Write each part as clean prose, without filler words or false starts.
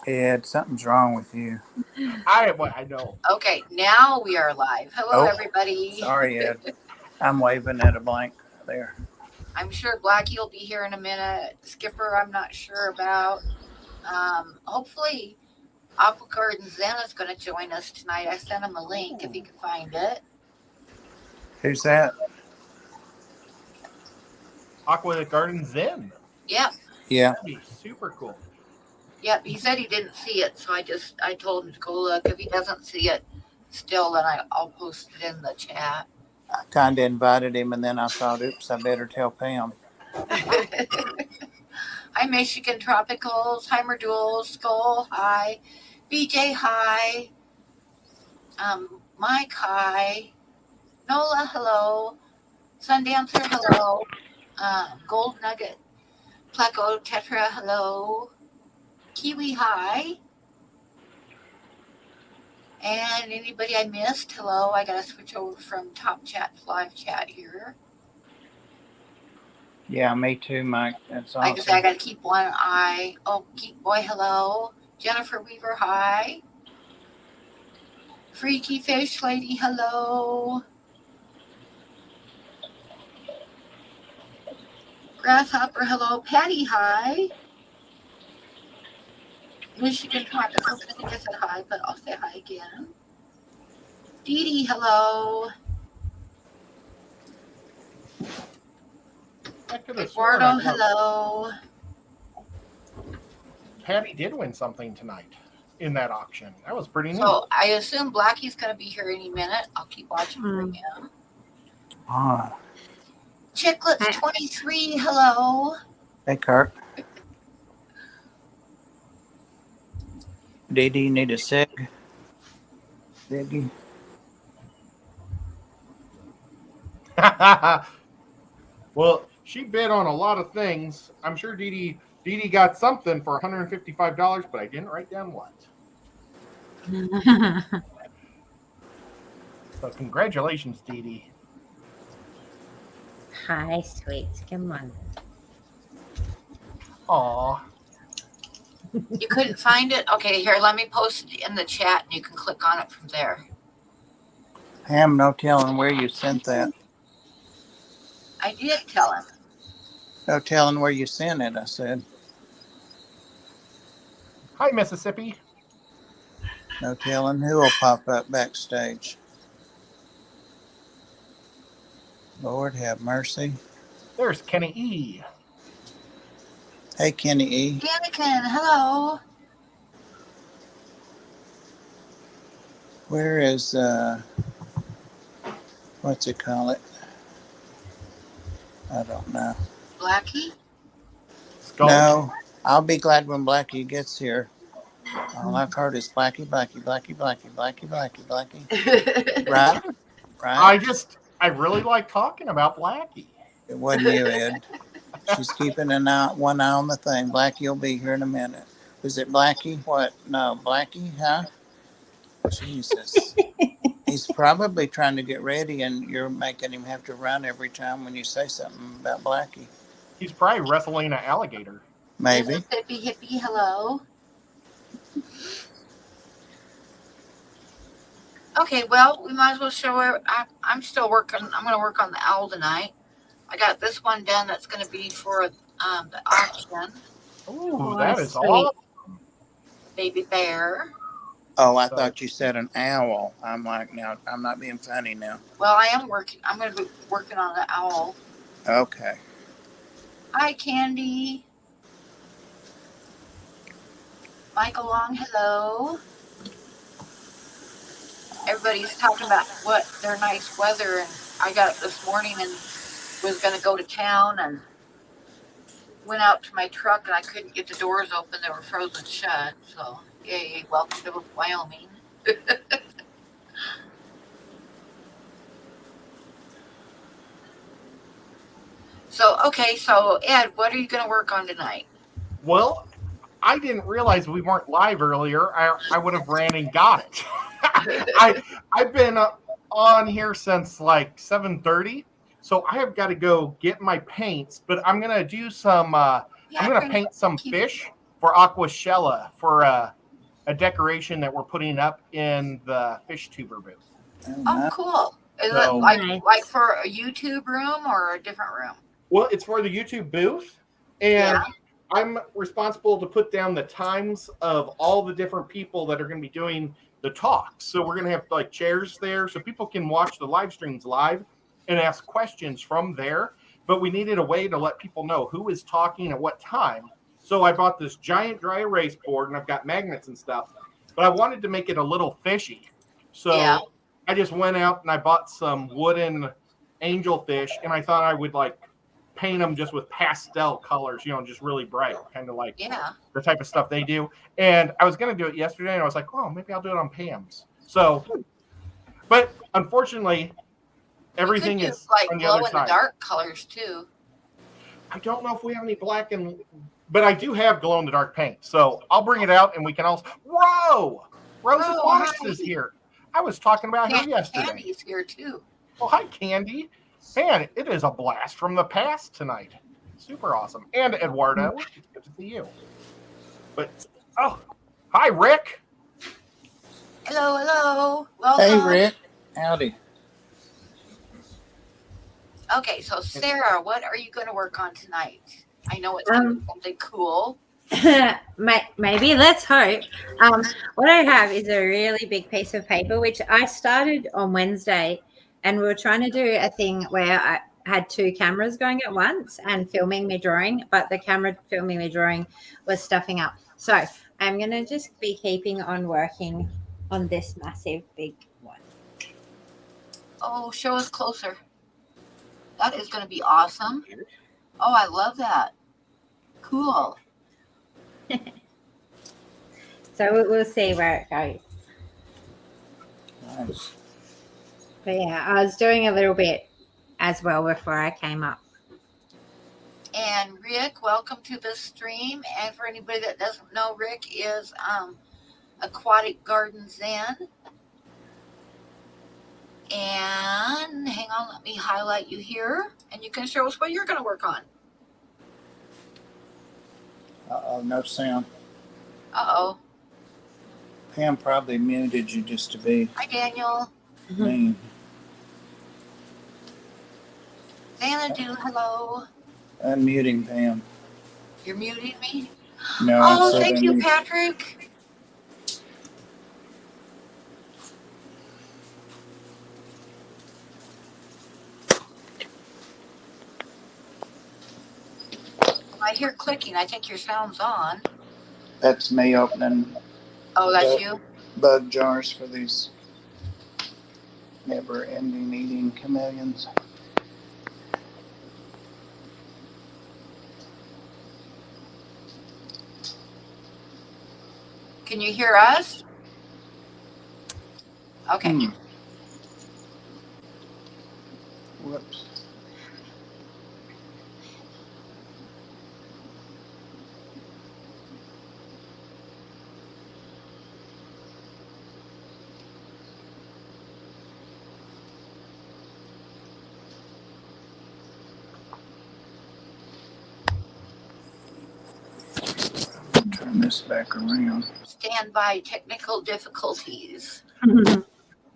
Ed, something's wrong with you. I know. Okay, now we are live. Hello, Oh, everybody. sorry, Ed. I'm waving at a blank there. I'm sure Blackie will be here in a minute. Skipper, I'm not sure about. Hopefully, Apple Garden Zen is going to join us tonight. I sent him a link if he can find it. Who's that? Aqua Garden Zen. Yep. Yeah. That'd be super cool. Yep. He said he didn't see it, so I told him to go look. If he doesn't see it still, then I'll post it in the chat. I kind of invited him, and then I thought, oops, I better tell Pam. Hi, Michigan Tropicals. Hi, Merdules. Skull. Hi. BJ. Hi. Mike. Hi. Nola. Hello. Sundancer. Hello. Gold Nugget. Pleco Tetra. Hello. Kiwi. Hi. And anybody I missed? Hello. I got to switch over from top chat to live chat here. Yeah, me too, Mike. That's Like I said, awesome. I got to keep one eye. Oh, Geek Boy, hello. Jennifer Weaver, hi. Freaky Fish Lady, hello. Grasshopper, hello. Patty, hi. Michigan Tropical, I think I said hi, but I'll say hi again. Dee Dee, hello. Eduardo, hello. Patty did win something tonight in that auction. That was pretty neat. So I assume Blackie's going to be here any minute. I'll keep watching for him. Ah. Chicklets 23, hello. Hey, Kirk. Dee Dee, need a cig? Ziggy? Well, she bid on a lot of things. I'm sure Dee Dee got something for $155, but I didn't write down what. So congratulations, Dee Dee. Hi, sweets. Come on. Aw. You couldn't find it? Okay, here, let me post it in the chat and you can click on it from there. Pam, no telling where you sent that. I did tell him. No telling where you sent it, I said. Hi, Mississippi. No telling who will pop up backstage. Lord have mercy. There's Kenny E. Hey, Kenny E. Anakin, hello. Where is, what's it call it? I don't know. Blackie? Skull. No, I'll be glad when Blackie gets here. All I've heard is Blackie, Blackie, Blackie, Blackie, Blackie, Blackie, Blackie. Right? Right? I really like talking about Blackie. It wasn't you, Ed. She's keeping one eye on the thing. Blackie will be here in a minute. Was it Blackie? What? No, Blackie, huh? Jesus. He's probably trying to get ready, and you're making him have to run every time when you say something about Blackie. He's probably wrestling an alligator. Maybe. Mississippi Hippie, hello. Okay, well, we might as well show her. I'm still working. I'm going to work on the owl tonight. I got this one done that's going to be for the auction. Ooh, that is awesome. Baby bear. Oh, I thought you said an owl. I'm like, now, I'm not being funny now. Well, I am working. I'm going to be working on the owl. Okay. Hi, Candy. Michael Long, hello. Everybody's talking about what their nice weather, and I got up this morning and was going to go to town and went out to my truck and I couldn't get the doors open. They were frozen shut. So, yay, welcome to Wyoming. So, okay, so Ed, what are you going to work on tonight? Well, I didn't realize we weren't live earlier. I would have ran and got it. I've been on here since like 7:30, so I have got to go get my paints. But I'm gonna do some. I'm gonna paint some fish for Aquashella for a decoration that we're putting up in the fish tuber booth. Oh, Oh, nice. cool. Is So- it like Nice. for a YouTube room or a different room? Well, it's for the YouTube booth, and Yeah. I'm responsible to put down the times of all the different people that are going to be doing the talks. So we're going to have like chairs there so people can watch the live streams live and ask questions from there. But we needed a way to let people know who is talking at what time. So I bought this giant dry erase board, and I've got magnets and stuff. But I wanted to make it a little fishy. So Yeah. I just went out and I bought some wooden angelfish, and I thought I would like paint them just with pastel colors, just really bright, kind of like Yeah. the type of stuff they do. And I was going to do it yesterday, and I was like, oh, maybe I'll do it on Pam's. So, but unfortunately, everything you could do, is like on the glow other in side. the dark colors too. I don't know if we have any black but I do have glow in the dark paint. So I'll bring it out, and we can also. Whoa! Rose Whoa, Aquatics hi. is here. I was talking about her yesterday. Candy's here too. Oh, hi, Candy. Man, it is a blast from the past tonight. Super awesome. And Eduardo, it's good to see you. But, hi, Rick. Hello, hello. Welcome. Hey, Rick. Howdy. Okay, so Sarah, what are you going to work on tonight? I know it's going to be something cool. Maybe, let's hope. What I have is a really big piece of paper, which I started on Wednesday, and we were trying to do a thing where I had two cameras going at once and filming me drawing, but the camera filming me drawing was stuffing up. So I'm going to just be keeping on working on this massive big one. Oh, show us closer. That is going to be awesome. Oh, I love that. Cool. So we'll see where it goes. Nice. But yeah, I was doing a little bit as well before I came up. And Rick, welcome to the stream. And for anybody that doesn't know, Rick is Aquatic Garden Zen. And hang on, let me highlight you here. And you can show us what you're going to work on. Uh-oh, no sound. Uh-oh. Pam probably muted you just to be Hi, Daniel. mean. Xanadu, hello. Unmuting Pam. You're muting me? No, Oh, I said thank you, unmute. Patrick. I hear clicking. I think your sound's on. That's me opening Oh, that's Yep. you? bug jars for these never-ending eating chameleons. Can you hear us? Okay. Hmm. Whoops. Turn this back around. Stand by technical difficulties. You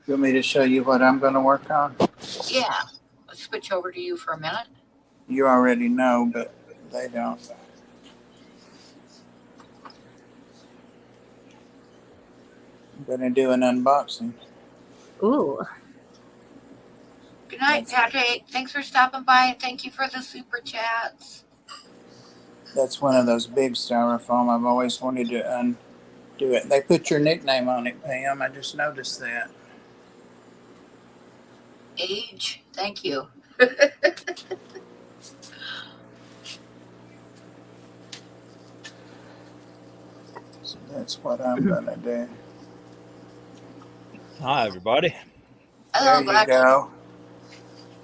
want me to show you what I'm going to work on? Yeah. Let's switch over to you for a minute. You already know, but they don't. I'm going to do an unboxing. Ooh. Good night, Patrick. Thanks for stopping by, and thank you for the super chats. That's one of those big styrofoam. I've always wanted to undo it. They put your nickname on it, Pam. I just noticed that. Age. Thank you. So that's what I'm going to do. Hi, everybody. Hello, There you Black. go.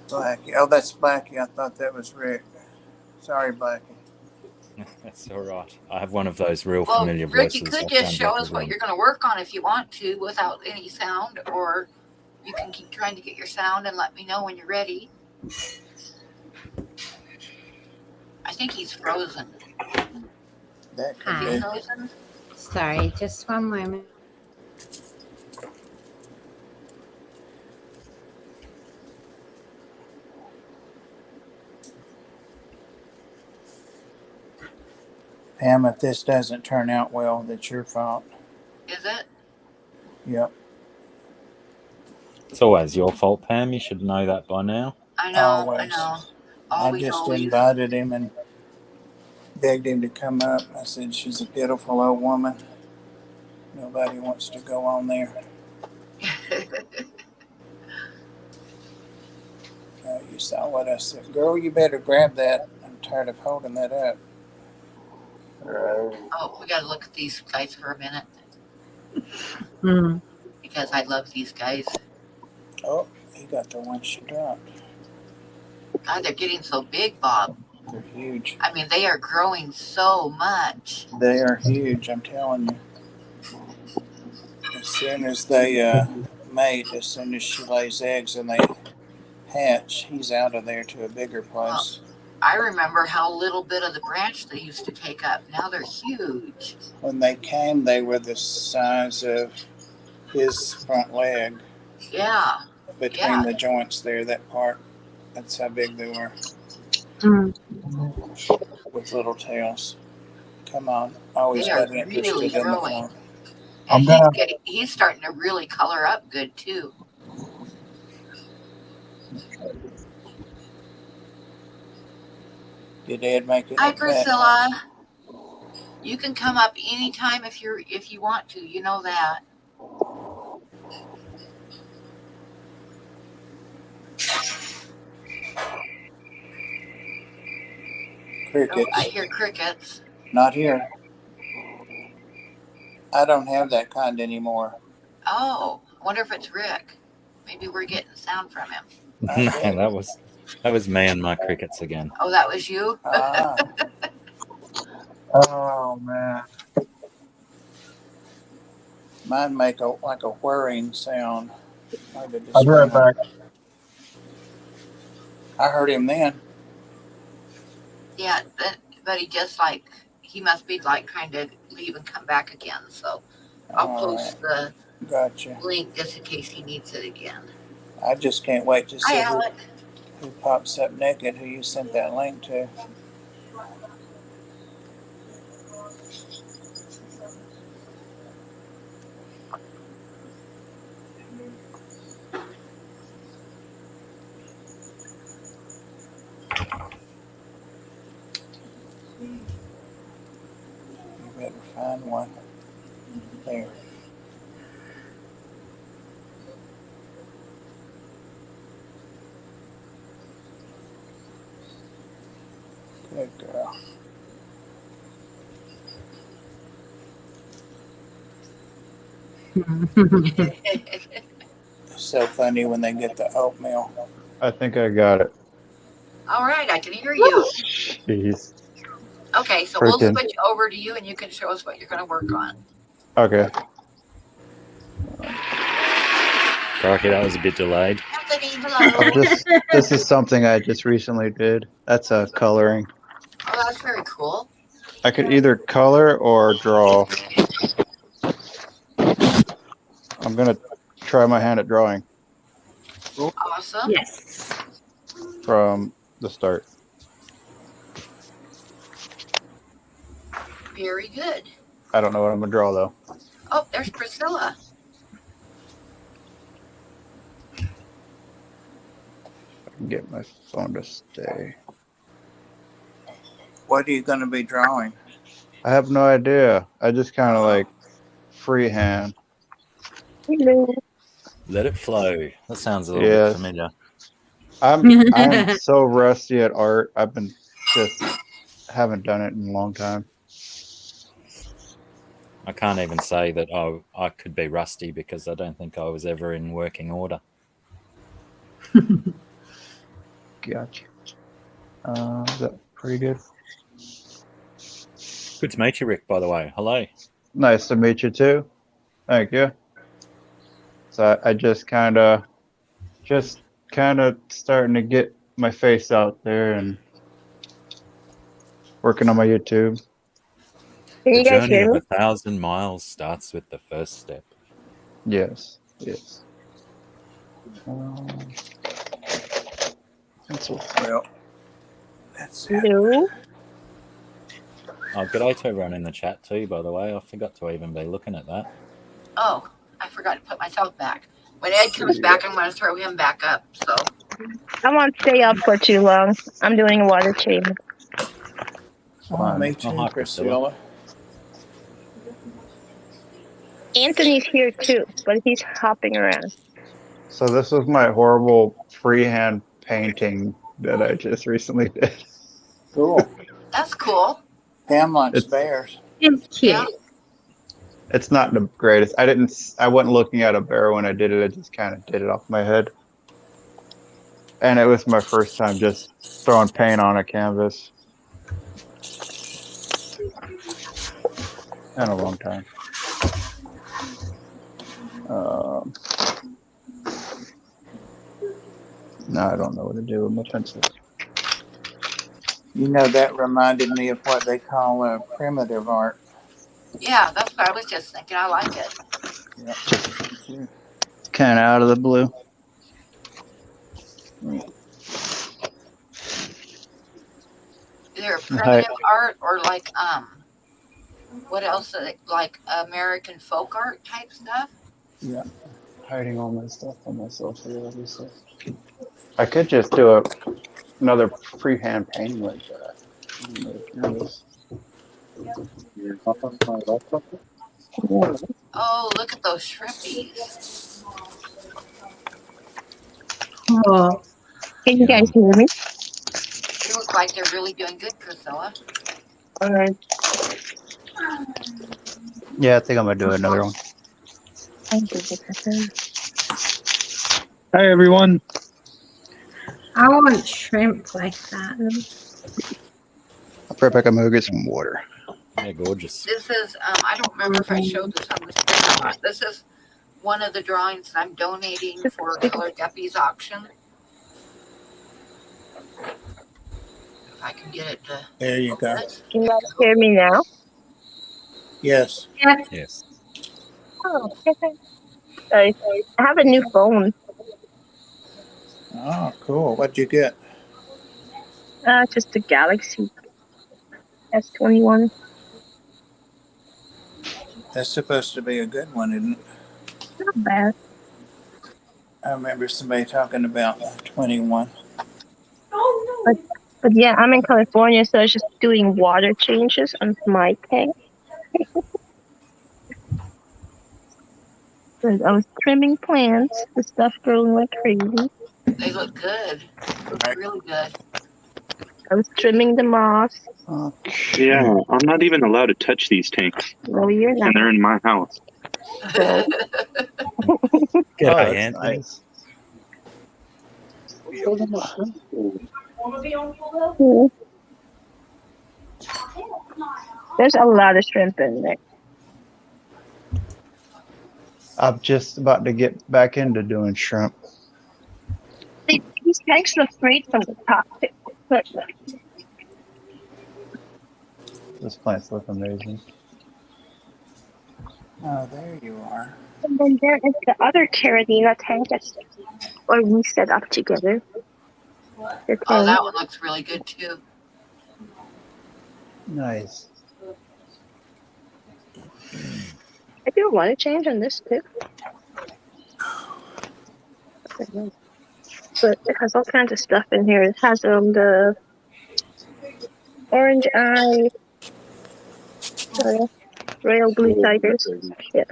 Blackie. Oh, that's Blackie. I thought that was Rick. Sorry, Blackie. That's all right. I have one of those real Well, familiar Rick, voices. you could that just sounds show like us what everyone. you're going to work on if you want to without any sound, or you can keep trying to get your sound and let me know when you're ready. I think he's frozen. That could Hi. Is he be. frozen? Sorry, just one moment. Pam, if this doesn't turn out well, that's your fault. Is it? Yep. It's always your fault, Pam. You should know that by now. I know. I Always. know. I Always, just always. invited him and begged him to come up. I said, she's a beautiful old woman. Nobody wants to go on there. You saw what I said. Girl, you better grab that. I'm tired of holding that up. Oh, we got to look at these guys for a minute Mm. because I love these guys. Oh, he got the one she dropped. God, they're getting so big, Bob. They're huge. I mean, they are growing so much. They are huge, I'm telling you. As soon as they mate, as soon as she lays eggs and they hatch, he's out of there to a bigger place. I remember how little bit of the branch they used to take up. Now they're huge. When they came, they were the size of his front leg. Yeah. Between the joints there, that part, that's how big they were. Mm. With little tails. Come on. Always They are got interested really in the growing. farm. And he's starting to really color up good, too. Did Ed make it? Hi, Priscilla. You can come up anytime if you want to. You know that. Crickets. Oh, I hear crickets. Not here. I don't have that kind anymore. Oh, I wonder if it's Rick. Maybe we're getting sound from him. No, that was me and my crickets again. Oh, that was you? Ah. Oh, man. Mine make like a whirring sound. I'll be right back. I heard him then. Yeah, but he must be like trying to leave and come back again. So I'll post the link just in case he needs it again. I just can't wait to see Hi, who pops up naked, who you sent that link to. You better find one. There. Good girl. It's so funny when they get the oatmeal. I think I got it. All right, I can hear you. Jeez. Okay, so we'll Freaking. switch over to you and you can show us what you're going to work on. Okay. Crikey, that was a bit delayed. Anthony, hello. This is something I just recently did. That's coloring. Oh, that's very cool. I could either color or draw. I'm gonna try my hand at drawing Awesome. Yes. from the start. Very good. I don't know what I'm gonna draw though. Oh, there's Priscilla. I can get my phone to stay. What are you going to be drawing? I have no idea. I just kind of like freehand. Let it flow. That sounds a little bit familiar. I'm so rusty at art. I've been just haven't done it in a long time. I can't even say that I could be rusty because I don't think I was ever in working order. Gotcha. Is that pretty good? Good to meet you, Rick, by the way. Hello. Nice to meet you too. Thank you. So I just kind of starting to get my face out there and working on my YouTube. Can The you guys journey hear of me? 1,000 miles starts with the first step. Yes. Yes. That's all. Well, that's it. No. Oh, g'day to everyone in the chat too, by the way. I forgot to even be looking at that. Oh, I forgot to put myself back. When Ed comes back, I'm going to throw him back up. So I won't stay up for too long. I'm doing a water change. Oh, Fine. me Oh, too, hi, Priscilla. Anthony's here too, but he's hopping around. So this was my horrible freehand painting that I just recently did. Cool. that's cool. Pam likes It's bears. It's cute. Yeah. it's not the greatest. I wasn't looking at a bear when I did it. I just kind of did it off my head. And it was my first time just throwing paint on a canvas. In a long time. No, I don't know what to do with my pencils. You know, that reminded me of what they call primitive art. Yeah, that's what I was just thinking. I like it. Yep. Too. Kind of out of the blue. Either primitive art or like what else? Like American folk art type stuff. Yeah. Hiding all my stuff on myself here, obviously. I could just do another freehand painting like that. I don't know if you know this. Oh, look at those shrimpies. Oh, Can you guys hear me? They look like they're really doing good, Priscilla. Alright. Yeah, I think I'm gonna do another one. Hi, everyone. I want shrimp like that. I'll be right back. I'm gonna go get some water. Yeah, gorgeous. This is I don't remember if I showed this on the screen or not. This is one of the drawings that I'm donating for Colored Guppy's auction. If I can get it to. There you go. Can you guys hear me now? Yes. Yes. Oh, okay. Sorry. I have a new phone. Oh, cool. What'd you get? Just a Galaxy S21. That's supposed to be a good one, isn't it? Not bad. I remember somebody talking about 21. But yeah, I'm in California, so I was just doing water changes on my tank. I was trimming plants, the stuff growing like crazy. They look good. Really good. I was trimming the moss. Yeah, I'm not even allowed to touch these tanks, No, you're not. and they're in my house. So, G'day, that's Anthony. nice. there's a lot of shrimp in there. I'm just about to get back into doing shrimp. These tanks look great from the top. But Those plants look amazing. Oh, there you are. and then there is the other Caradina tank or we set up together. The Oh, tank. that one looks really good too. Nice. I do want to change on this too. But it has all kinds of stuff in here. It has the orange eye, royal blue tigers. Yeah.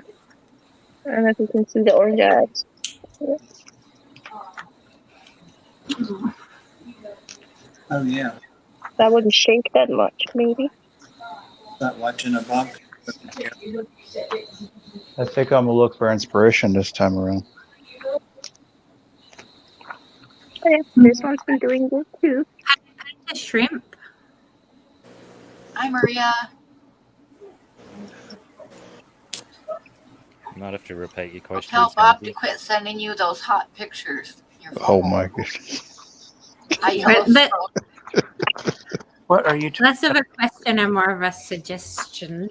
I don't know if you can see the orange eyes. Yeah. Oh, yeah. That wouldn't shake that much, maybe. Not watching a bump. I think I'm gonna look for inspiration this time around. Oh, yeah, this one's been doing good too. The shrimp. Hi, Maria. You might have to repeat your I'll question. tell Bob to quit sending you those hot pictures. Your Oh phone. my goodness. But What are you talking less of a question and more of a suggestion.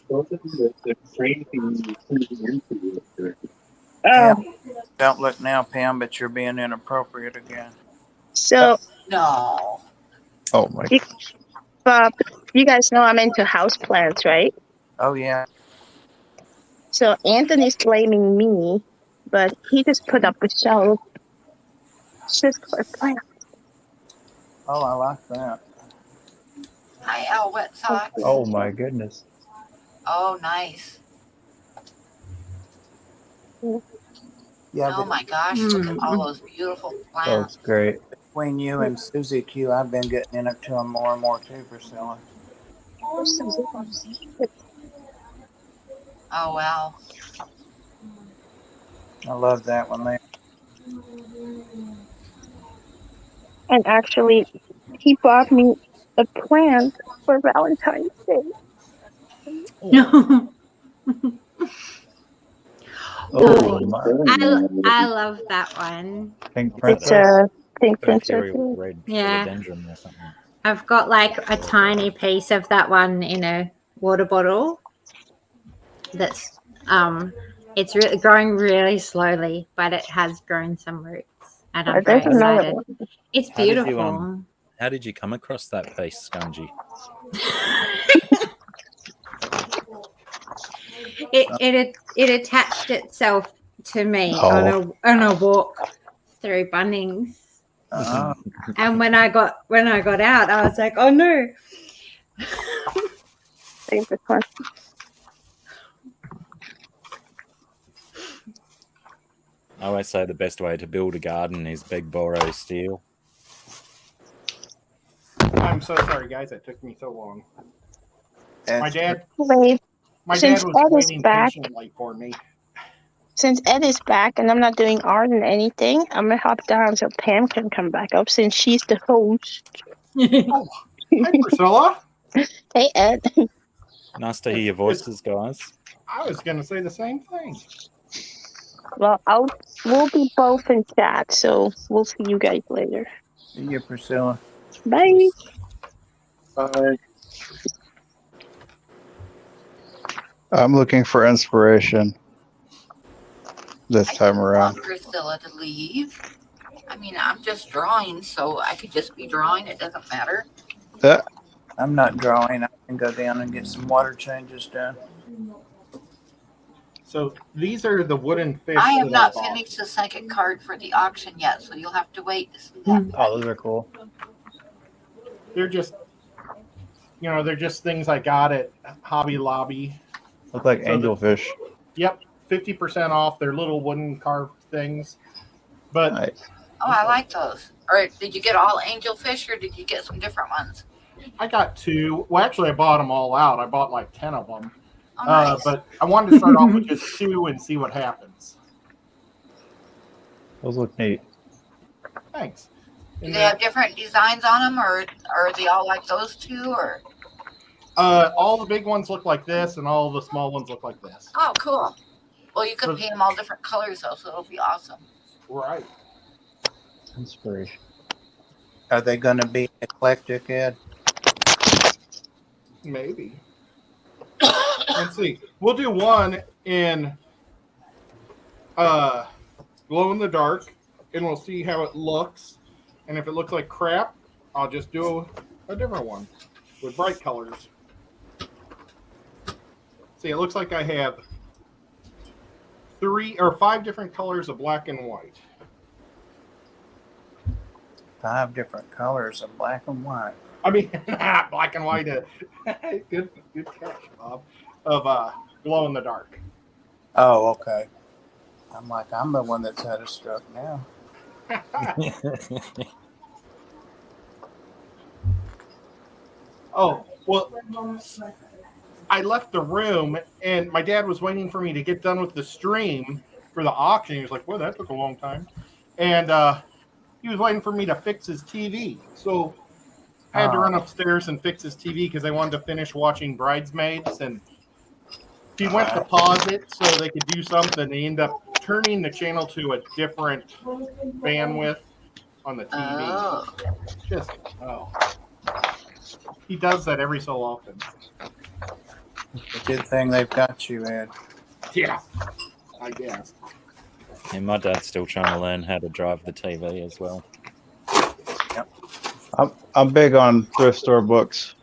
Oh, Don't look now, Pam, but you're being inappropriate again. so No. Oh my. you, you guys know I'm into houseplants, right? Oh yeah. So Anthony's blaming me, but he just put up a shelf just for plants. Oh, I like that. Hi, Al Wet Socks. Oh my goodness. Oh, nice. Yeah, Oh my gosh, look at all Mm. those beautiful That plants. looks great. between you and Susie Q, I've been getting into them more and more too, Priscilla. Oh, wow. I love that when they. And actually, he bought me a plant for Valentine's Day. No. Oh my. I love that one. Pink It's princess. a pink Got a princess. Kerry red Yeah. philodendron or something. I've got like a tiny piece of that one in a water bottle. That's it's really growing really slowly, but it has grown some roots, and I'm very There's another excited. one. It's How did you, beautiful. How did you come across that piece, Spongy? It attached itself to me Oh. on a walk through Bunnings, and when I got out, I was like, oh no. Favorite one. I always say the best way to build a garden is big borrow steel. I'm so sorry, guys. It took me so long. My dad Wait, was Since Ed is waiting back- patiently for me. since Ed is back and I'm not doing art and anything, I'm gonna hop down so Pam can come back up since she's the host. Hi, Priscilla. Hey, Ed. Nice to hear your voices, guys. I was going to say the same thing. Well, we'll be both in chat, so we'll see you guys later. See you, Priscilla. Bye. I'm looking for inspiration this time around. Want Priscilla to leave. I mean, I'm just drawing, so I could just be drawing. It doesn't matter. I'm not drawing. I can go down and get some water changes done. So these are the wooden fish. I have that not bought. finished the second card for the auction yet, so you'll have to wait to see that. Oh, those are cool. They're just, they're just things I got at Hobby Lobby. Look like So angelfish. Yep, 50% off. They're little wooden carved things. But Nice. Oh, I like those. Or did you get all angelfish, or did you get some different ones? I got 2. Well, actually, I bought them all out. I bought like 10 of them. Oh, nice. But I wanted to start off with just 2 and see what happens. Those look neat. Thanks. Do they have different designs on them, or are they all like those two? Or all the big ones look like this, and all the small ones look like this. oh, cool. Well, you could So- paint them all different colors though, so it'll be awesome. Right. Inspiration. Are they going to be eclectic, Ed? Maybe. Let's see. We'll do one in glow in the dark, and we'll see how it looks. And if it looks like crap, I'll just do a different one with bright colors. See, it looks like I have 3 or 5 different colors of black and white. 5 different colors of black and white. I mean, black and white. Good catch, Bob. Of glow in the dark. Oh, okay. I'm like, I'm the one that's had a stroke now. Oh, well, I left the room, and my dad was waiting for me to get done with the stream for the auction. He was like, well, that took a long time. And he was waiting for me to fix his TV. So I had to run upstairs and fix his TV because I wanted to finish watching Bridesmaids. And he went to pause it so they could do something. They ended up turning the channel to a different bandwidth on the TV. He does that every so often. It's a good thing they've got you, Ed. Yeah, I guess. And my dad's still trying to learn how to drive the TV as well. I'm big on thrift store books.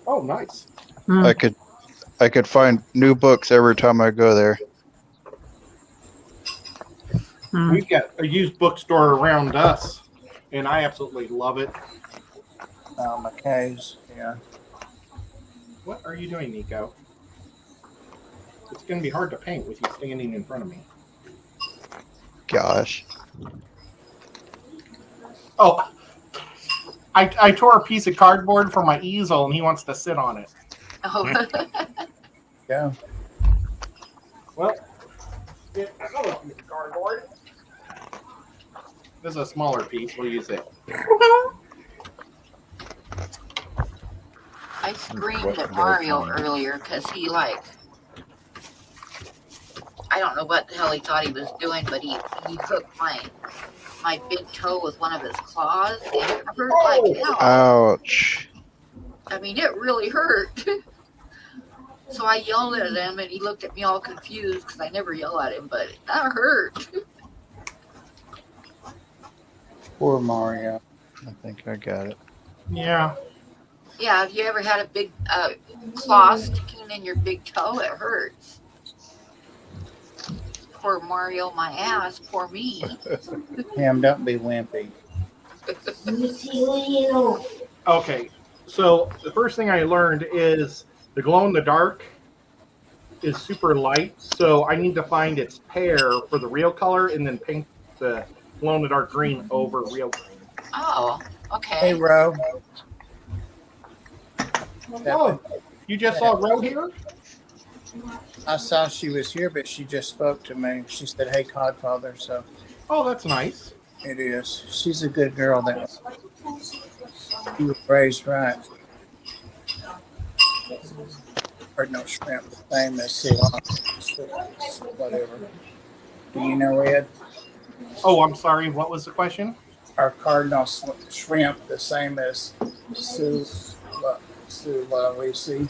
Oh, nice. I could find new books every time I go there. We've got a used bookstore around us, and I absolutely love it. McKay's, yeah. What are you doing, Nico? It's going to be hard to paint with you standing in front of me. Gosh. Oh, I tore a piece of cardboard from my easel, and he wants to sit on it. Oh. Yeah. Well, get another piece of cardboard. This is a smaller piece. We'll use it. I screamed at Mario earlier because he I don't know what the hell he thought he was doing, but he hooked my big toe with one of his claws, and it hurt like hell. Ouch. I mean, it really hurt. So I yelled at him, and he looked at me all confused because I never yell at him, but that hurt. Poor Mario. I think I got it. Yeah. Yeah, have you ever had a big claw sticking in your big toe? It hurts. Poor Mario, my ass. Poor me. Ham, don't be wimpy. Okay. So the first thing I learned is the glow in the dark is super light. So I need to find its pair for the real color and then paint the glow in the dark green over real green. Oh, Hey, okay. Ro. Oh, you just saw Ro here? I saw she was here, but she just spoke to me. She said, "Hey, Codfather." So Oh, that's nice. it is. She's a good girl. That she was raised right. Or no shrimp, the same as whatever. Do you know, Ed? Oh, I'm sorry. What was the question? Our cardinal shrimp, the same as Sulawesi.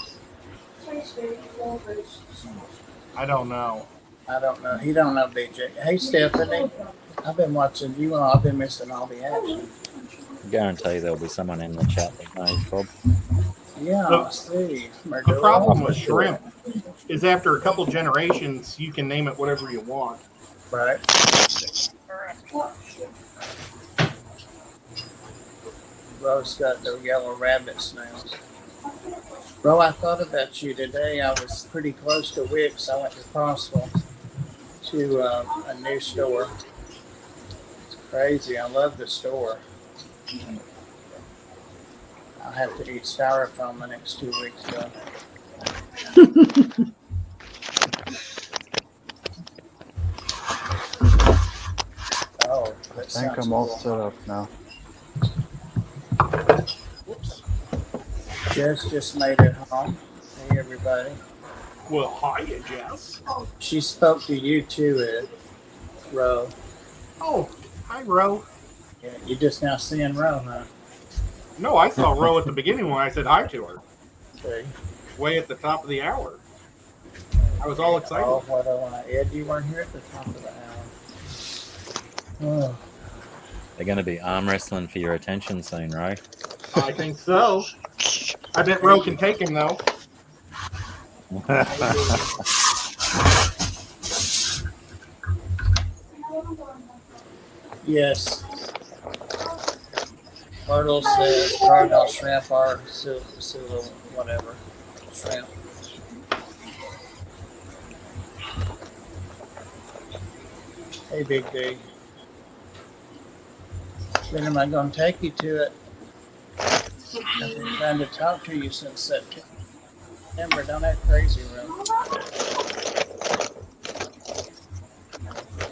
I don't know. I don't know. He don't know, BJ. Hey, Stephanie. I've been watching you all. I've been missing all the action. I guarantee there'll be someone in the chat that knows, Bob. Yeah, Look, see. The problem with shrimp is after a couple generations, you can name it whatever you want. Right. Ro's got the yellow rabbit snails. Ro, I thought about you today. I was pretty close to Wicks. I went to Crossville to a new store. It's crazy. I love the store. I'll have to eat styrofoam the next 2 weeks, though. Oh, I that think sounds I'm all cool. set up now. Whoops. Jess just made it home. Hey, everybody. Well, hiya, Jess. She spoke to you too, Ed. Ro. Oh, hi, Ro. Yeah, you just now seeing Ro, huh? No, I saw Ro at the beginning when I said hi to her. See? Way at the top of the hour. I was all excited. Oh, what I want. Ed, you weren't here at the top of the hour. Oh, They're going to be arm wrestling for your attention soon, right? I think so. I bet Ro can take him, though. yes. Myrtle says cardinal shrimp are whatever. Shrimp. Hey, Big D. When am I going to take you to it? I've been trying to talk to you since September. Don't act crazy, Ro.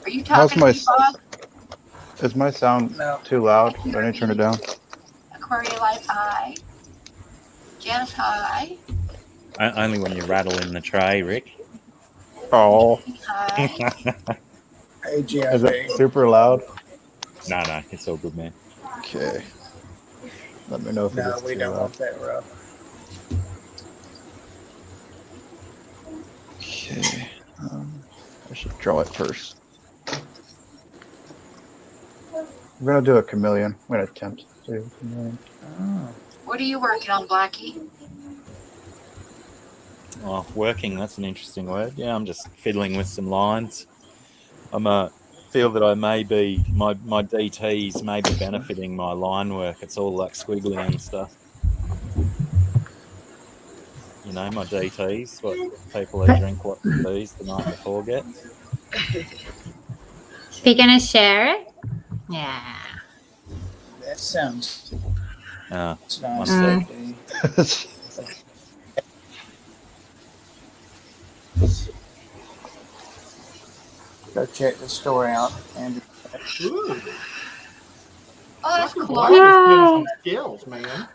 Are you How's talking my to me, Bob? Is my sound No. too loud? Do I need to turn it down? Aquaria Life, hi. Janice, hi. Only when you rattle in the tray, Rick. Oh, Hi. Hey, is it GFA. super loud? No, it's all good, man. Okay. Let me know if No, it is we too don't loud. want that, Ro. should draw it first. I'm gonna do a chameleon. I'm gonna attempt to do a chameleon. Oh. What are you working on, Blackie? Oh, working, that's an interesting word. Yeah, I'm just fiddling with some lines. Feel that I may be, my DTs may be benefiting my line work. It's all like squiggly and stuff. You know, my DTs, what people who drink lots of these the night before get. You're gonna share it? Yeah. That sounds One nice. sec. Go check the store out. And Ooh, Oh, that's cool. Blackie's getting some skills, man.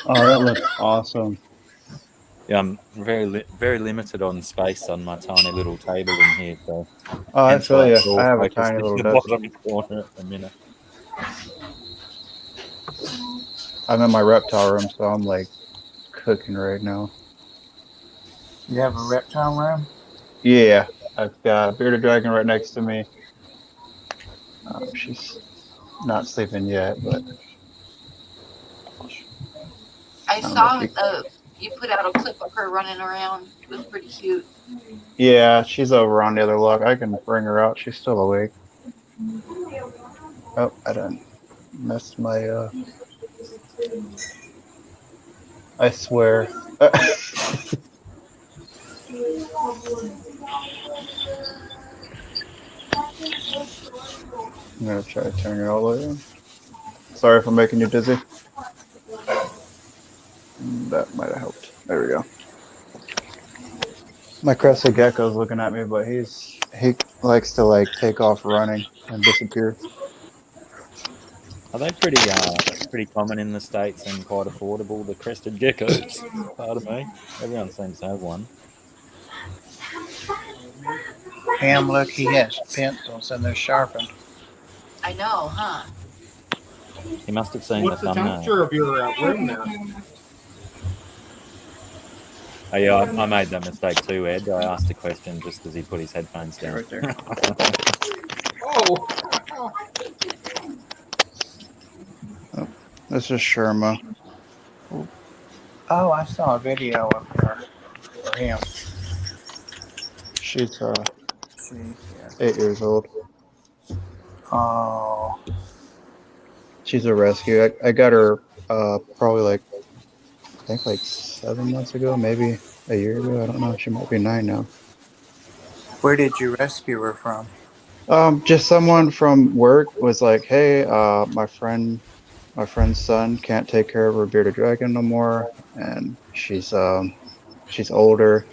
Oh, that looks awesome. Yeah, I'm very limited on space on my tiny little table in here, so Oh, I hence feel why you. it's all I have a focused tiny in little the desk. bottom corner at the minute. I'm in my reptile room, so I'm like cooking right now. you have a reptile room? Yeah, I've got a bearded dragon right next to me. She's not sleeping yet, but I don't know saw if you- you put out a clip of her running around. It was pretty cute. yeah, she's over on the other log. I can bring her out. She's still awake. Oh, I done messed my. I swear. I'm gonna try to turn it all the way in. Sorry for making you dizzy. That might have helped. There we go. My Crested Gecko's looking at me, but he likes to like take off running and disappear. Are they pretty common in the States and quite affordable, the Crested Geckos? Pardon me. Everyone seems to have one. Ham, look, he has pencils and they're sharpened. I know, huh? He must have seen What's the the thumbnail. temperature of your room there? Oh, yeah, I made that mistake too, Ed. I asked a question just as he put his headphones down. Right there. Oh, This is Sherma. Oh, I saw a video of her or him. She's See, yeah. 8 years old. Oh, She's a rescue. I got her probably like I think like 7 months ago, maybe a year ago. I don't know. She might be 9 now. where did you rescue her from? Just someone from work was like, "Hey, my friend's son can't take care of her bearded dragon no more, and she's older.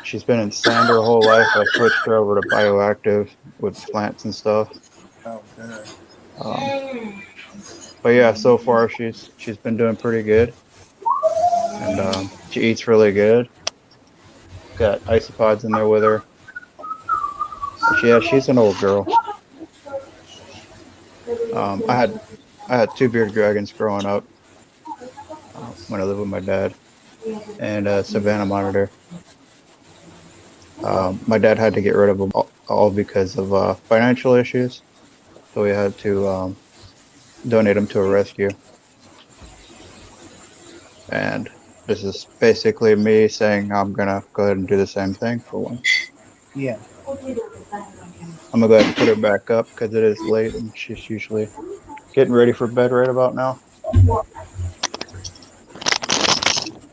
She's been in sand her whole life. I switched her over to bioactive with plants and stuff. Oh, good. But yeah, so far she's been doing pretty good, and she eats really good. Got Isopods in there with her. She's an old girl. I had 2 bearded dragons growing up when I lived with my dad, and a Savannah monitor. My dad had to get rid of them all because of financial issues, so we had to donate them to a rescue. And this is basically me saying I'm gonna go ahead and do the same thing for one. Yeah. I'm gonna go ahead and put her back up because it is late and she's usually getting ready for bed right about now.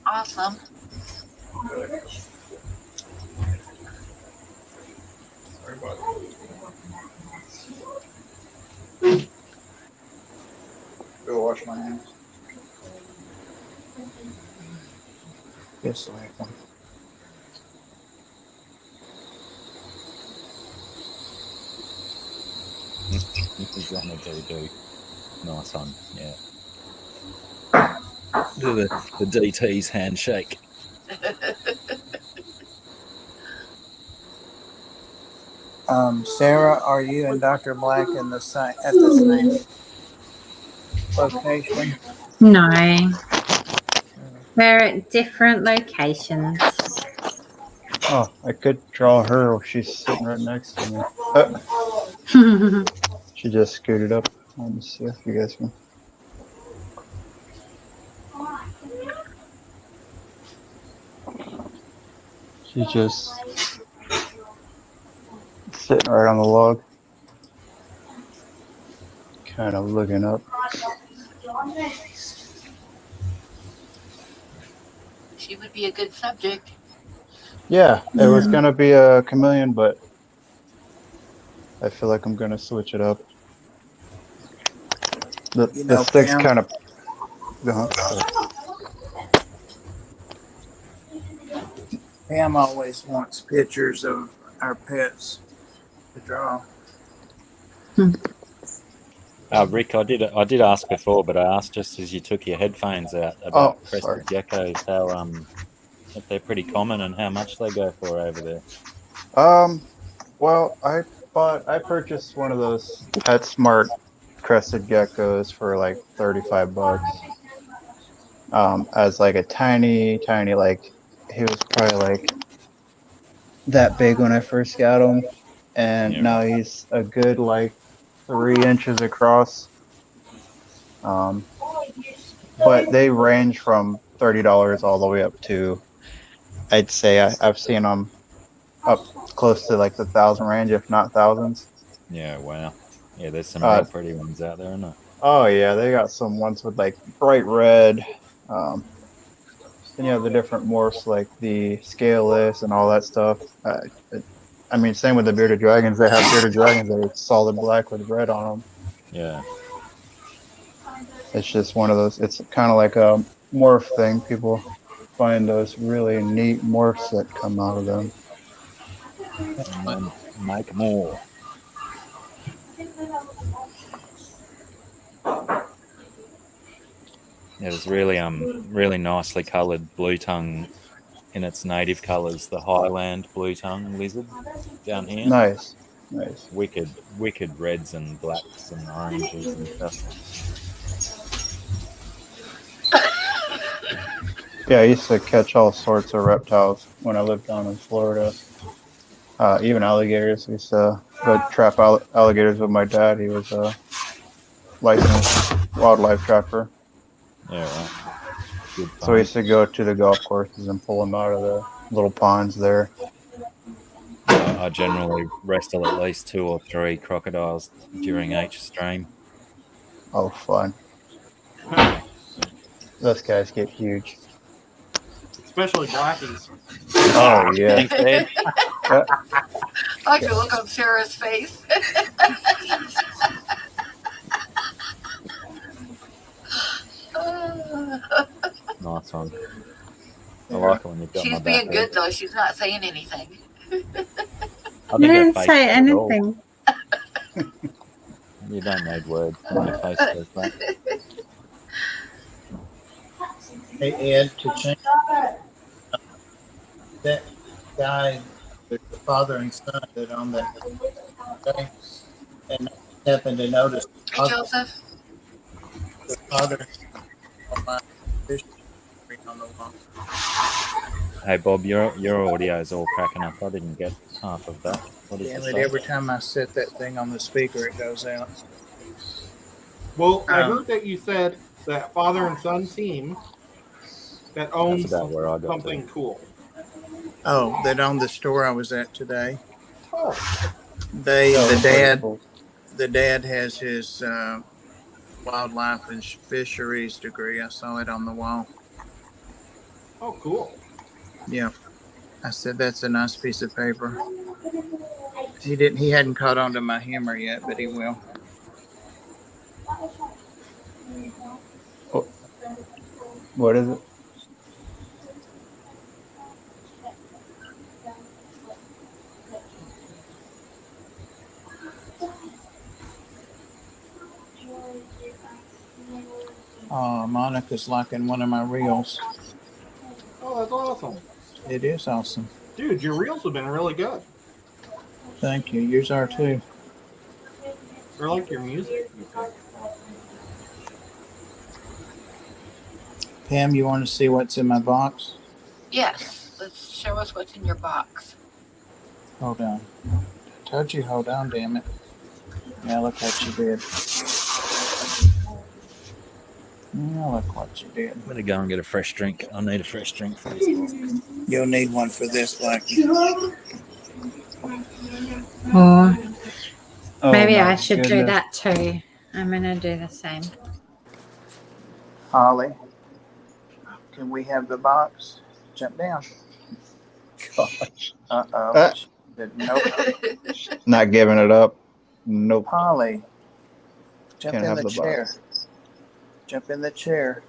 Awesome. Go wash my hands. Just like one. He's on a DD. Nice one, yeah. Do the DT's handshake. Sarah, are you and Dr. Black in the at the same location? No. We're at different locations. Oh, I could draw her. She's sitting right next to me. She just scooted up. Let me see if you guys can. She's just sitting right on the log, kind of looking up. She would be a good subject. Yeah, it was gonna be a chameleon, but I feel like I'm gonna switch it up. You The know, stick's Pam, kind of. Pam always wants pictures of our pets to draw. Rick, I did ask before, but I asked just as you took your headphones out about Oh, crested sorry. geckos, how if they're pretty common and how much they go for over there. Well, I purchased one of those PetSmart Crested Geckos for like $35. As like a tiny, like he was probably like that big when I first got him, and Yeah, now right. he's a good like 3 inches across. But they range from $30 all the way up to, I'd say I've seen them up close to like the 1,000 range, if not thousands. Yeah, wow. Yeah, there's some Uh, real pretty ones out there, isn't there? oh yeah, they got some ones with like bright red. Um, then you have the different morphs like the scaleless and all that stuff. I mean, same with the bearded dragons. They have bearded dragons that are solid black with red on them. Yeah. It's just one of those. It's kind of like a morph thing. People find those really neat morphs that come out of them. And then make more. Yeah, there's really nicely coloured blue tongue in its native colours, the Highland blue tongue lizard down here. Nice. Wicked reds and blacks and oranges and stuff. Yeah, I used to catch all sorts of reptiles when I lived down in Florida. Even alligators. I used to go trap alligators with my dad. He was a licensed wildlife trapper. Yeah, right. Good So fun. we used to go to the golf courses and pull them out of the little ponds there. I generally wrestle at least 2 or 3 crocodiles during each stream. Oh, fun. Those guys get huge. Especially blackies. Oh, yeah. Thanks, Ed. I like the look on Sarah's face. Nice one. I like it when you've got my She's back. being good though. She's not saying anything. I You think didn't her face say says it all. anything. You don't need words when your face says that. Hey, Ed, to change that guy, the father and son that on that thing, and I happened to notice Hey, Joseph. the father on my fish on the wall. Hey Bob, your audio is all cracking up. I didn't get half of that. What did Damn you it, say? every time I set that thing on the speaker, it goes out. Well, I heard that you said that father and son team that owns That's about where I got something to. cool. Oh, that on the store I was at today. Oh, The dad has his wildlife and fisheries degree. I saw it on the wall. oh, cool. Yeah. I said that's a nice piece of paper. He hadn't caught on to my humor yet, but he will. Oh, what is it? Monica's liking one of my reels. Oh, that's awesome. It is awesome. Dude, your reels have been really good. Thank you. Yours are too. Or like your music. Pam, you want to see what's in my box? Yes. Let's show us what's in your box. Hold on. I told you, hold on, damn it. Now look what you did. Now look what you did. I'm gonna go and get a fresh drink. I need a fresh drink for this book. You'll need one for this, Blackie. Or Oh, maybe my I should do goodness. that too. I'm gonna do the same. Holly, can we have the box? Jump down. Gosh. Uh-oh. She said, nope. Not giving it up. Nope. Holly, jump Can't in have the the chair. box. Jump in the chair.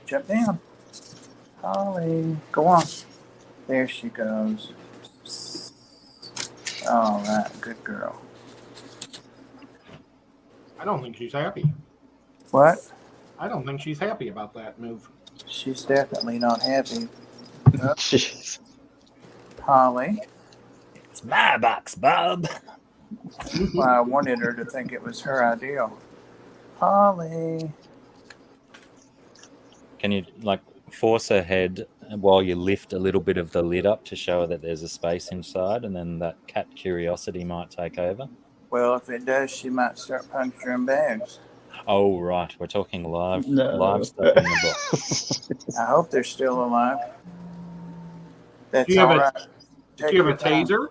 Jump down. Holly, go on. There she goes. All right, good girl. I don't think she's happy. What? I don't think she's happy about that move. She's definitely not happy. Jeez. Holly, It's my box, Bob. well, I wanted her to think it was her idea. Holly. Can you like force her head while you lift a little bit of the lid up to show her that there's a space inside, and then that cat curiosity might take over? Well, if it does, she might start puncturing bags. Oh right, we're talking live No. stuff in the book. I hope they're still alive. That's Do you have all a- right. Do Take you have your a time. taser?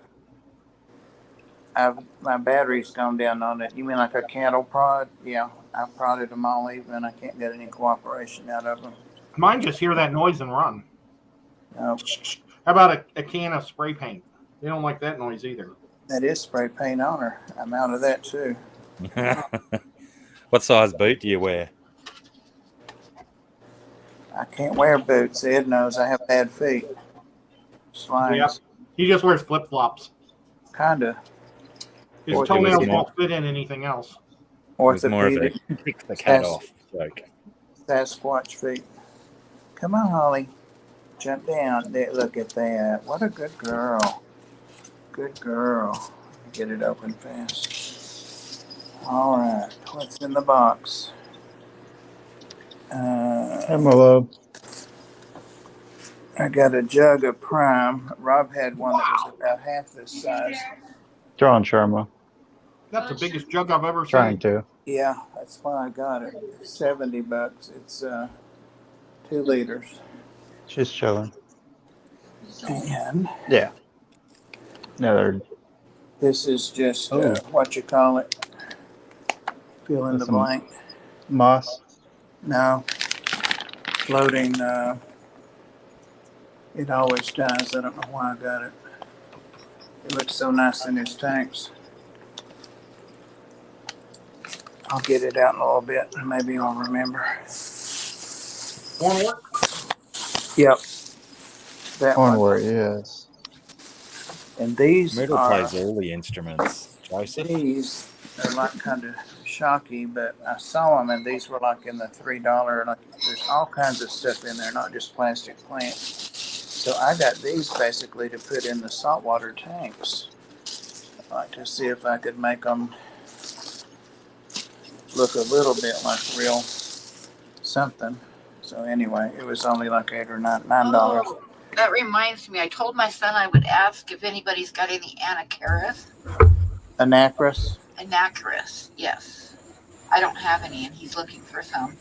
My battery's gone down on it. You mean like a cattle prod? Yeah, I prodded them all even. I can't get any cooperation out of them. Mine just hear that noise and run. No, How about a can of spray paint? They don't like that noise either. that is spray paint on her. I'm out of that too. What size boot do you wear? I can't wear boots. Ed knows I have bad feet. Slimes. Yep. He just wears flip flops. Kinda. His Or toenails was- won't fit in anything else. It was more of Orthopedic a kick the cat Yes. off joke. Sasquatch feet. Come on, Holly. Jump down. There, look at that. What a good girl. Good girl. Get it open fast. All right. What's in the box? Hey, my love. I got a jug of Prime. Rob had one that was about half this size. John Sharma. That's the biggest jug I've ever Trying seen. to. Yeah, that's why I got it. $70. It's 2 liters. She's chilling. And Yeah. No, this is just Oh. what you call it. Fill in the That's some- blank. moss. No. Floating. It always dies. I don't know why I got it. It looks so nice in his tanks. I'll get it out in a little bit. Maybe I'll remember. Hornwork? Yep. That one. Onward, yes. And these Riddle are plays all the instruments. Joseph. these are like kind of shocky, but I saw them and these were like in the $3. Like there's all kinds of stuff in there, not just plastic plants. So I got these basically to put in the saltwater tanks. I'd like to see if I could make them look a little bit like real something. So anyway, it was only like $8 or $9. Oh, that reminds me. I told my son I would ask if anybody's got any Anacharis. Anacris. Anacharis, yes. I don't have any, and he's looking for some.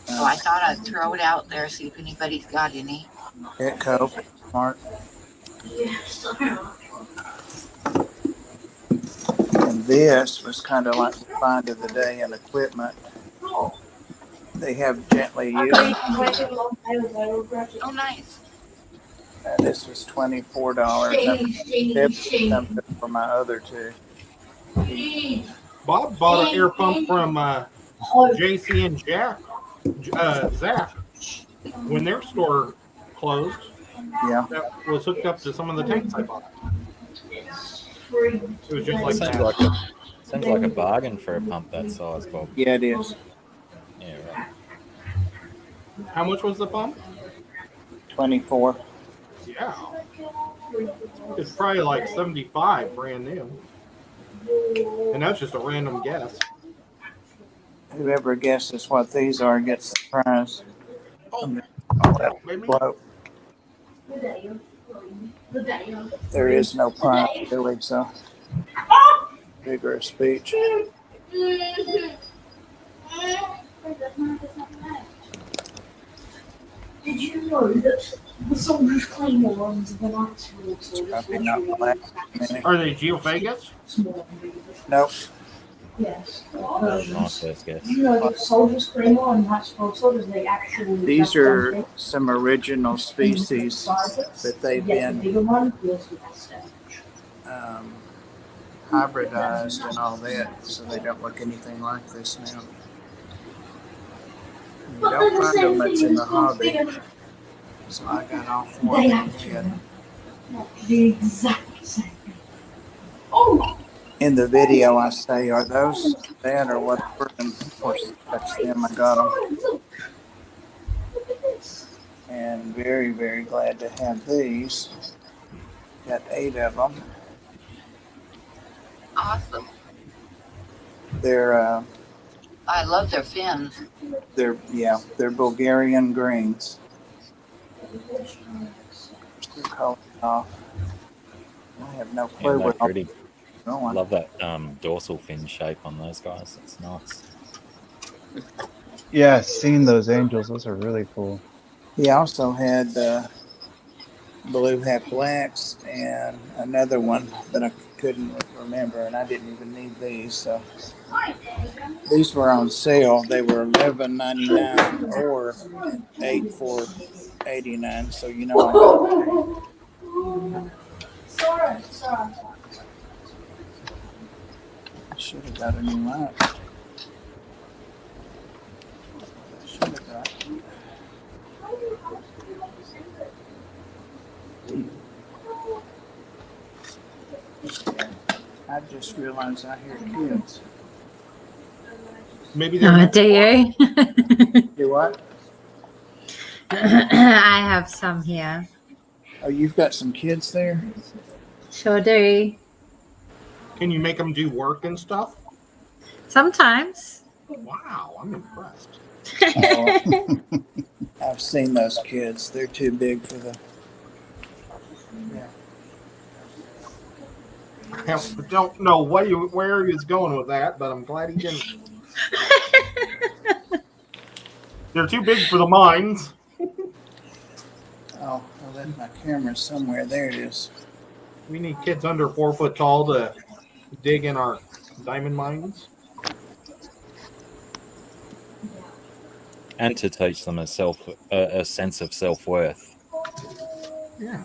So I thought I'd throw it out there, see if anybody's got any. Hit Cope. Mark. And this was kind of like the find of the day in equipment. They have gently used. Oh, nice. This was $24. Something for my other two. Bob bought an air pump from JC and Zach when their store closed. Yeah. That was hooked up to some of the tanks I bought. It was just like Seems that. seems like a bargain for a pump that size, Bob. Yeah, it is. Yeah, right. How much was the pump? 24. Yeah. It's probably like 75 brand new. And that's just a random guess. Whoever guesses what these are gets the prize. Oh, All that maybe. float. There is no pun, really, so figure of speech. Did you know that the soldier's claymore arms are not actual It's soldiers? probably not the last minute. Are they geophagus? Small and bigger. Nope. Yes. That was my Versions. first guess. Did you know that soldier's claymore and not small soldiers, they actually. These are some original species that they've Yet the been bigger one deals with less damage. hybridized and all that, so they don't look anything like this now. You But they're don't the find them same much thing in the as hobby, bigger. so I got all four They of them actually in. the exact same thing. Oh, In the video, I say, are those that or whatever? And of course, that's them. I got them. look at this. And very, very glad to have these. Got 8 of them. Awesome. They're I love their fins. they're Bulgarian greens. They're colored off. I have no Yeah, clue they're where I'm pretty. going. Love that dorsal fin shape on those guys. That's nice. Yeah, I've seen those angels. Those are really cool. He also had blue hat blacks and another one that I couldn't remember, and I didn't even need these. So these were on sale. They were $11.99 or $8 for $89. So you know Sorry. I should have got a new light. Should have got. I just realized I hear kids. Maybe they're. Do you? Do what? I have some here. Oh, you've got some kids there? Sure do. Can you make them do work and stuff? Sometimes. Wow, I'm impressed. Oh, I've seen those kids. They're too big for the. Yeah. I don't know where he was going with that, but I'm glad he didn't. They're too big for the mines. Oh, well, that's my camera somewhere. There it is. We need kids under 4 foot tall to dig in our diamond mines. And to teach them a sense of self-worth. Yeah.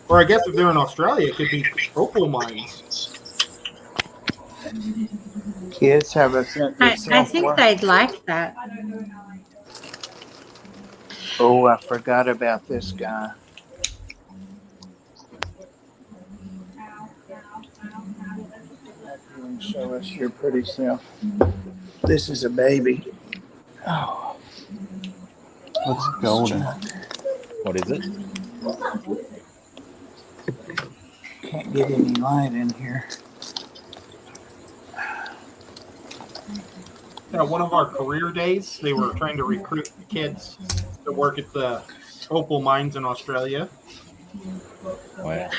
Or I guess if they're in Australia, it could be opal mines. Kids have a sense of I think self-worth. they'd like that. Oh, I forgot about this guy. You can show us your pretty self. This is a baby. Oh, What's golden? What is it? can't get any light in here. One of our career days, they were trying to recruit kids to work at the opal mines in Australia. Wow.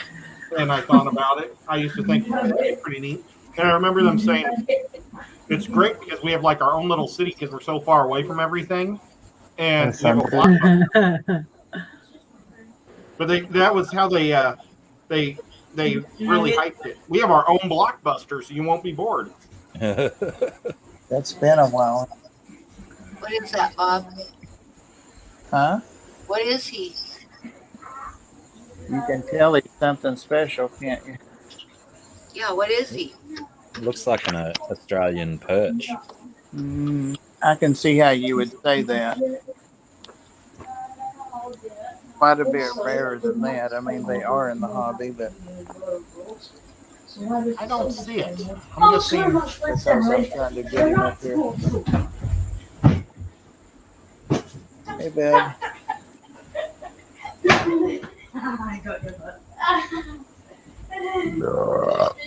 And I thought about it. I used to think that'd be pretty neat. And I remember them saying, it's great because we have like our own little city because we're so far away from everything. And we have a blockbuster. But that was how they really hyped it. We have our own blockbuster, so you won't be bored. That's been a while. What is that, Bob? Huh? What is he? You can tell he's something special, can't you? Yeah, what is he? Looks like an Australian perch. I can see how you would say that. Quite a bit rarer than that. I mean, they are in the hobby, but I don't see it. I'm just seeing. because I was trying to get him up here. Hey, bud.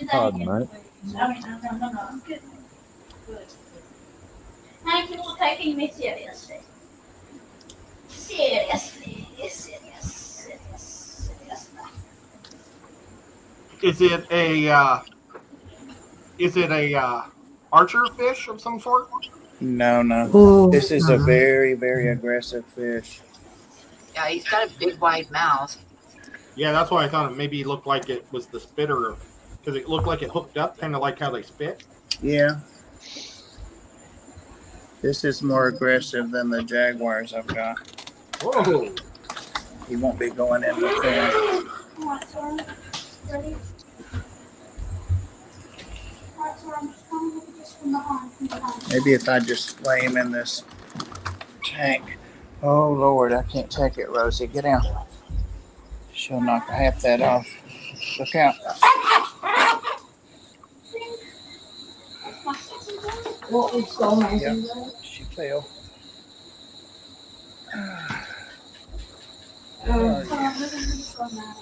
Pardon, mate. No. Good. Thank you for taking me seriously. Seriously. Is it a archer fish of some sort? No, no. Oh, This is a very, very aggressive fish. Yeah, he's got a big wide mouth. Yeah, that's why I thought it maybe looked like it was the spitter, because it looked like it hooked up, kind of like how they spit. Yeah. This is more aggressive than the jaguars I've got. Whoa! He won't be going in the thing. Alright, so I'm ready. Alright, so I'm just coming with this from behind. Maybe if I just lay him in this tank. Oh, Lord, I can't take it, Rosie. Get down. She'll knock half that off. Look out. What was so amazing though? She fell. So I'm living this one now.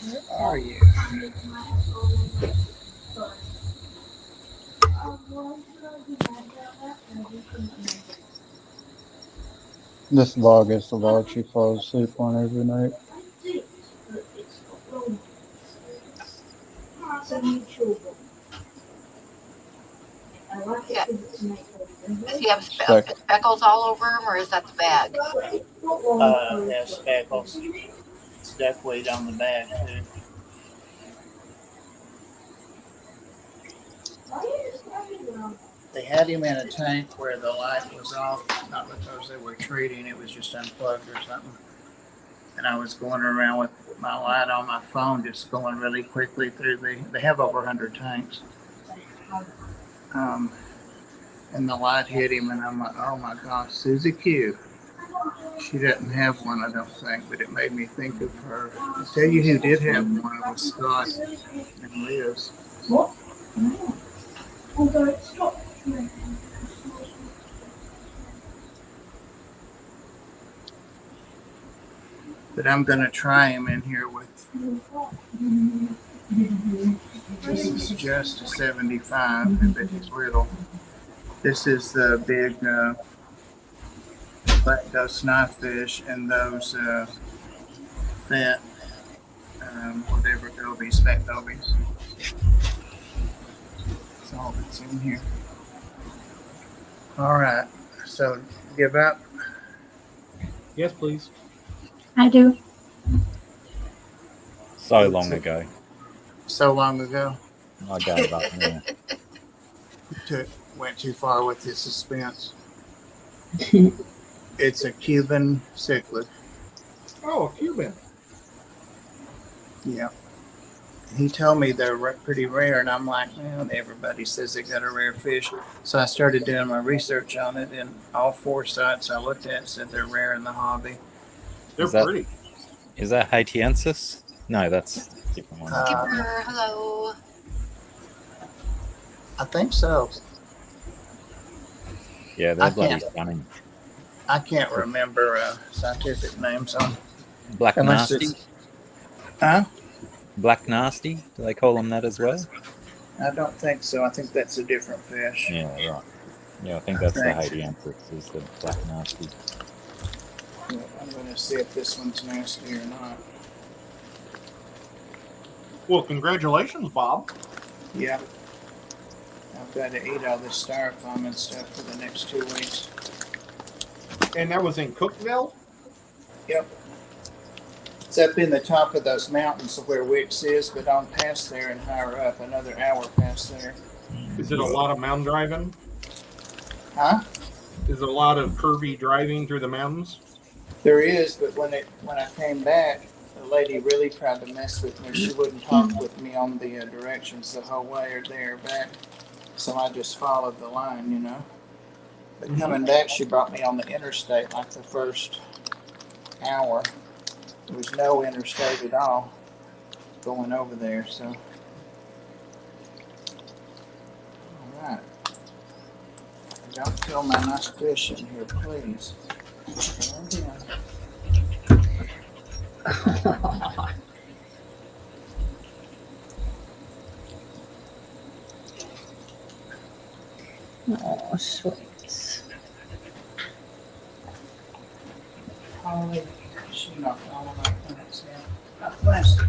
Where are you? This log is the log she falls asleep on every night. Yeah. Does he have speckles all over him, or is that the bag? There's speckles. It's duckweed on the bag, too. They had him in a tank where the light was off, not because they were treating, it was just unplugged or something. And I was going around with my light on my phone, just going really quickly through they have over 100 tanks. And the light hit him, and I'm like, oh my gosh, Susie Q. She doesn't have one, I don't think, but it made me think of her. I'll tell you who did have one, it was Scott and Liz. What? Although it's not. But I'm going to try him in here with, this is just a 75, but he's little. This is the big those knife fish and those fat, whatever gobies, fat gobies. That's all that's in here. All right, so give up. Yes, please. I do. So long ago. So long ago, I gave up now. went too far with the suspense. It's a Cuban Cichlid. Oh, Cuban. Yeah. He told me they're pretty rare, and I'm like, well, everybody says they got a rare fish. So I started doing my research on it, and all 4 sites I looked at said they're rare in the hobby. They're Is that- pretty. Is that Haitiensis? No, that's a different one. Skipper, hello. I think so. Yeah, I they're bloody can't- stunning. I can't remember scientific names on. Black Unless Nasty? it's- Huh? Black Nasty? Do they call them that as well? I don't think so. I think that's a different fish. Yeah, right. Yeah, I think that's the Thanks. Haitiensis, is the Black Nasty. Yeah, I'm going to see if this one's nasty or not. Well, congratulations, Bob. Yeah. I've got to eat all this styrofoam and stuff for the next 2 weeks. And that was in Cookville? Yep. It's up in the top of those mountains where Wicks is, but on past there and higher up, another hour past there. Is it a lot of mountain driving? Huh? Is it a lot of curvy driving through the mountains? There is, but when I came back, the lady really tried to mess with me. She wouldn't talk with me on the directions the whole way or there or back. So I just followed the line, you know. But coming back, she brought me on the interstate like the first hour. There was no interstate at all going over there, so. All right. Don't kill my nice fish in here, please. Calm down. Oh, sweet. All all of my plants now. Not plastic.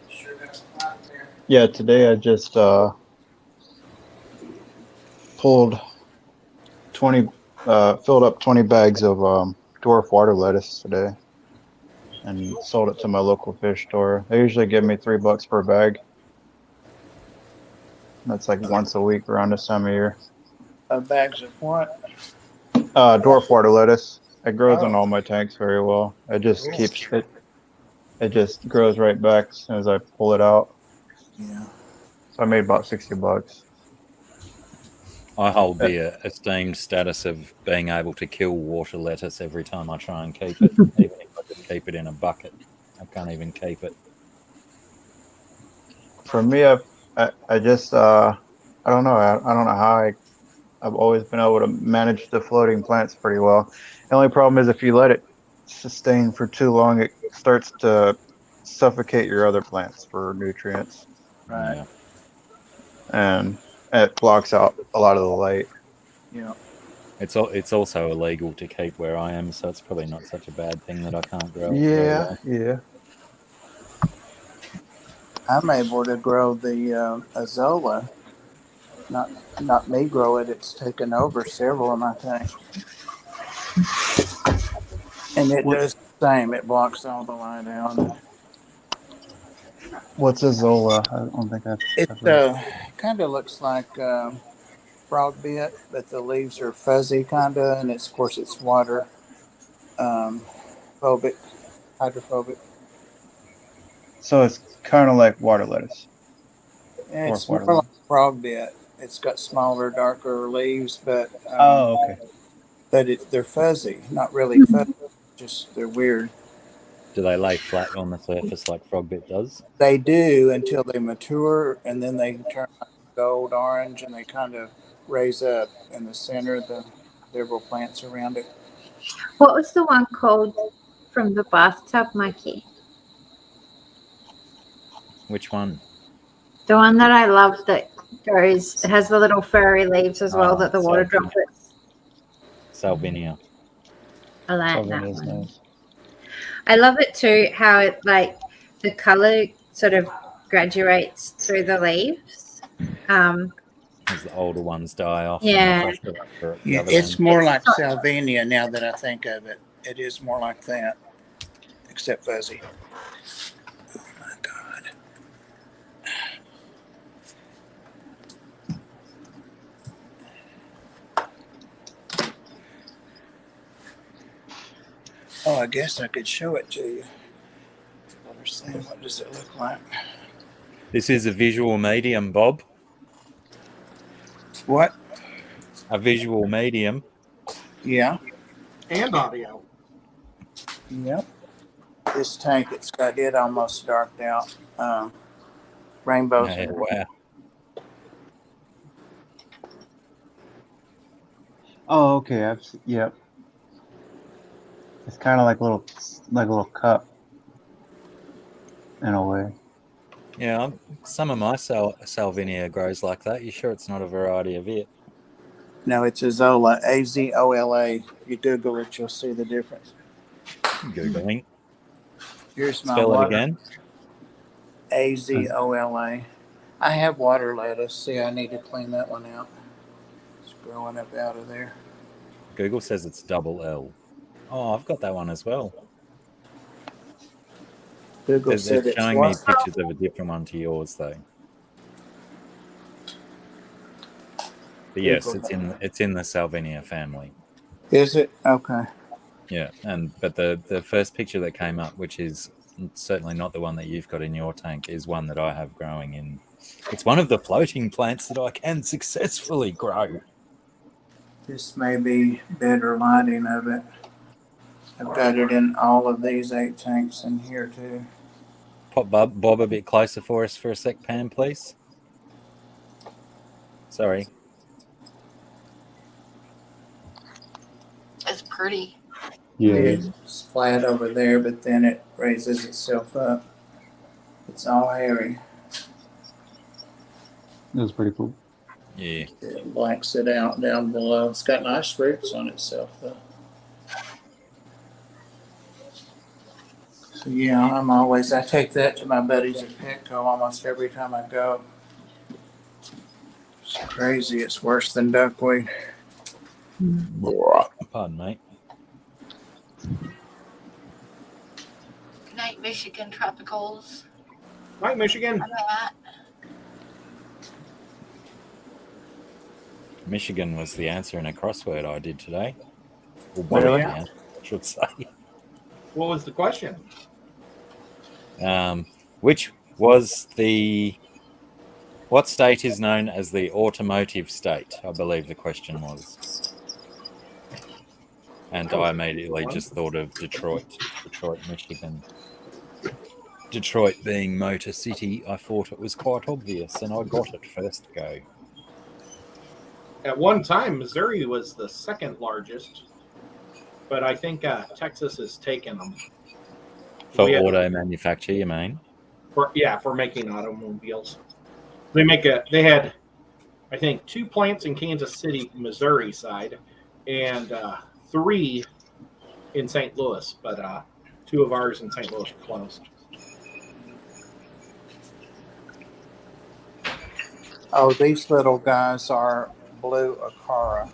Sure got a lot there. Yeah, today I just pulled 20, filled up 20 bags of dwarf water lettuce today, and sold it to my local fish store. They usually give me $3 per bag. That's like once a week around this time of year. Bags of what? Dwarf water lettuce. It grows in Oh. all my tanks very well. It just Cool. keeps it. It just grows right back as soon as I pull it out. Yeah. So I made about $60. I hold the esteemed status of being able to kill water lettuce every time I try and keep it, even if I just keep it in a bucket. I can't even keep it. For me, I just I don't know. I don't know how I've always been able to manage the floating plants pretty well. The only problem is if you let it sustain for too long, it starts to suffocate your other plants for nutrients, Right. Yeah. and it blocks out a lot of the light. Yeah. It's also illegal to keep where I am, so it's probably not such a bad thing that I can't grow it very Yeah, well. yeah. I'm able to grow the azolla. Not me grow it. It's taken over several of my tanks, and it What does the same. It blocks all the light out. what's a Zola? I don't think It I've heard. kind of looks like frog bit, but the leaves are fuzzy, kind of, and it's of course it's water um, phobic, hydrophobic. So it's kind of like water lettuce, dwarf It's more water like lettuce. frog bit. It's got smaller, darker leaves, Oh, okay. but they're fuzzy, not really fuzzy. Just they're weird. Do they lay flat on the surface like frogbit does? They do until they mature, and then they turn like gold orange, and they kind of raise up in the center. The several plants around it. What was the one called from the bathtub, Mikey? Which one? The one that I love that goes, it has the little furry leaves as well that the water Salvia. droplets. Salvinia. I like that Salvinia's one. nice. I love it too, how it like the color sort of graduates through the leaves. As the older ones die off and the Yeah. fresher ones are at the Yeah, other it's end. more It's like so- Salvinia now that I think of it. It is more like that, except fuzzy. Oh my God. Oh, I guess I could show it to you. Let her see. What does it look like? This is a visual medium, Bob. What? A visual medium. Yeah. And audio. Yep. This tank, it's got it almost darked out. Rainbows. Yeah, wow. Oh, okay. Yep. It's kind of like a little cup in a way. Yeah, some of my Salvinia grows like that. You sure it's not a variety of it? No, it's Azolla. Azola. If you Google it, you'll see the difference. Googling. Here's my Spell it water. again. Azola. I have water lettuce. See, I need to clean that one out. It's growing up out of there. Google says it's double L. Oh, I've got that one as well. Google said It's it's showing me what? pictures of a different one to yours, though. But yes, Google. it's in the Salvinia family. Is it? Okay. Yeah, but the first picture that came up, which is certainly not the one that you've got in your tank, is one that I have growing in. It's one of the floating plants that I can successfully grow. This may be better lighting of it. I've got it in all of these 8 tanks in here too. Pop Bob a bit closer for us for a sec, Pam, please. Sorry. It's pretty. Yeah. It's flat over there, but then it raises itself up. It's all hairy. That's pretty cool. Yeah. It blacks it out down below. It's got nice roots on itself, though. So yeah, I take that to my buddies at Petco almost every time I go. It's crazy. It's worse than duckweed. Pardon, mate. Good night, Michigan Tropicals. Right, Michigan. I'm at. Michigan was the answer in a crossword I did today. Or one of the answers, I should say. What was the question? Which was what state is known as the automotive state? I believe the question was. And I immediately just thought of Detroit, Michigan. Detroit being Motor City, I thought it was quite obvious, and I got it first go. At one time, Missouri was the second largest, but I think Texas has taken them. For We had- auto manufacture, you mean? For making automobiles. They had, I think, 2 plants in Kansas City, Missouri side, and 3 in St. Louis, but 2 of ours in St. Louis are closed. Oh, these little guys are blue Acara.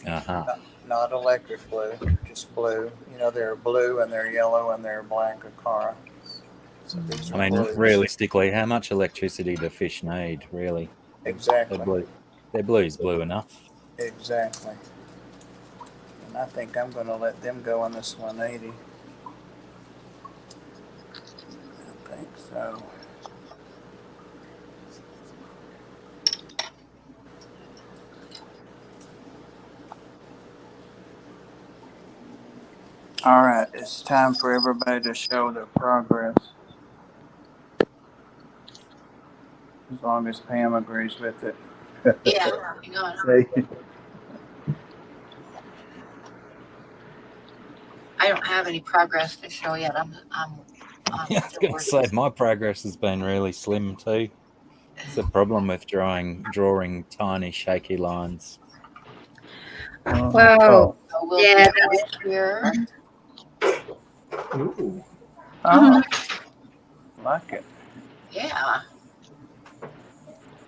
Uh-huh. Not electric blue, just blue. You know, they're blue and they're yellow and they're black Acara. So these are I mean, blues. realistically, how much electricity do fish need, really? Exactly. Their blue's blue enough. Exactly. And I think I'm going to let them go on this 180. I think so. All right, it's time for everybody to show their progress. As long as Pam agrees with it. Yeah, hang on. I don't have any progress to show yet. I'm Yeah, I was going to say, my progress has been really slim too. It's the problem with drawing tiny, shaky lines. Whoa. So we'll Yeah, do it here. Ooh. Oh, like it. Yeah.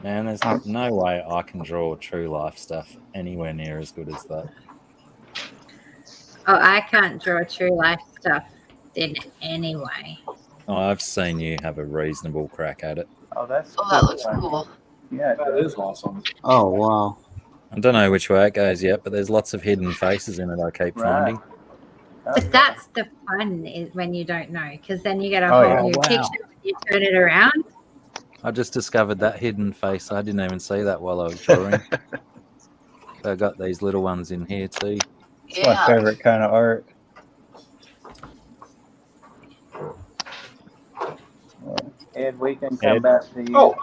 Man, there's no way I can draw true life stuff anywhere near as good as that. Oh, I can't draw true life stuff in any way. Oh, I've seen you have a reasonable crack at it. Oh, that's Oh, that looks cool. Yeah, That is awesome. Oh, wow. I don't know which way it goes yet, but there's lots of hidden faces in it I keep Right. finding. But that's the fun is when you don't know, because then you get a Oh, whole yeah. new Wow. picture when you turn it around. I just discovered that hidden face. I didn't even see that while I was drawing. I got these little ones in here too. It's my Yeah. favorite kind of art. Ed, we can come Ed? back to you. Oh,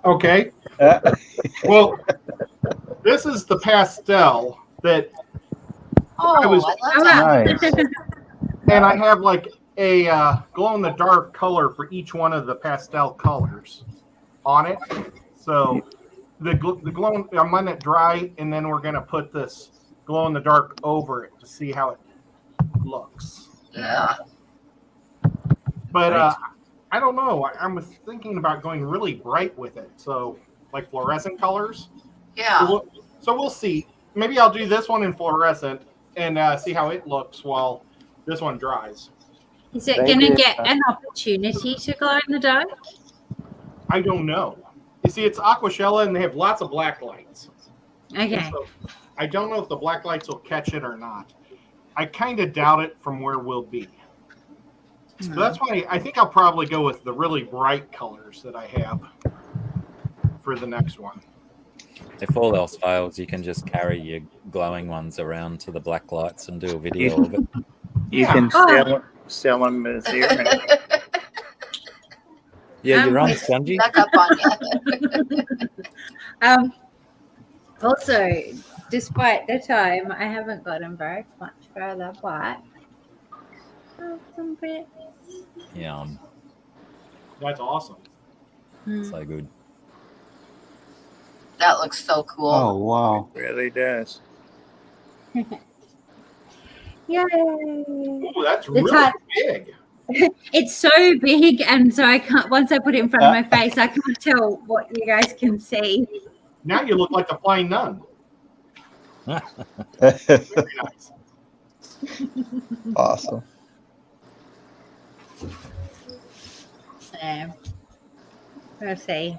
okay. Well, this is the pastel that, Oh, I, was- love Oh, that. wow. Nice. and I have like a glow-in-the-dark color for each one of the pastel colors on it. So the glow, I'm letting it dry, and then we're gonna put this glow-in-the-dark over it to see how it looks. Yeah. But Right. I don't know. I was thinking about going really bright with it, so like fluorescent colors. Yeah. So we'll see. Maybe I'll do this one in fluorescent and see how it looks while this one dries. Is it They going to did, get an opportunity to glow in the dark? I don't know. You see, it's Aquashella, and they have lots of black lights. Okay. So I don't know if the black lights will catch it or not. I kind of doubt it from where we'll be. So that's why I think I'll probably go with the really bright colors that I have for the next one. If all else fails, you can just carry your glowing ones around to the black lights and do a video of it. You Yeah. can Oh. sell them as earrings. Yeah, you're on, Spongy. Back up on you. Also, despite the time, I haven't gotten very much further, but some bit. Yeah, That's awesome. so good. That looks so cool. Oh wow. It really does. Yay! Ooh, that's The really type- big. It's so big, and so I can't. Once I put it in front of my face, I can't tell what you guys can see. Now you look like the flying nun. Very nice. Awesome. So, we'll see.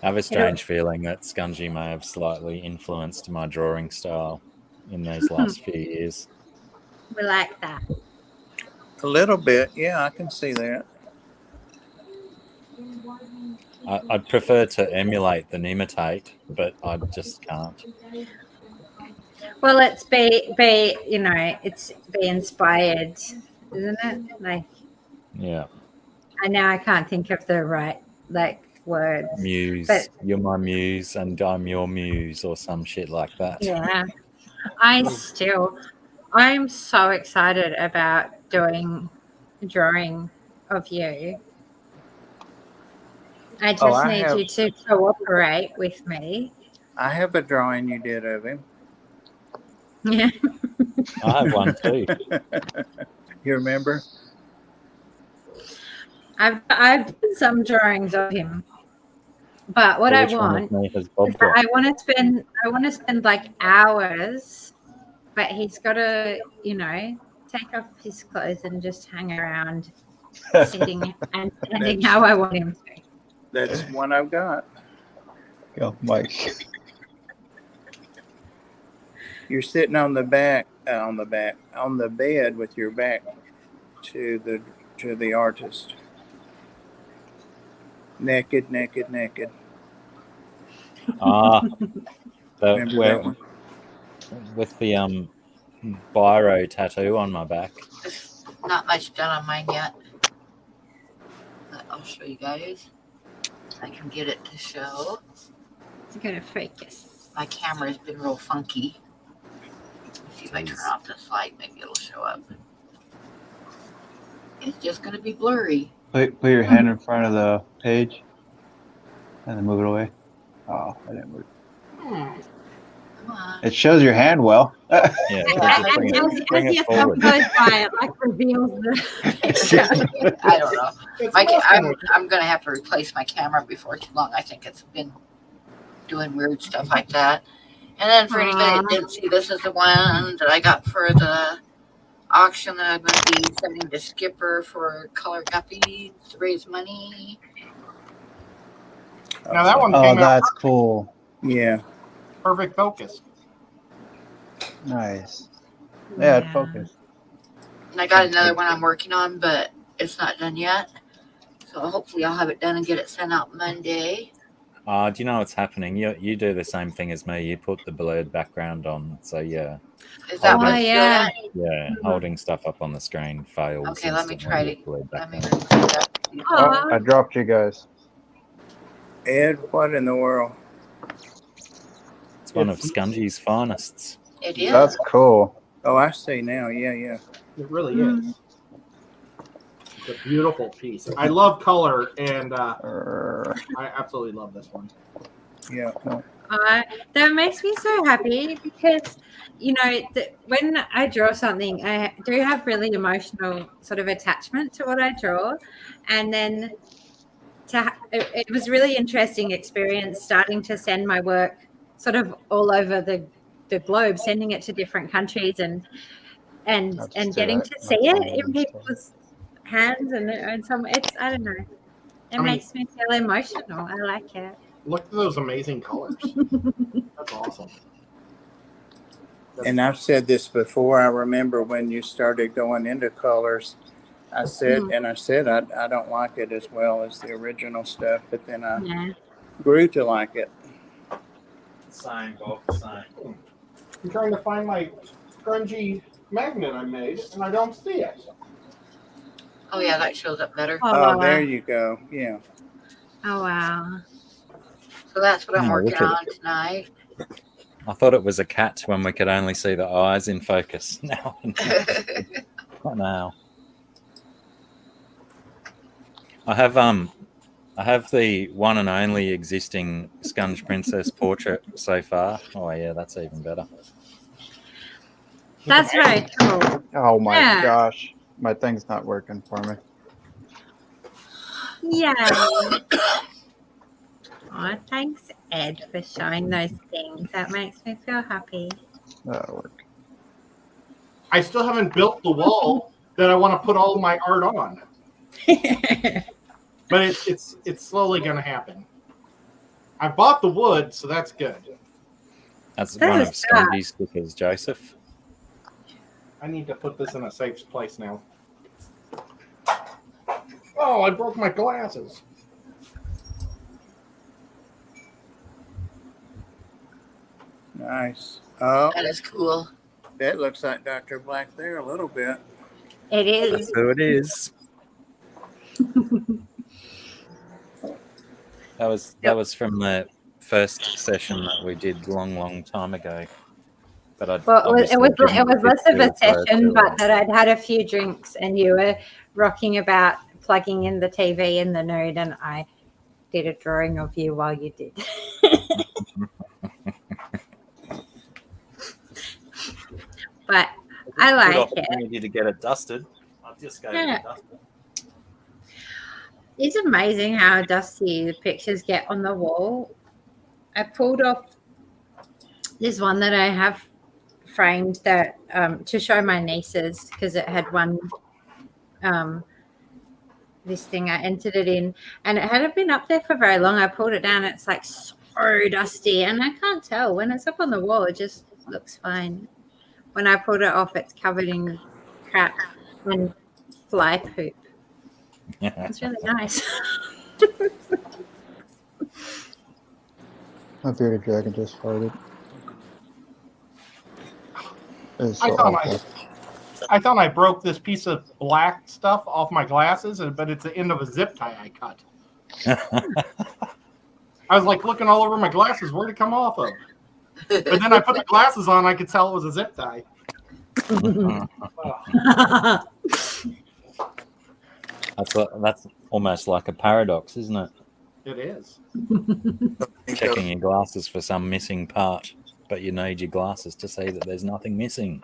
I have a strange feeling that Scungy may have slightly influenced my drawing style in those last few years. We like that. A little bit, yeah, I can see that. I'd prefer to emulate than imitate, but I just can't. Well, it's be it's be inspired, isn't it? Like, Yeah. I know I can't think of the right words. Muse. But- You're my muse and I'm your muse or some shit like that. Yeah, I'm so excited about doing a drawing of you. I just need you to cooperate with me. I have a drawing you did of him. Yeah. I have one too. You remember? I've done some drawings of him, but what Which I one want of me has is Bob that got? I want to spend like hours, but he's got to take off his clothes and just hang around, sitting and standing how I want him to. That's one I've got. Go, Mike. You're sitting on the bed with your back to the artist. Naked. Ah, Remember that one? with the biro tattoo on my back. Not much done on mine yet. But I'll show you guys. I can get it to show. It's gonna focus. My camera's been real funky. Let's see if I turn off this light, maybe it'll show up. It's just gonna be blurry. Put your hand in front of the page and then move it away. Oh, I didn't move. Come on. It shows your hand well. Yeah, Yeah, just bring As it your thumb forward. goes by, it like reveals the picture. I don't know. It's My, awesome. I'm gonna have to replace my camera before too long. I think it's been doing weird stuff like that. And then for anybody that didn't see, this is the one that I got for the auction that I'm going to be sending to Skipper for color guppies to raise money. Now that one Oh, came out that's cool. Yeah. perfect focus. Nice. Yeah, it focused. And I got another one I'm working on, but it's not done yet. So hopefully I'll have it done and get it sent out Monday. Do you know what's happening? You do the same thing as me. You put the blurred background on. So yeah, Is that Oh, what it's yeah. doing? yeah, holding stuff up on the screen fails. Okay, let me instantly try with to- blurred Let me background. do that. Oh, I dropped you guys. Ed, what in the world? It's one of Scungy's finest. It is. That's cool. Oh, I see now. Yeah. It really is. It's a beautiful piece. I love color, and I absolutely love this one. Yeah. That makes me so happy because, when I draw something, I do have really emotional sort of attachment to what I draw. And then it was really interesting experience starting to send my work sort of all over the globe, sending it to different countries and getting to see it in people's hands and some. I don't know. It makes me feel emotional. I like it. Look at those amazing colors. That's awesome. And I've said this before. I remember when you started going into colors, I said I don't like it as well as the original stuff, but then I grew to like it. Same, Bob. Same. I'm trying to find my grungy magnet I made, and I don't see it. Oh, yeah, that shows up better. Oh, there you go. Yeah. Oh, wow. So that's what I'm Oh, working look at on tonight. I thought it was a cat when we could only see the eyes in focus. Now, now. I have the one and only existing Scunge Princess portrait so far. Oh yeah, that's even better. That's very cool. Oh my Yeah. gosh, my thing's not working for me. Yay. Oh, thanks, Ed, for showing those things. That makes me feel happy. That'll work. I still haven't built the wall that I want to put all my art on, but it's slowly going to happen. I bought the wood, so that's good. That's That one is of Scungy's stickers, Joseph. I need to put this in a safe place now. Oh, I broke my glasses. Nice. Oh, That is cool. that looks like Dr. Black there a little bit. It is. That's who it is. That was from the first session that we did long time ago. But it was less of a session, but that I'd had a few drinks and you were rocking about plugging in the TV in the nude, and I did a drawing of you while you did. But I like it. Opportunity to get it dusted. I'll just go get it dusted. It's amazing how dusty the pictures get on the wall. I pulled off this one that I have framed that to show my nieces because it had one this thing I entered it in, and it hadn't been up there for very long. I pulled it down. It's like so dusty, and I can't tell when it's up on the wall. It just looks fine. When I pulled it off, it's covered in crap and fly poop. It's really nice. My bearded dragon just farted. It's I so thought awful. I thought I broke this piece of black stuff off my glasses, but it's the end of a zip tie I cut. I was like looking all over my glasses. Where'd it come off of? But then I put the glasses on. I could tell it was a zip tie. That's almost like a paradox, isn't it? It is. Checking your glasses for some missing part, but you need your glasses to see that there's nothing missing.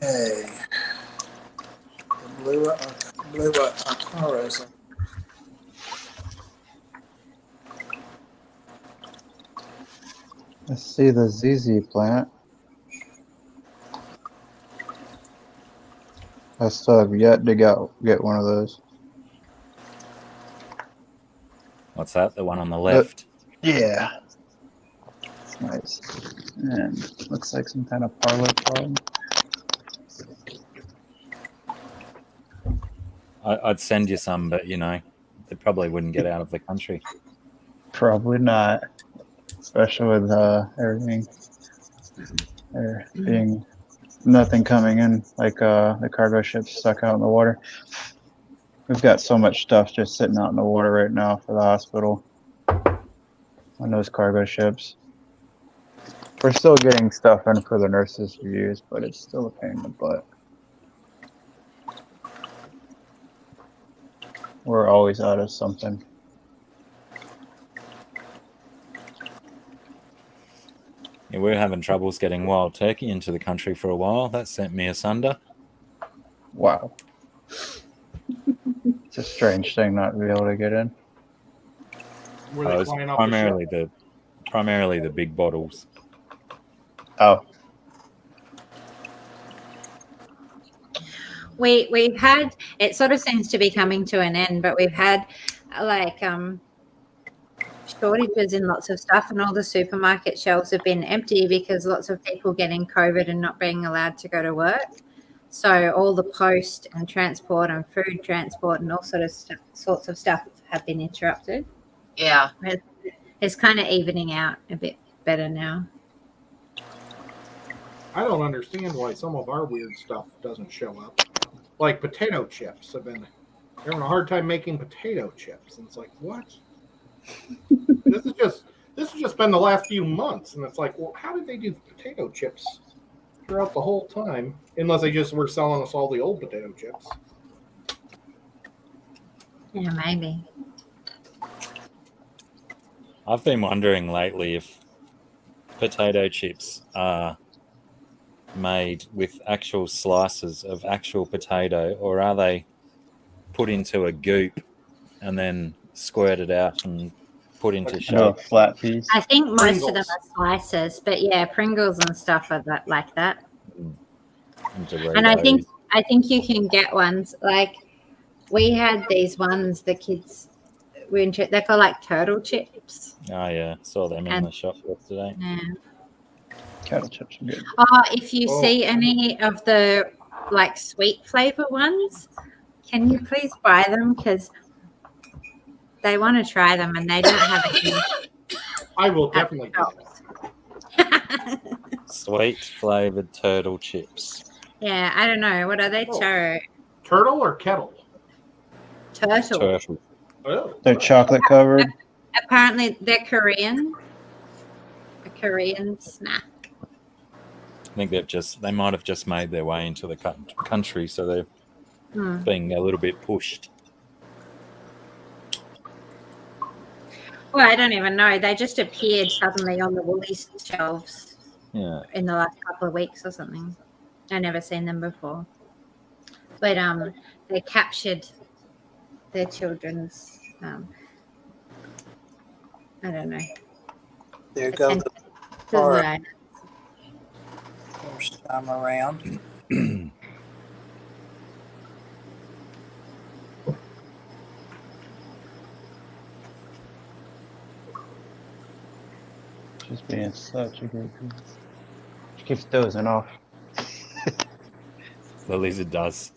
Okay. Blew up our cars. I see the ZZ plant. I still have yet to get one of those. What's that? The one on the left? Yeah. It's nice. And looks like some kind of parlor problem. I'd send you some, but they probably wouldn't get out of the country. Probably not. Especially with everything. There being nothing coming in, like the cargo ships stuck out in the water. We've got so much stuff just sitting out in the water right now for the hospital on those cargo ships. We're still getting stuff in for the nurses to use, but it's still a pain in the butt. We're always out of something. Yeah, we were having troubles getting wild turkey into the country for a while. That sent me asunder. Wow. It's a strange thing not to be able to get in. Were they It was flying off primarily the big bottles. Oh. We've had, it sort of seems to be coming to an end, but we've had like shortages in lots of stuff, and all the supermarket shelves have been empty because lots of people getting COVID and not being allowed to go to work. So all the post and transport and food transport and all sorts of stuff have been interrupted. Yeah. It's kind of evening out a bit better now. I don't understand why some of our weird stuff doesn't show up. Like potato chips have been having a hard time making potato chips, and it's like, what? This has just been the last few months, and it's like, well, how did they do potato chips throughout the whole time? Unless they just were selling us all the old potato chips. Yeah, maybe. I've been wondering lately if potato chips are made with actual slices of actual potato, or are they put into a goop and then squirted out and put into No, shape? flat piece. I think most of them Pringles. are slices, but yeah, Pringles and stuff are that like that. And And I Doritos. think you can get ones like we had these ones the kids they're called like turtle chips. Oh yeah, saw them in And- the shop yesterday. Yeah. Kettle chips are good. If you Oh. see any of the like sweet flavor ones, can you please buy them because they want to try them and they don't have any. I will definitely do that. Sweet flavored turtle chips. Yeah, I don't know. What are they? Oh. Turtle or kettle? Turtle. Turtle. Oh, They're chocolate covered. Apparently, they're Korean. A Korean snack. I think they might have just made their way into the country, so they're Hmm. being a little bit pushed. Well, I don't even know. They just appeared suddenly on the Woolies shelves Yeah. in the last couple of weeks or something. I never seen them before. But they captured their children's I don't know. There goes the Desire. first time around. She's being such a good girl. She keeps dozing off. The lizard does.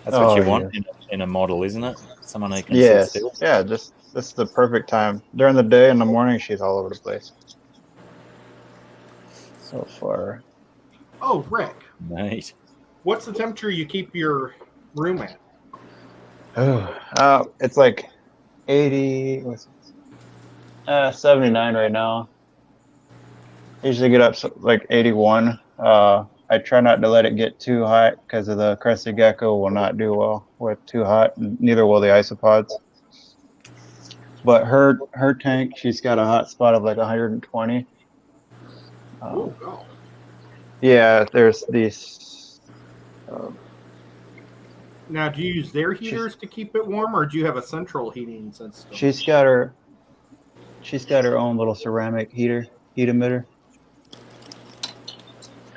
That's Oh, what you yeah. want in a model, isn't it? Someone who can sit Yes. still. Yeah, this is the perfect time. During the day and the morning, she's all over the place. So far. Oh, Rick, Mate. what's the temperature you keep your room at? It's like 80, 79 right now. Usually get up like 81. I try not to let it get too hot because of the Crested Gecko will not do well with too hot, and neither will the Isopods. But her tank, she's got a hot spot of like 120. Oh, God. Yeah, there's these. Now, do you use their heaters to keep it warm, or do you have a central heating system? She's got her own little ceramic heat emitter.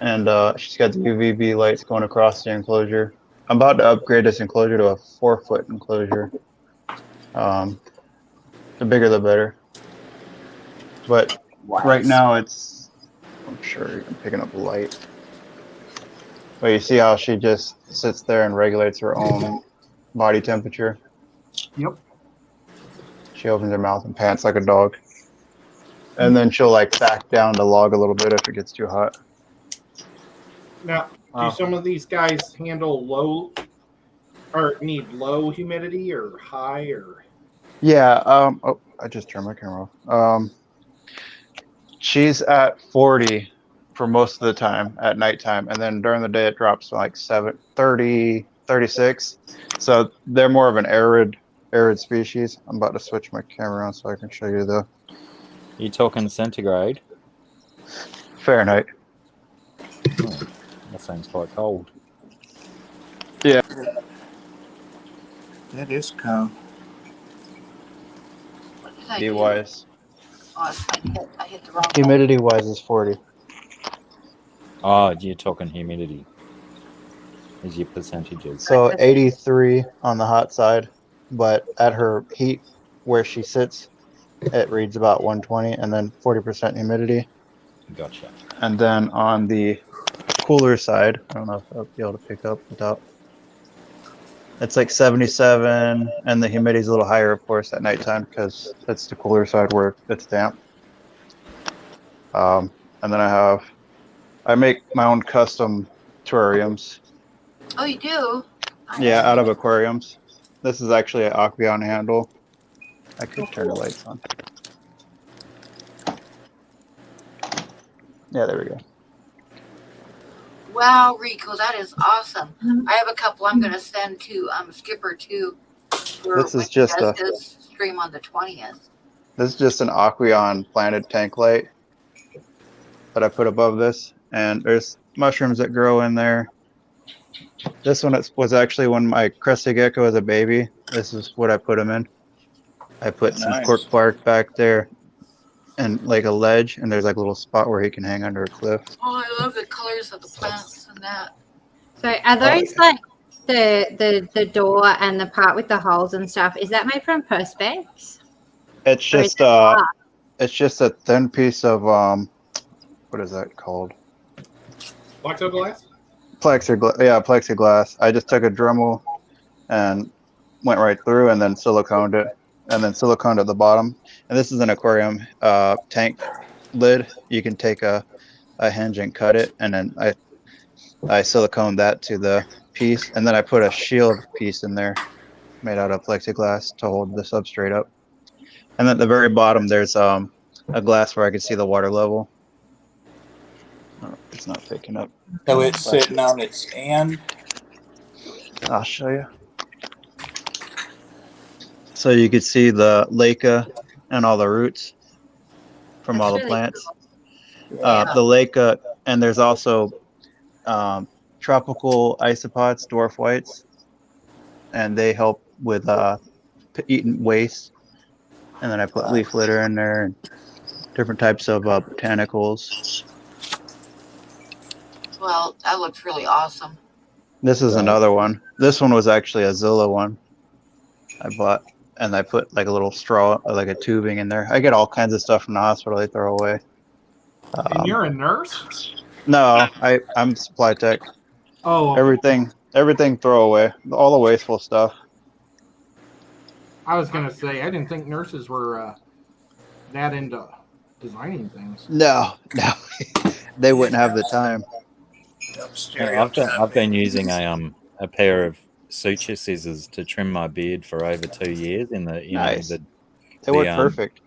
And she's got the UVB lights going across the enclosure. I'm about to upgrade this enclosure to a 4-foot enclosure. The bigger the better. But right now it's, I'm sure you're picking up light. But you see how she just sits there and regulates her own body temperature? Yep. She opens her mouth and pants like a dog. And then she'll like back down to log a little bit if it gets too hot. Now, do some of these guys handle low, or need low humidity, or high, or? Yeah. Oh, I just turned my camera off. She's at 40 for most of the time at nighttime, and then during the day it drops to like 30, 36. So they're more of an arid species. I'm about to switch my camera on so I can show you the You talking centigrade? Fahrenheit. Oh, that sounds quite cold. Yeah. That is cold. What did I Humidity do? wise. Oh, I hit the wrong button. Humidity wise is 40. Oh, you're talking humidity. Is your percentages? So 83 on the hot side, but at her heat where she sits, it reads about 120, and then 40% humidity. Gotcha. And then on the cooler side, I don't know if I'll be able to pick up the top. It's like 77, and the humidity's a little higher, of course, at nighttime because that's the cooler side where it's damp. And then I have I make my own custom terrariums. Oh, you do? Yeah, out of aquariums. This is actually an Aqueon handle. I could turn the lights on. Yeah, there we go. Wow, Rico, that is awesome. I have a couple I'm going to send to Skipper too for This when is he just does his stream on the 20th. This is just an Aqueon planted tank light that I put above this, and there's mushrooms that grow in there. This one was actually when my Crested Gecko was a baby. This is what I put him in. I put some Nice. cork bark back there and like a ledge, and there's like a little spot where he can hang under a cliff. Oh, I love the colors of the plants and that. So are those like the door and the part with the holes and stuff? Is that made from perspex? It's just a thin piece of what is that called? Plexiglass? Plexiglass. I just took a Dremel and went right through, and then siliconed it, and then siliconed at the bottom. And this is an aquarium tank lid. You can take a hinge and cut it, and then I siliconed that to the piece, and then I put a shield piece in there made out of plexiglass to hold the substrate up. And at the very bottom, there's a glass where I can see the water level. Oh, it's not picking up. So it's sitting on its end. I'll show you. So you can see the leca and all the roots from all the plants. cool. The leca, and there's also tropical isopods, dwarf whites, and they help with eating waste. And then I put leaf litter in there and different types of botanicals. Well, that looks really awesome. This is another one. This one was actually a Zilla one I bought, and I put like a little straw, like a tubing in there. I get all kinds of stuff from the hospital I throw away. And you're a nurse? No, I'm supply tech. Oh, Everything throw away. All the wasteful stuff. I was going to say, I didn't think nurses were that into designing things. No, they wouldn't have the time. Yeah, I've been using a pair of suture scissors to trim my beard for over 2 years. Nice. They work perfect.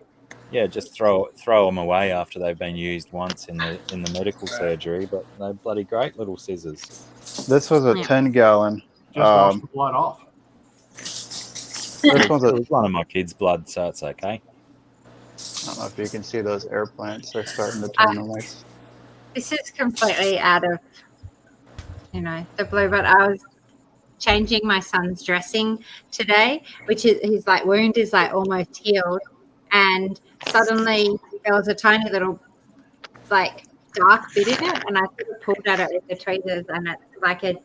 Yeah, just throw them away after they've been used once in the medical surgery, but they're bloody great little scissors. This was a 10-gallon. Just wash the blood off. This one's It was one of my kids' blood, so it's okay. I don't know if you can see those air plants. They're starting to turn on lights. This is completely out of, the blue, but I was changing my son's dressing today, which is his wound is almost healed, and suddenly there was a tiny little dark bit in it, and I pulled at it with the tweezers, and it's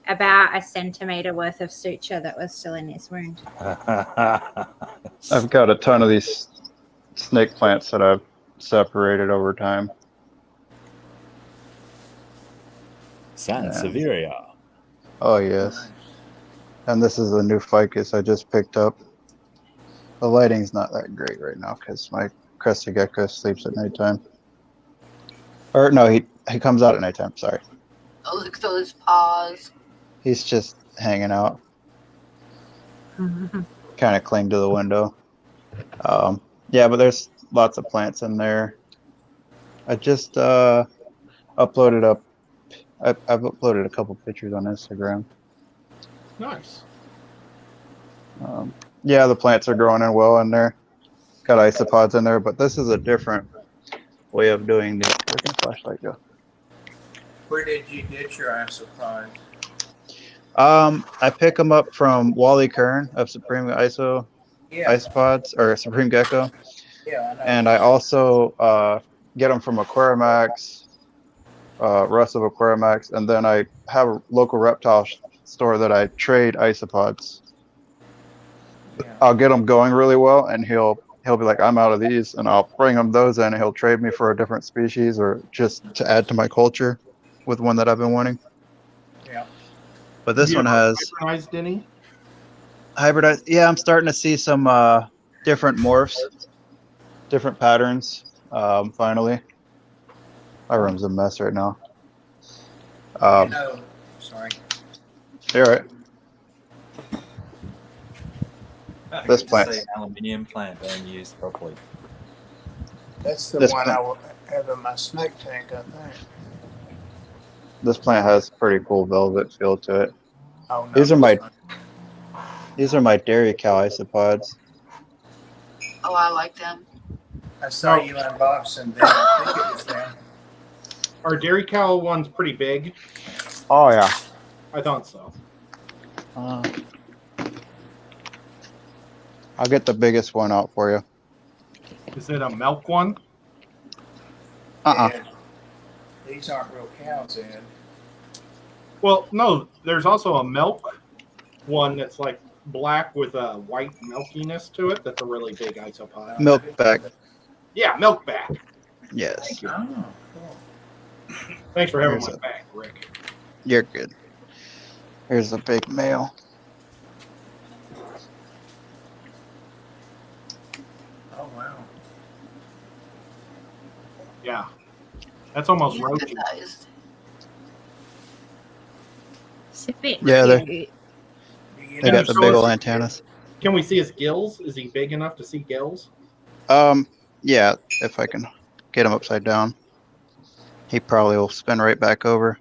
about a centimeter worth of suture that was still in his wound. I've got a ton of these snake plants that I've separated over time. Sansevieria. Oh, yes. And this is a new ficus I just picked up. The lighting's not that great right now because my Crested Gecko sleeps at nighttime. Or no, he comes out at nighttime, sorry. Oh, look at those paws. He's just hanging out. Kind of cling to the window. Yeah, but there's lots of plants in there. I just uploaded up. I've uploaded a couple pictures on Instagram. Nice. Yeah, the plants are growing in well in there. Got isopods in there, but this is a different way of doing the. Where can the flashlight go? Where did you get your isopods? I pick them up from Wally Kern of Supreme Isopods or Supreme Gecko. Yeah, I know. And I also get them from Aquarimax, Russ of Aquarimax, and then I have a local reptile store that I trade isopods. Yeah. I'll get them going really well, and he'll be like, I'm out of these, and I'll bring him those in, and he'll trade me for a different species or just to add to my culture with one that I've been wanting. Yeah. But this one has hybridized any? hybridized. Yeah, I'm starting to see some different morphs, different patterns. Finally, my room's a mess right now. Sorry. You're right. This Good to plant. see an aluminium plant being used properly. That's the This one plant. I have in my snake tank, I think. This plant has pretty cool velvet feel to it. Oh, no. These are my dairy cow isopods. Oh, I like them. I saw No. you unboxing them. I think it was them. Our dairy cow one's pretty big. Oh yeah. I thought so. I'll get the biggest one out for you. Is it a milk one? And these aren't real cows, Ed. Well, no. There's also a milk one that's like black with a white milkiness to it. That's a really big isopod. Milkback. Yeah, milkback. Yes. Oh, cool. Thanks for having Here's my a- back, Rick. You're good. Here's a big male. Oh, wow. Yeah, that's almost He's roachy. good sized. It's a bit Yeah, they're- cute. They got the show big us- old antennas. Can we see his gills? Is he big enough to see gills? Yeah, if I can get him upside down. He probably will spin right back over.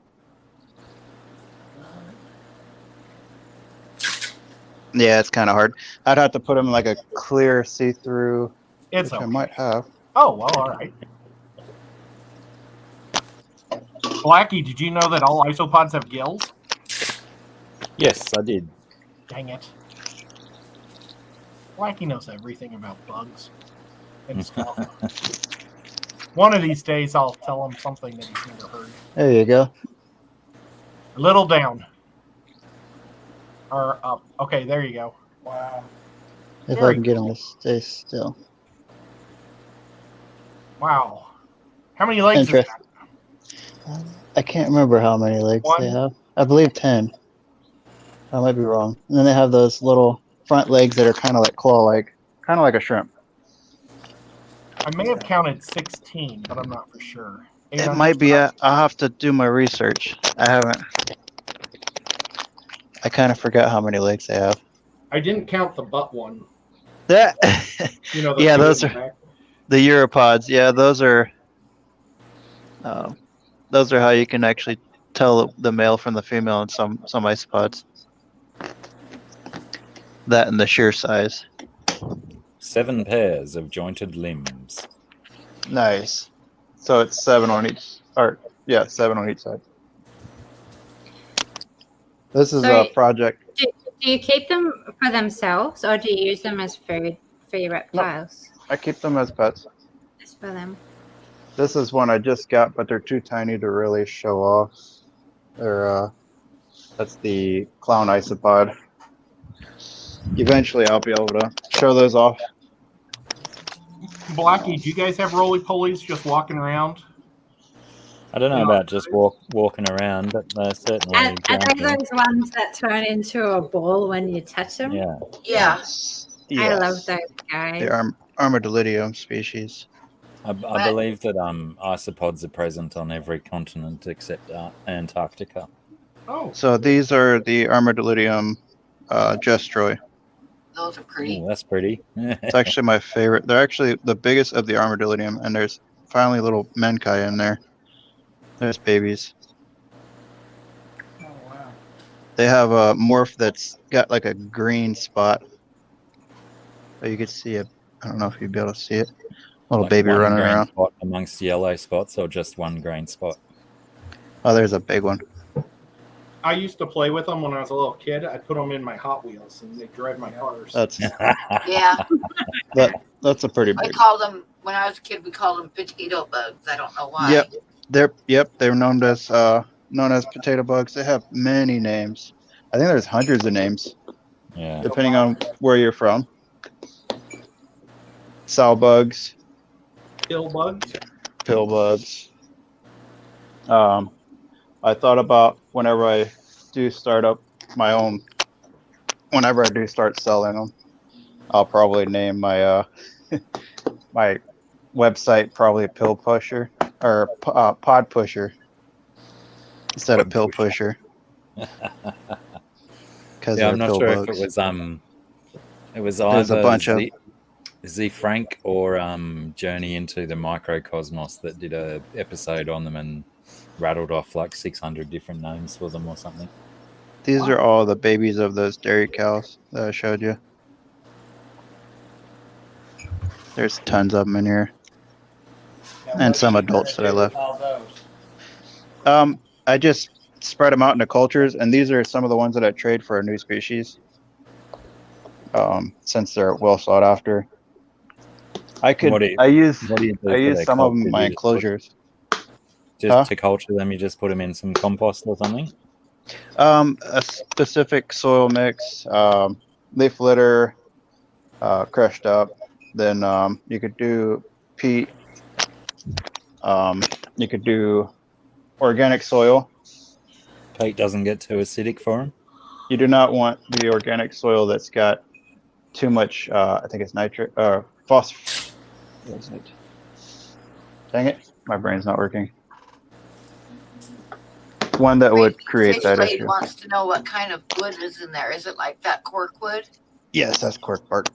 Yeah, it's kind of hard. I'd have to put him in like a clear see-through, It's which I okay. might have. Oh, well, all right. Blackie, did you know that all isopods have gills? Yes, I did. Dang it. Blackie knows everything about bugs and stuff. One of these days, I'll tell him something that he's never heard. There you go. A little down. Or up. Okay, there you go. Wow. If Very I can get him to stay still. Wow. How many legs is that? I can't remember how many legs One. they have. I believe 10. I might be wrong. And then they have those little front legs that are kind of like claw-like, kind of like a shrimp. I may have counted 16, but I'm not for sure. Eight It on might each be. side? I'll have to do my research. I haven't. I kind of forgot how many legs they have. I didn't count the butt one. That. You know, the Yeah, two those in the are back. the Europods. Yeah, those are how you can actually tell the male from the female in some isopods. That and the sheer size. 7 pairs of jointed limbs. Nice. So it's 7 on each. Or yeah, 7 on each side. This is Sorry. a project. Do you keep them for themselves or do you use them as food for your reptiles? I keep them as pets. Just for them. This is one I just got, but they're too tiny to really show off. They're that's the clown isopod. Eventually, I'll be able to show those off. Blackie, do you guys have roly-polies just walking around? I don't know Yeah. about just walking around, but they're certainly Are they jumping. those ones that turn into a ball when you touch them? Yeah. Yeah. I love those guys. They are Armadillidium species. I believe that isopods are present on every continent except Antarctica. Oh, So these are the Armadillidium gestroi. Those are pretty. Oh, that's pretty. It's actually my favorite. They're actually the biggest of the Armadillidium, and there's finally little menkai in there. There's babies. Oh, wow. They have a morph that's got like a green spot. So you could see it. I don't know if you'd be able to see it. Little Like baby one running green around. spot amongst yellow spots, or just one green spot? Oh, there's a big one. I used to play with them when I was a little kid. I'd put them in my Hot Wheels, and they drive my cars. That's Yeah. that's a pretty I big. called them, when I was a kid, we called them potato bugs. I don't know why. Yep. They're known as potato bugs. They have many names. I think there's hundreds of names, Yeah. depending on where you're from. Sow bugs, Pill bugs. pill bugs. I thought about whenever I do start up my own, whenever I do start selling them, I'll probably name my my website probably Pill Pusher or Pod Pusher. instead of pill pusher. Because Yeah, they're I'm not pill sure bugs. if it was There's a either bunch of Z Frank or Journey into the Microcosmos that did a episode on them and rattled off like 600 different names for them or something. these are all the babies of those dairy cows that I showed you. There's tons of them in here. Now, And what some are you adults gonna that I do with left. all those? I just spread them out into cultures, and these are some of the ones that I trade for a new species. Since they're well sought after. I use what do you do for their some of them culture? in my You just put- enclosures. Just to culture them, you just put them in some compost or something? A specific soil mix, leaf litter, crushed up. Then you could do peat. You could do organic soil. Peat doesn't get too acidic for them? You do not want the organic soil that's got too much, I think it's nitrate, phosphorus. What is it? Dang it, my brain's not working. One that would create that Cichlid issue. wants to know what kind of wood is in there. Is it like that cork wood? Yes, that's cork bark.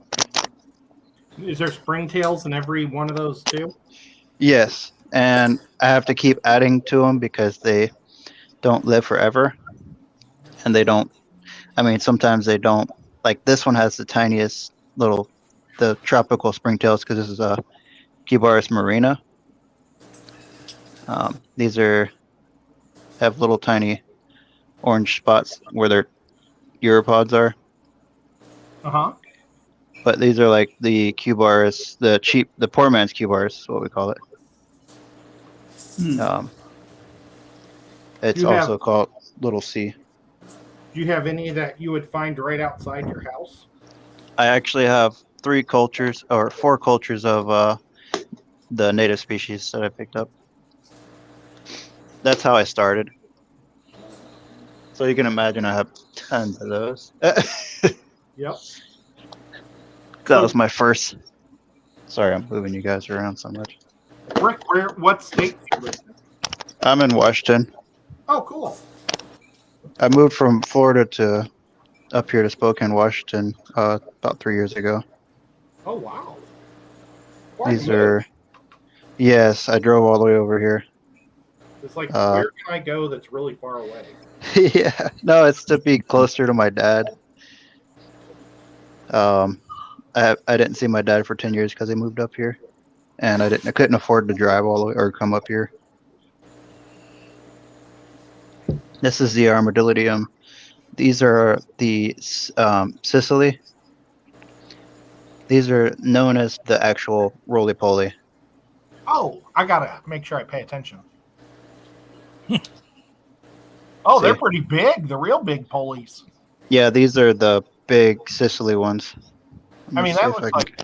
Is there springtails in every one of those too? Yes, and I have to keep adding to them because they don't live forever. And they don't, I mean, sometimes they don't, like this one has the tiniest little, the tropical springtails because this is a Cubaris marina. These have little tiny orange spots where their Europods are. Uh-huh. But these are like the Cubaris, the poor man's Cubaris is what we call it. It's also called Little C. Do you have any that you would find right outside your house? I actually have 4 cultures of the native species that I picked up. That's how I started. So you can imagine I have tons of those. Yep. That was my first. Sorry, I'm moving you guys around so much. Rick, what state do you live in? I'm in Washington. Oh, cool. I moved from Florida to up here to Spokane, Washington, about 3 years ago. Oh, wow. These are, yes, I drove all the way over here. It's like, where can I go that's really far away? Yeah, no, it's to be closer to my dad. I didn't see my dad for 10 years because he moved up here, and I couldn't afford to drive all the way or come up here. This is the armadillidium. These are the Sicily. These are known as the actual roly-poly. Oh, I gotta make sure I pay attention. Oh, they're pretty big. The real big polies. Yeah, these are the big Sicily ones. I mean, that looks like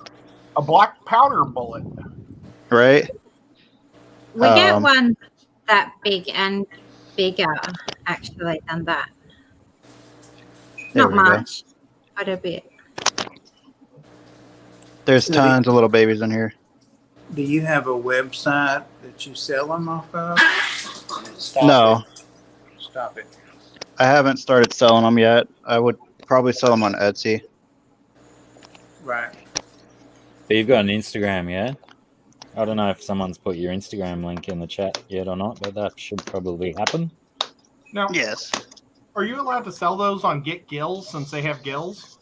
a black powder bullet. Right? We get one that big and bigger, actually, than that. Not much, but a bit. There's tons of little babies in here. Do you have a website that you sell them off of? No. Stop it. I haven't started selling them yet. I would probably sell them on Etsy. Right. But you've got an Instagram, yeah? I don't know if someone's put your Instagram link in the chat yet or not, but that should probably happen. Now, yes. Are you allowed to sell those on Get Gills since they have gills?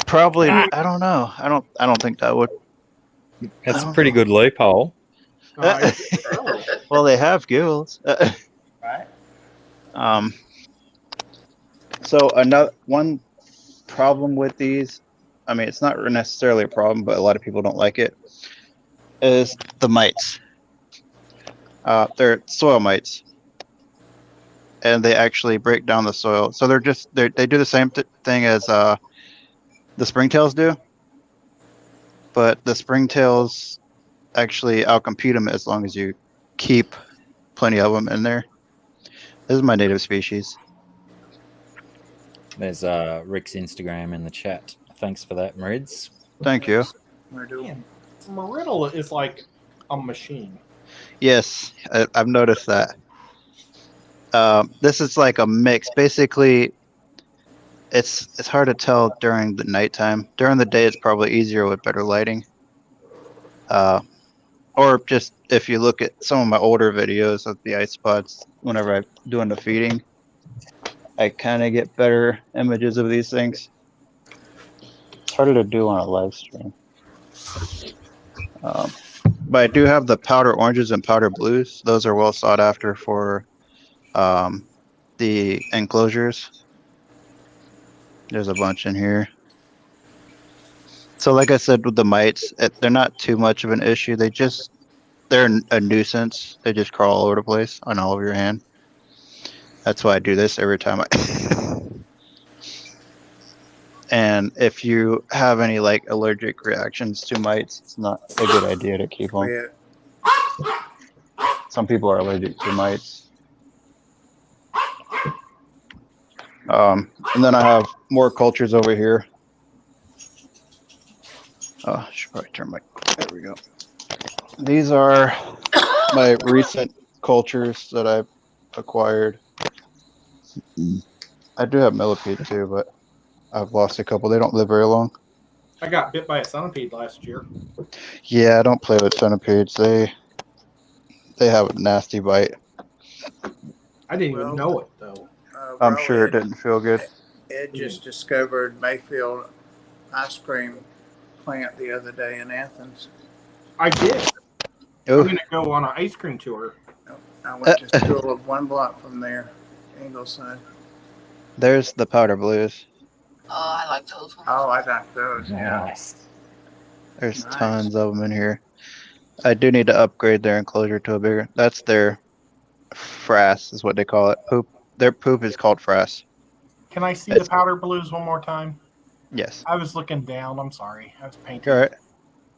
Probably. I don't know. I don't think that would. That's a pretty good loophole. Well, they have gills. Right. So one problem with these, I mean, it's not necessarily a problem, but a lot of people don't like it, is the mites. They're soil mites, and they actually break down the soil. So they do the same thing as the springtails do, but the springtails actually outcompete them as long as you keep plenty of them in there. This is my native species. There's Rick's Instagram in the chat. Thanks for that, Marids. Thank you. Mariddle is like a machine. Yes, I've noticed that. This is like a mix. Basically, it's hard to tell during the nighttime. During the day, it's probably easier with better lighting. Or just if you look at some of my older videos of the isopods, whenever I'm doing the feeding, I kind of get better images of these things. It's harder to do on a live stream. But I do have the powder oranges and powder blues. Those are well sought after for the enclosures. There's a bunch in here. So like I said with the mites, they're not too much of an issue. They're a nuisance. They just crawl all over the place on all over your hand. That's why I do this every time And if you have any like allergic reactions to mites, it's not a good idea to keep them. Yeah. Some people are allergic to mites. And then I have more cultures over here. Oh, I should probably turn my, there we go. These are my recent cultures that I've acquired. I do have millipede too, but I've lost a couple. They don't live very long. I got bit by a centipede last year. Yeah, I don't play with centipedes. They have a nasty bite. I didn't even know it though. I'm sure it didn't feel good. Ed just discovered Mayfield ice cream plant the other day in Athens. I did. Ooh. I'm going to go on an ice cream tour. I went to school 1 block from there, Ingleside. There's the powder blues. Oh, I like those ones. Oh, I like those. Yeah. There's Nice. tons of them in here. I do need to upgrade their enclosure to a bigger. That's their frass, is what they call it. Poop. Their poop is called frass. Can I see the powder blues one more time? Yes. I was looking down. I'm sorry. I was painting. All right.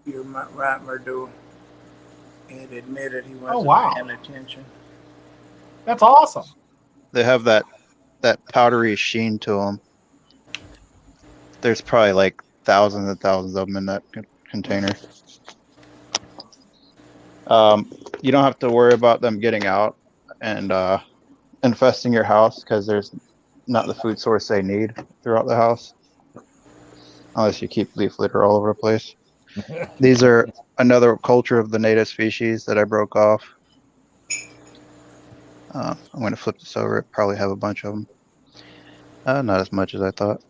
You're right, Murdo. Ed admitted he wasn't wow. paying attention. That's awesome. They have that powdery sheen to them. There's probably like thousands and thousands of them in that container. You don't have to worry about them getting out and infesting your house because there's not the food source they need throughout the house. Unless you keep leaf litter all over the place. These are another culture of the native species that I broke off. I'm going to flip this over. It probably have a bunch of them. Not as much as I thought.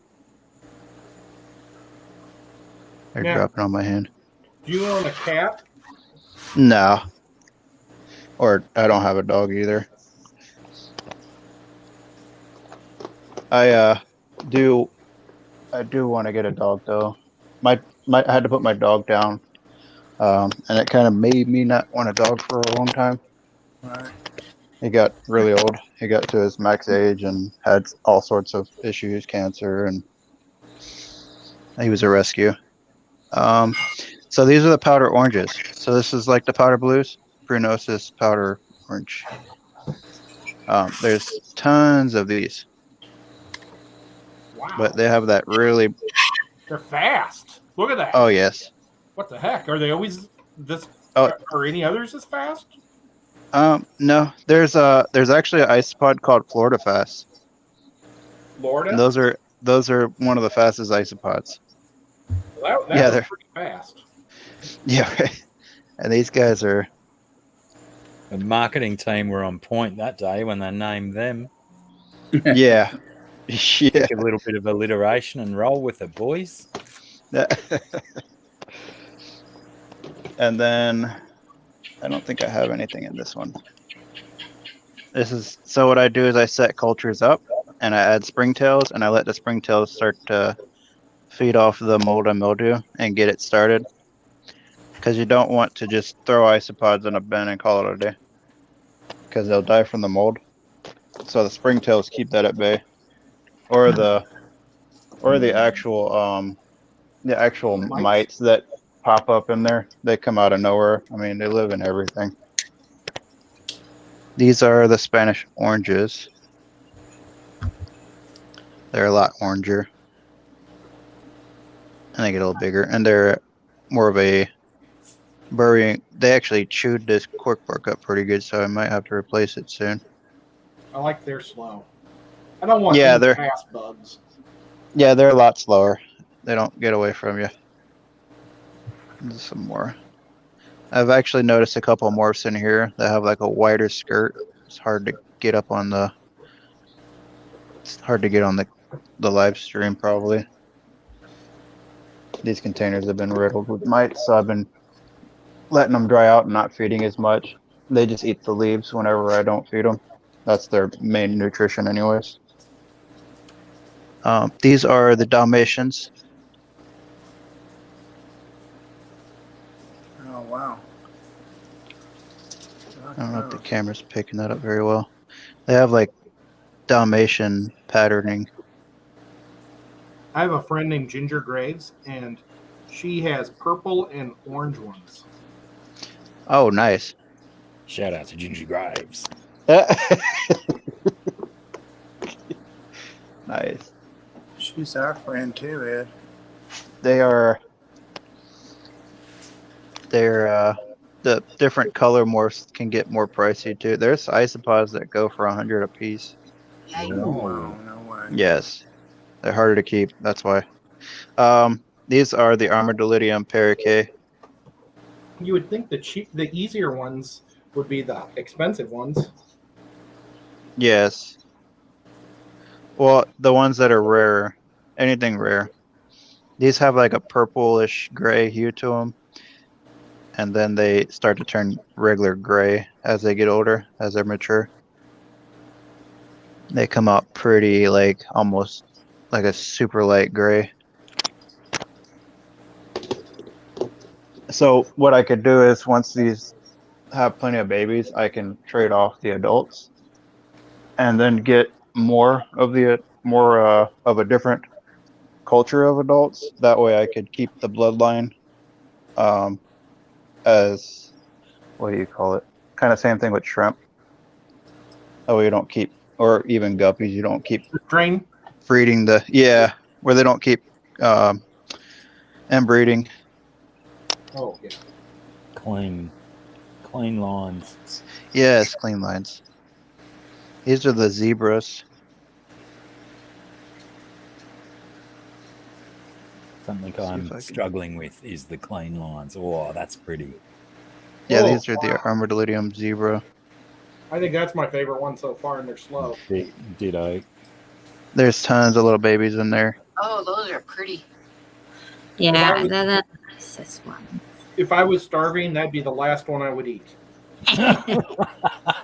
They're dropping on my hand. Do you own a cat? No. Or I don't have a dog either. I do want to get a dog though. I had to put my dog down, and it kind of made me not want a dog for a long time. Right. He got really old. He got to his max age and had all sorts of issues, cancer, and he was a rescue. So these are the powder oranges. So this is like the powder blues, Brunosis powder orange. There's tons of these. Wow. But they have that really. They're fast. Look at that. Oh yes. What the heck? Are they always this? Oh. Are any others this fast? No. There's actually an isopod called Florida Fast. Florida. And those are one of the fastest isopods. Well, they're pretty fast. Yeah. Right. And these guys are. The marketing team were on point that day when they named them. Yeah. Yeah. Take a little bit of alliteration and roll with it, boys. And then I don't think I have anything in this one. So what I do is I set cultures up and I add springtails and I let the springtails start to feed off the mold and mildew and get it started. Because you don't want to just throw isopods in a bin and call it a day. Because they'll die from the mold. So the springtails keep that at bay. Or the actual mites that pop up in there. They come out of nowhere. I mean, they live in everything. These are the Spanish oranges. They're a lot oranger. And they get a little bigger. And they're more of a burying. They actually chewed this cork bark up pretty good, so I might have to replace it soon. I like they're slow. I don't want Yeah, these they're fast bugs. they're a lot slower. They don't get away from you. There's some more. I've actually noticed a couple morphs in here that have like a wider skirt. It's hard to get up on the. It's hard to get on the live stream probably. These containers have been riddled with mites, so I've been letting them dry out and not feeding as much. They just eat the leaves whenever I don't feed them. That's their main nutrition, anyways. These are the Dalmatians. Oh wow. I don't know if the camera's picking that up very well. They have like Dalmatian patterning. I have a friend named Ginger Graves, and she has purple and orange ones. Oh, nice. Shout out to Ginger Graves. Nice. She's our friend too, Ed. They're the different color morphs can get more pricey too. There's isopods that go for 100 a piece. Yeah, Oh, wow, no way. Yes, they're harder to keep. That's why. These are the Armadillidium parakeet. You would think the easier ones would be the expensive ones. Yes. Well, the ones that are rare, anything rare. These have like a purplish gray hue to them, and then they start to turn regular gray as they get older, as they're mature. They come out pretty, like almost like a super light gray. So what I could do is once these have plenty of babies, I can trade off the adults and then get more of a different culture of adults. That way I could keep the bloodline as, what do you call it? Kind of same thing with shrimp. That way you don't keep, or even guppies, you don't keep Drain. breeding where they don't keep inbreeding. Oh, yeah. Clean lines. Yes, clean lines. These are the zebras. Something See if I I'm can- struggling with is the clean lines. Oh, that's pretty. Yeah, Oh, these are the Armadillidium zebra. I think that's my favorite one so far, and they're slow. Ditto. There's tons of little babies in there. Oh, those are pretty. Yeah, would- they're the nicest one. If I was starving, that'd be the last one I would eat.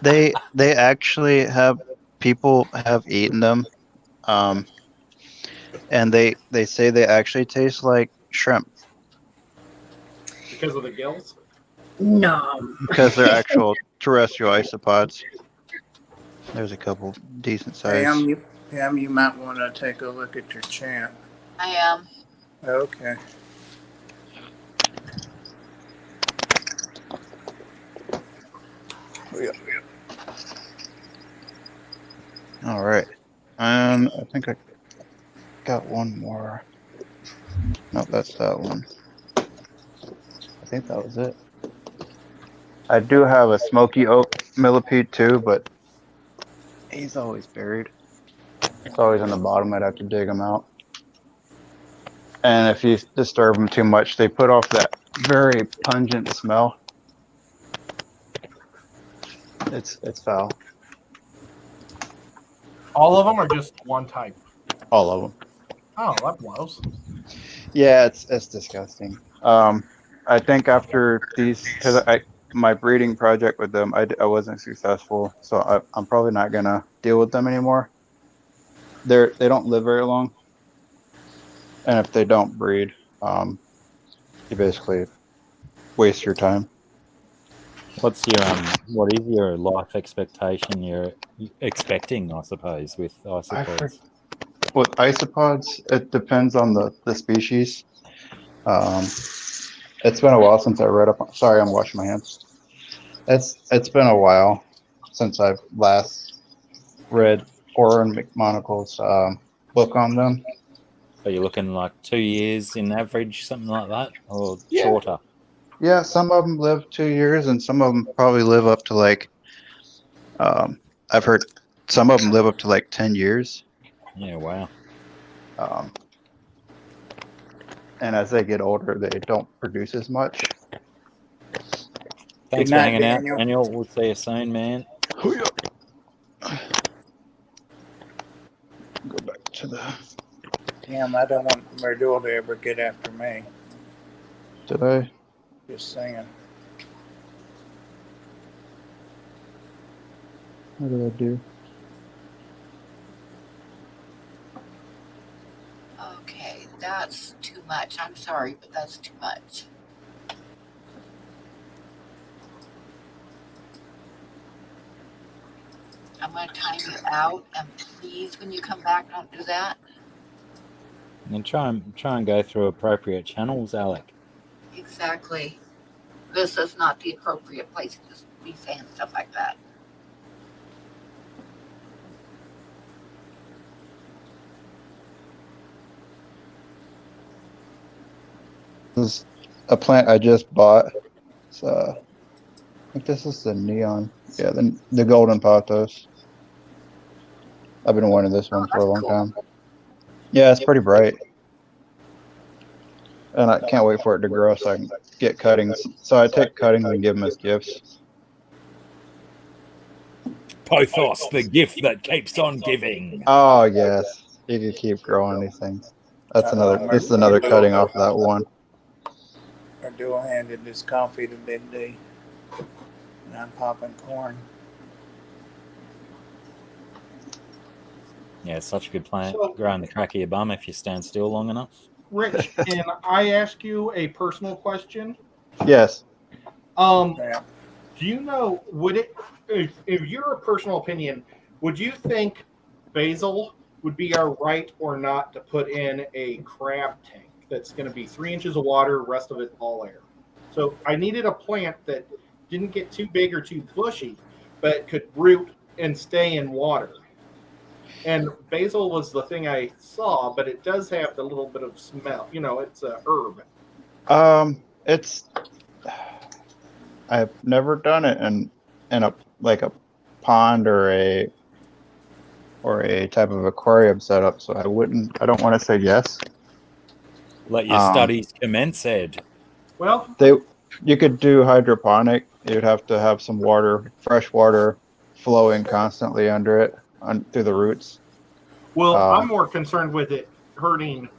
They actually have people have eaten them, and they say they actually taste like shrimp Because of the gills? No. because they're actual terrestrial isopods. There's a couple decent size. Pam, you might want to take a look at your chat. I am. Okay. All right. I think I got one more. No, that's that one. I think that was it. I do have a smoky oak millipede too, but he's always buried. It's always on the bottom. I'd have to dig him out. And if you disturb them too much, they put off that very pungent smell. It's foul. All of them or just one type? All of them. Oh, that blows. Yeah, it's disgusting. I think after these, because my breeding project with them, I wasn't successful, so I'm probably not gonna deal with them anymore. They don't live very long, and if they don't breed, you basically waste your time. What is your life expectation you're expecting, I suppose, with isopods? With isopods, it depends on the species. It's been a while since I read up. Sorry, I'm washing my hands. It's been a while since I've last read Horan McMonagle's book on them. Are you looking like 2 years in average, something like that, or Yeah. shorter? Yeah, some of them live 2 years, and some of them probably live up to like. I've heard some of them live up to like 10 years. Yeah, wow. And as they get older, they don't produce as much. Thanks night, for hanging Daniel. out, Daniel. We'll see you soon, man. Go back to the. Damn, I don't want Merdul to ever get after me. Did I? Just saying. What did I do? Okay, that's too much. I'm sorry, but that's too much. I'm going to time you out, and please, when you come back, don't do that. And try and go through appropriate channels, Alec. Exactly. This is not the appropriate place to be saying stuff like that. This is a plant I just bought. It's, I think this is the neon. Yeah, the golden pothos. I've been wanting this one for a long time. Yeah, it's pretty bright. And I can't wait for it to grow so I can get cuttings. So I take cuttings and give them as gifts. Pothos, the gift that keeps on giving. Oh, yes. You can keep growing these things. That's another. This is another cutting off that one. Merdul handed this coffee to Big D. And I'm popping corn. Yeah, it's such a good plant. So- Grow in the crack of your bum if you stand still long enough. Rich, can I ask you a personal question? Yes. Yeah. Do you know, would it, if your personal opinion, would you think basil would be all right or not to put in a crab tank that's going to be 3 inches of water, rest of it all air? So I needed a plant that didn't get too big or too bushy, but could root and stay in water. And basil was the thing I saw, but it does have the little bit of smell. You know, it's a herb. It's. I've never done it in a like a pond or a type of aquarium setup, so I don't want to say yes. Let your studies commence, Ed. Well, You could do hydroponic. You'd have to have some water, fresh water, flowing constantly under it, through the roots. well, I'm more concerned with it hurting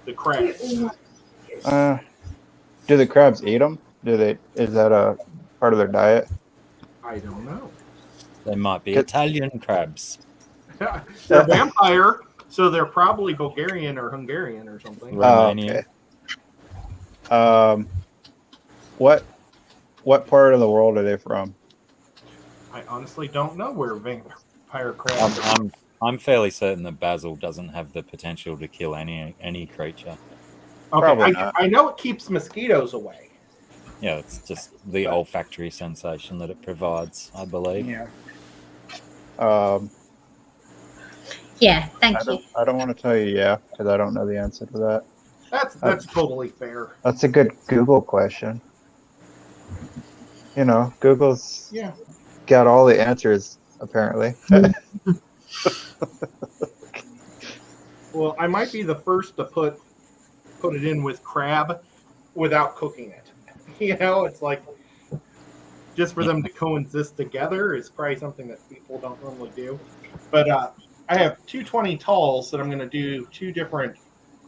the crabs. Do the crabs eat them? Is that a part of their diet? I don't know. They might be Italian crabs. They're vampire, so they're probably Bulgarian or Hungarian or something. Romanian. Okay. What part of the world are they from? I honestly don't know where vampire crabs are. I'm fairly certain that basil doesn't have the potential to kill any creature. Okay, not. I know it keeps mosquitoes away. Yeah, it's just the olfactory sensation that it provides, I believe. Yeah. Yeah, thank you. I don't want to tell you because I don't know the answer to that. That's totally fair. That's a good Google question. You know, Google's got all the answers apparently. Well, I might be the first to put it in with crab without cooking it. You know, it's like just for them to coexist together is probably something that people don't normally do. But I have 220 talls that I'm going to do 2 different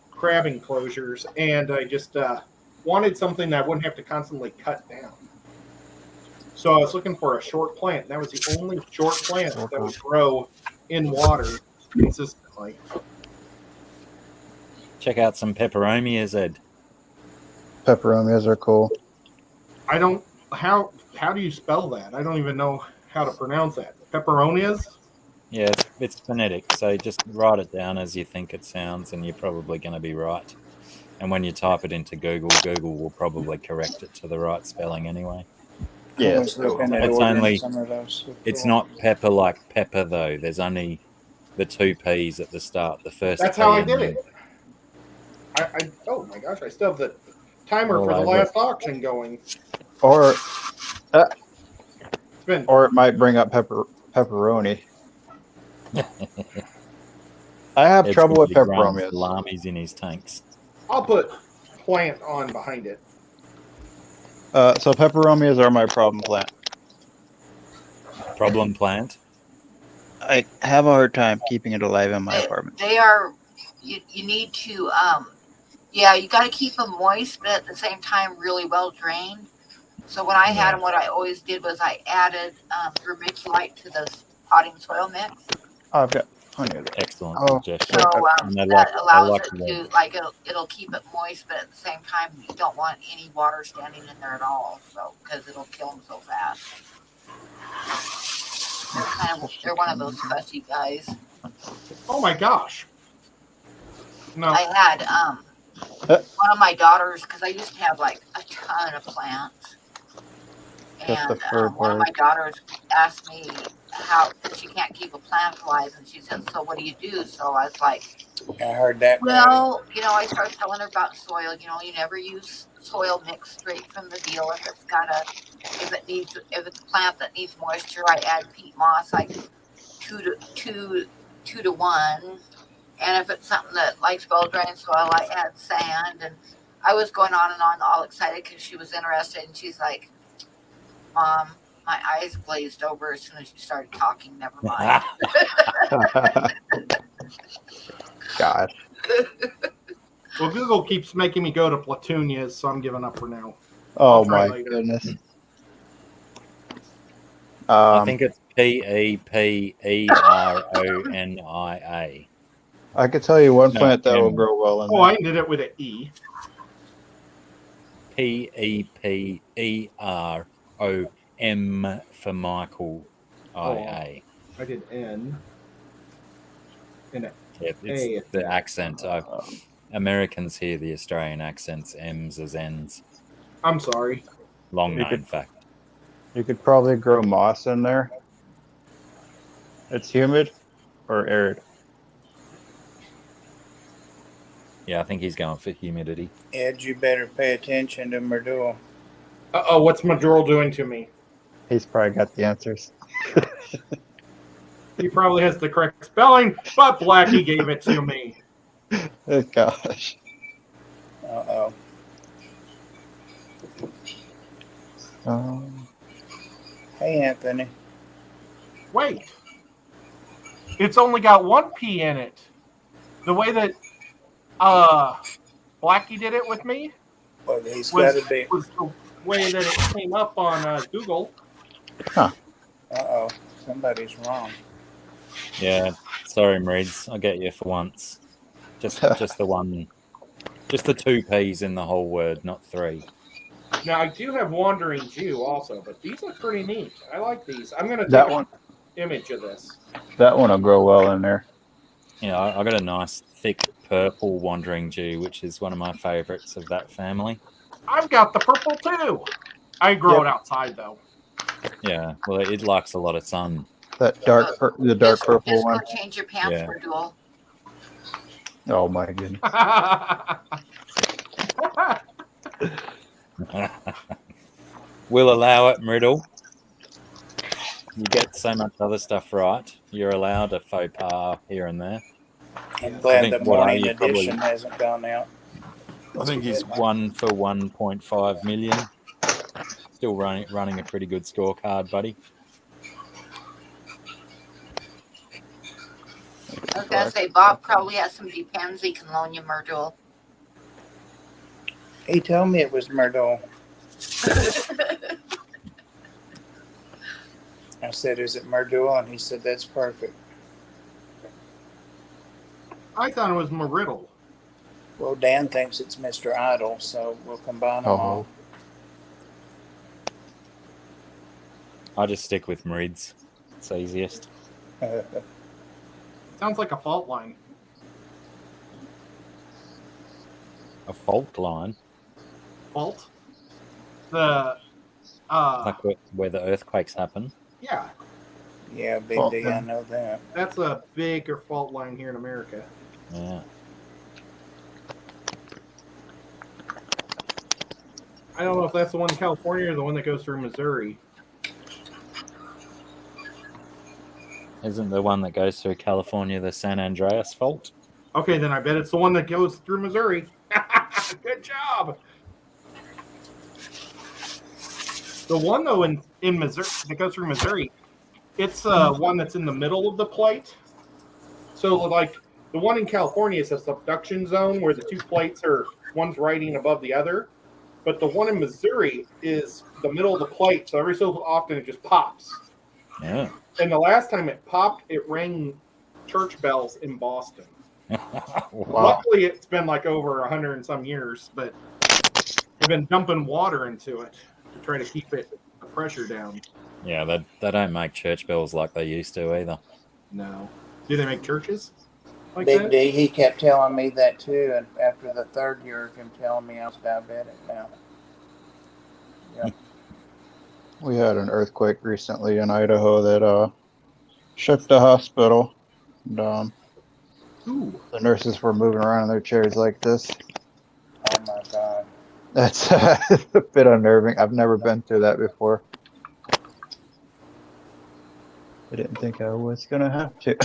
crab enclosures, and I just wanted something that I wouldn't have to constantly cut down. So I was looking for a short plant. That was the only short plant that would grow in water consistently. Check out some peperomias, Ed. Peperomias are cool. I don't how do you spell that? I don't even know how to pronounce that. Pepperonias? Yeah, it's phonetic, so just write it down as you think it sounds, and you're probably going to be right. And when you type it into Google, Google will probably correct it to the right spelling anyway. I Yeah. was looking at It's ordering only- some of those. It's not pepper like pepper, though. There's only the 2 P's at the start. The first. That's P how I and did then- it. Oh my gosh, I still have the timer All for the over. last auction going. Or It's been it might bring up pepperoni. I have Ed's trouble with usually growing peperomias. salamis in his tanks. I'll put plant on behind it. So peperomias are my problem plant. Problem plant. I have a hard time keeping it alive in my apartment. They are. You need to. Yeah, you got to keep them moist, but at the same time, really well drained. So when I had them, what I always did was I added vermiculite to the potting soil mix. Oh, I've got plenty of that. Excellent Oh, suggestion. So And they that allows like it the- to, like, it'll keep it moist, but at the same time, you don't want any water standing in there at all. So because it'll kill them so fast. They're one of those fussy guys. Oh my gosh. No. I had one of my daughters, because I used to have like a ton of plants, That's the and fur one of part. my daughters asked me how she can't keep a plant alive, and she said, "So what do you do?" So I was like, I heard that. "Well, I started telling her about soil. You never use soil mix straight from the deal. If it's a plant that needs moisture, I add peat moss, like 2 to 1." And if it's something that likes well-drained soil, I add sand. And I was going on and on, all excited because she was interested. And she's like, "Mom, my eyes glazed over as soon as you started talking. Never mind." Gosh. Well, Google keeps making me go to Platunias, so I'm giving up for now. Oh I'll try my later. goodness. I think it's PEPERONIA. I could tell you one No, plant that will M. grow well in Oh, there. I did it with an E. PEPEROM for Michael IA. I did N. And a Yeah, it's the accent. Americans hear the Australian accents, M's as N's. I'm sorry. Long You known could- fact. You could probably grow moss in there. It's humid or arid. Yeah, I think he's going for humidity. Ed, you better pay attention to Merdul. Uh-oh, what's Madrol doing to me? He's probably got the answers. He probably has the correct spelling, but Blackie gave it to me. Oh, gosh. Uh-oh. Hey, Anthony. Wait. It's only got one P in it. The way that Blackie did it with me Well, he's was, got to be. was the way that it came up on Google. Uh-oh. Somebody's wrong. Yeah, sorry, Mreeds. I'll get you for once. Just the one. Just the 2 P's in the whole word, not 3. Now, I do have Wandering Jew also, but these look pretty neat. I like these. I'm going to take That an one. image of this. That one will grow well in there. Yeah, I got a nice thick purple Wandering Jew, which is one of my favorites of that family. I've got the purple too. I grow it outside though. Yeah, well, it likes a lot of sun. That the dark purple Just one. go change your pants Yeah. for Dual. Oh my goodness. We'll allow it, Mriddle. You get so much other stuff right. You're allowed a faux pas here and there. I'm I glad think the what are morning you, probably- edition hasn't gone out. I think he's 1 for 1.5 million. Still running a pretty good scorecard, buddy. I was going to say, Bob probably has some Depends he can loan you, Myrtle. He told me it was Merdul. I said, "Is it Merdul?" And he said, "That's perfect." I thought it was Meriddle. Well, Dan thinks it's Mr. Idle, so we'll combine them all. I just stick with Mrids. It's easiest. Sounds like a fault line. A fault line, Fault? The like where the earthquakes happen. yeah, Yeah, Big Well, D, I know that. that's a bigger fault line here in America. Yeah. I don't know if that's the one in California or the one that goes through Missouri. Isn't the one that goes through California the San Andreas Fault? Okay, then I bet it's the one that goes through Missouri. Good job. The one though in Missouri that goes through Missouri, it's one that's in the middle of the plate. So like the one in California is a subduction zone where the two plates are one's riding above the other, but the one in Missouri is the middle of the plate. So every so often it just pops. Yeah. And the last time it popped, it rang church bells in Boston. Wow. Luckily, it's been like over 100 and some years, but they've been dumping water into it to try to keep the pressure down. Yeah, they don't make church bells like they used to either. No. Do they make churches like Big that? D, he kept telling me that too, and after the third year of him telling me I was diabetic now. Yeah. We had an earthquake recently in Idaho that shook the hospital. And, Ooh. the nurses were moving around in their chairs like this. Oh my God. That's a bit unnerving. I've never been through that before. I didn't think I was going to have to.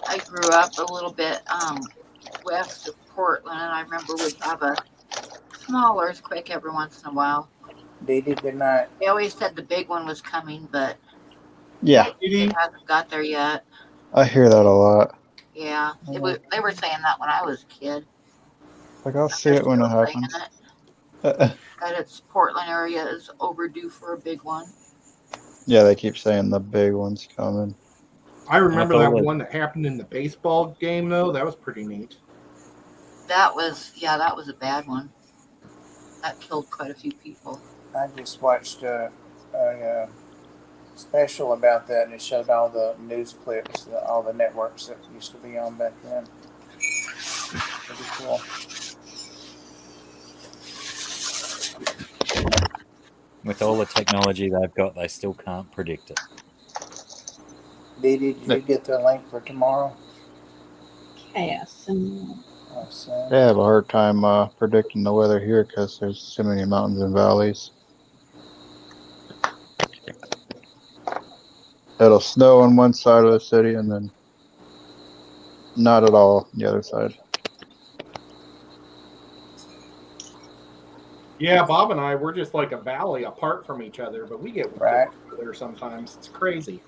I grew up a little bit west of Portland, and I remember we'd have a small earthquake every once in a while. Dee Dee, good night. They always said the big one was coming, but Yeah, it hasn't got there yet. I hear that a lot. Yeah, they were saying that when I was a kid. Like, I'll see it when it They're still happens. saying it, that its Portland area is overdue for a big one. Yeah, they keep saying the big one's coming. I remember that like- one that happened in the baseball game, though. That was pretty neat. That was a bad one. That killed quite a few people. I just watched a special about that, and it showed all the news clips, all the networks that used to be on back then. Pretty cool. With all the technology they've got, they still can't predict it. Dee Dee, did you get the link for tomorrow? Chaos. Oh, son. They have a hard time predicting the weather here because there's so many mountains and valleys. It'll snow on one side of the city and then not at all on the other side. Yeah, Bob and I, we're just like a valley apart from each other, but we get Right. there sometimes. It's crazy.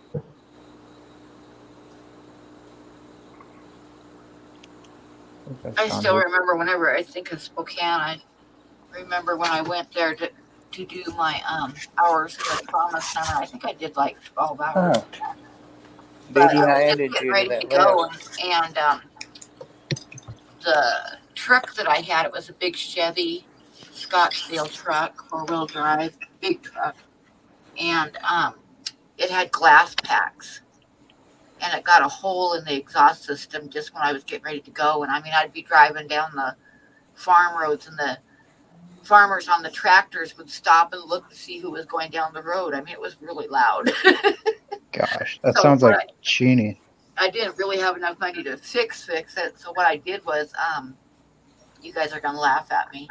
I still remember whenever I think of Spokane, I remember when I went there to do my hours in the trauma center. I think I did like 12 hours. Oh. Dee But Dee, I I was added just you getting to ready to that go, list. and the truck that I had, it was a big Chevy Scottsdale truck, 4-wheel drive, big truck, and it had glass packs, and it got a hole in the exhaust system just when I was getting ready to go. And I mean, I'd be driving down the farm roads, and the farmers on the tractors would stop and look to see who was going down the road. I mean, it was really loud. Gosh, that So sounds like what Cheney. I didn't really have enough money to fix it. So what I did was, you guys are gonna laugh at me,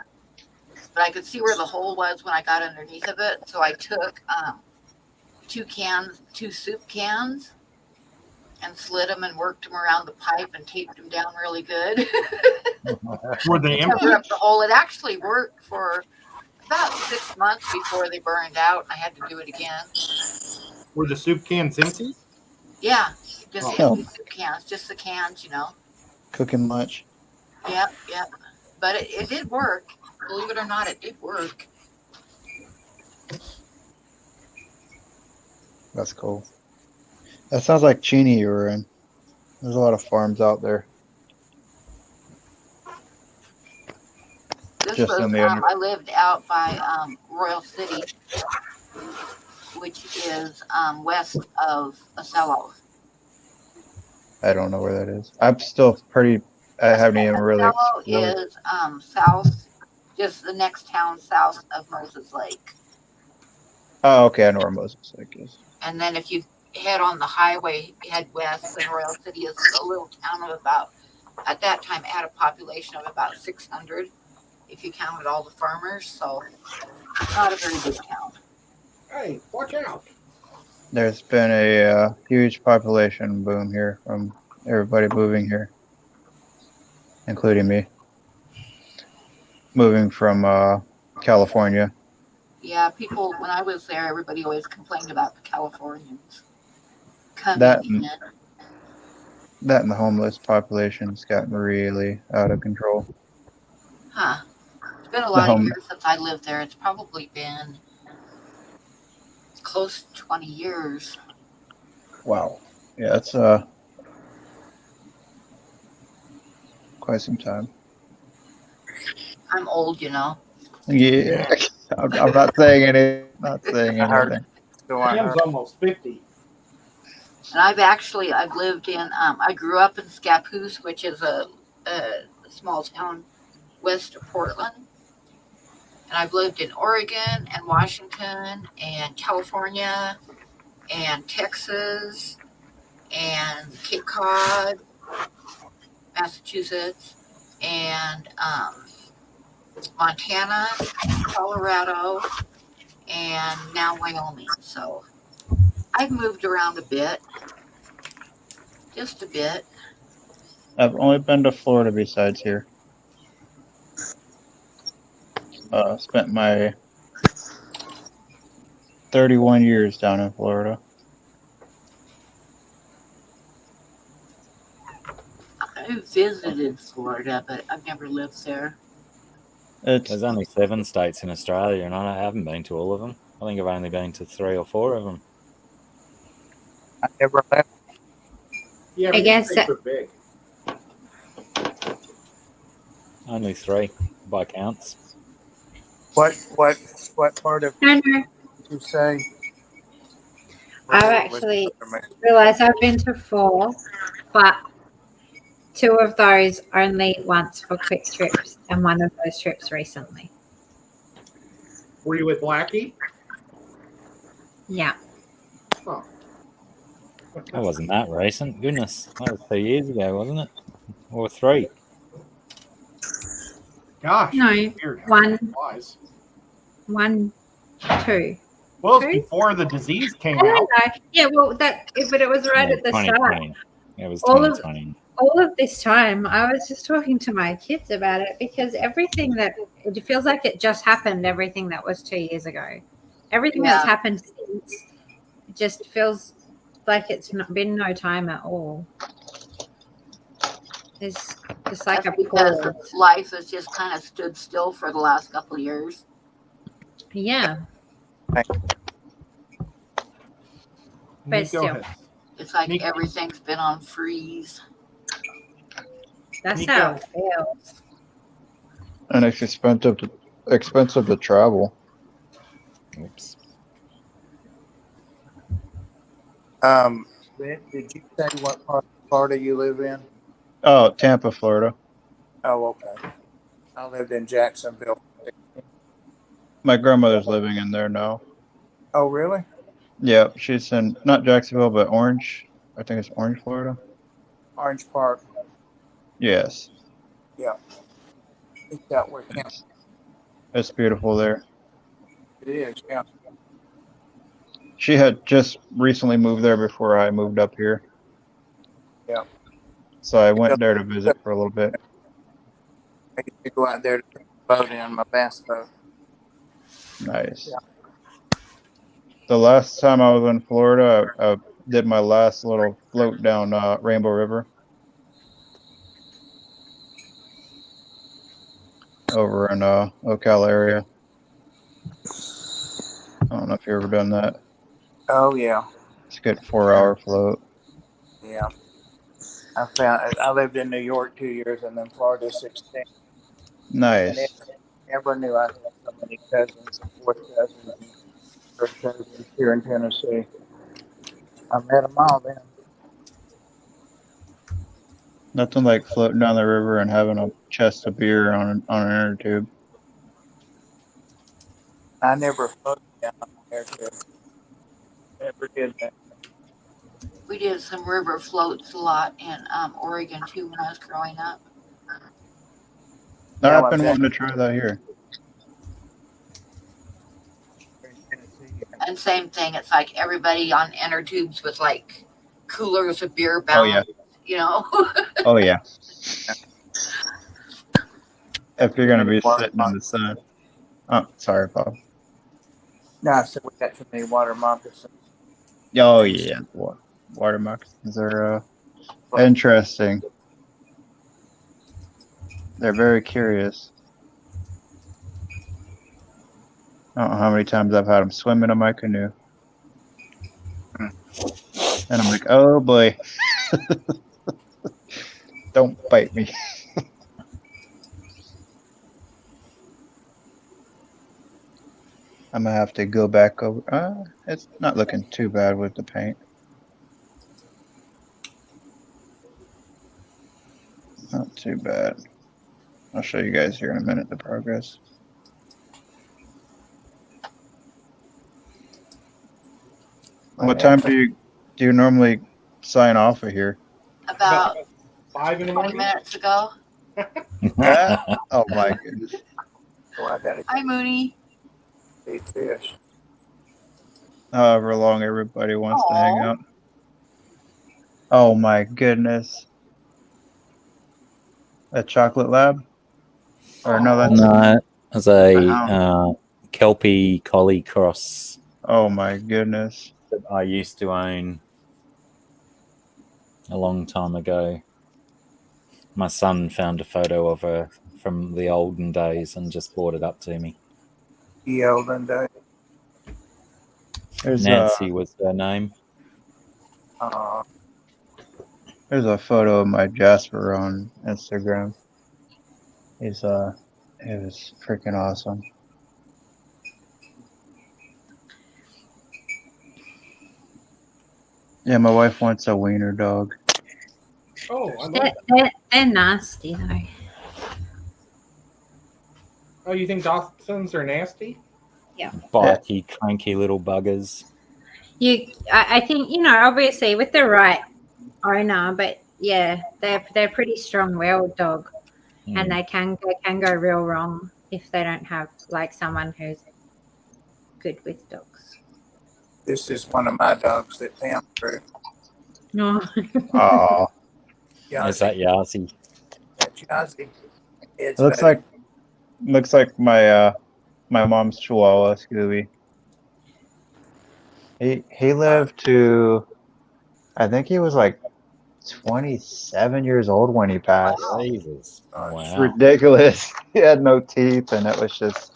but I could see where the hole was when I got underneath of it. So I took 2 soup cans, and slid them and worked them around the pipe and taped them down really good. Were they empty? Cover up the hole. It actually worked for about 6 months before they burned out. I had to do it again. Were the soup cans empty? Yeah, just Oh. empty soup cans, just the cans, you know. Cooking lunch. Yep. But it did work. Believe it or not, it did work. That's cool. That sounds like Cheney you were in. There's a lot of farms out there. This Just was, on the under- I lived out by Royal City, which is west of Ocello. I don't know where that is. I'm still pretty. I haven't even really. Ocello explored. is south, just the next town south of Moses Lake. Oh, okay. I know where Moses Lake is. And then if you head on the highway, head west, and Royal City is a little town of about, at that time, had a population of about 600, if you counted all the farmers. So not a very big town. Hey, watch out. There's been a huge population boom here from everybody moving here, including me. Moving from California. Yeah, people, when I was there, everybody always complained about the Californians That coming in. that and the homeless population's gotten really out of control. Huh. It's been a The lot of home, years since I lived there. It's probably been close to 20 years. wow, yeah, that's quite some time. I'm old, you know. Yeah, I'm not saying anything. Not saying I heard anything. so I Kim's heard. almost 50. And I've lived in, I grew up in Scappoose, which is a small town west of Portland. And I've lived in Oregon and Washington and California and Texas and Cape Cod, Massachusetts, and Montana, Colorado, and now Wyoming. So I've moved around a bit, just a bit. I've only been to Florida besides here. Spent my 31 years down in Florida. I visited Florida, but I've never lived there. It's There's only 7 states in Australia, and I haven't been to all of them. I think I've only been to 3 or 4 of them. I never left. Yeah, I but guess states are big. Only 3 by counts. What part of No, no. did you say? I've Where actually was- realized I've been to 4, but 2 of those only once for quick trips, and one of those trips recently. Were you with Blackie? Yeah. Oh. That wasn't that recent. Goodness, that was 2 years ago, wasn't it? Or 3. Gosh. No, Weird how one. time flies. 1, 2. Well, it's 2? before the disease came I don't out. know. Yeah, well, but it was right at the start. 2020. It was All of 2020. all of this time, I was just talking to my kids about it because everything that it feels like it just happened. Everything that was 2 years ago, everything that's Yeah. happened since, it just feels like it's not been no time at all. It's just like That's a because pause. life has just kind of stood still for the last couple of years. Yeah, but Nico still, has- It's like Nico. everything's been on freeze. that's Nico. how it feels. and it's expensive to travel. Oops. Did you say what part of Florida you live in? Oh, Tampa, Florida. Oh, okay. I lived in Jacksonville. My grandmother's living in there now. Oh, really? Yeah, she's in not Jacksonville, but Orange. I think it's Orange, Florida. Orange Park. Yes, Yeah. It's out where camp. it's beautiful there. It is. Yeah. She had just recently moved there before I moved up here. Yeah. So I went there to visit for a little bit. I used to go out there to put the boat in my bass boat. Nice. The last time I was in Florida, I did my last little float down Rainbow River over in Ocala area. I don't know if you've ever done that. Oh, yeah. It's a good 4-hour float. Yeah. I lived in New York 2 years and then Florida 16. And Nice. never knew I had so many cousins and fourth cousins and third cousins here in Tennessee. I met them all then. Nothing like floating down the river and having a chest of beer on an inner tube. I never floated down there too. Never did that. We did some river floats a lot in Oregon too when I was growing up. No, Yeah, I've been well, wanting to try that here. in Tennessee. And same thing, it's like everybody on inner tubes with like coolers of beer Oh bound, yeah. you know. Oh yeah. If you're gonna be Water sitting in the sun. Oh, sorry, Bob. No, I said we got too many water moccasins. Oh yeah. Water moccasins are interesting. They're very curious. I don't know how many times I've had them swimming in my canoe. And I'm like, oh boy. Don't bite me. I'm gonna have to go back over. It's not looking too bad with the paint. Not too bad. I'll show you guys here in a minute the progress. What time do you normally sign off of here? About 5 in the 20 morning. minutes ago. Oh my goodness. So I gotta Hi, Mooney. eat fish. However long everybody wants to hang Aw. out. Oh my goodness. A chocolate lab? Or no, that's No, as a Wow. Kelpie collie cross Oh my goodness. that I used to own a long time ago. My son found a photo of her from the olden days and just brought it up to me. The olden days. There's Nancy was her name. there's a photo of my Jasper on Instagram. It was freaking awesome. Yeah, my wife wants a wiener dog. Oh, I love They're, that. they're nasty though. Oh, you think Dachshunds are nasty? Bitey, cranky little buggers. I think, obviously with the right owner, but yeah, they're pretty strong-willed dog, and they can go real wrong if they don't have like someone who's good with dogs. This is one of my dogs that Pam grew. No. Oh, Is that Yazi? That's Yazzie. It's looks like my my mom's Chihuahua, Scooby. He lived to, I think he was like 27 years old when he passed. Jesus. It's Wow. ridiculous. He had no teeth, and it was just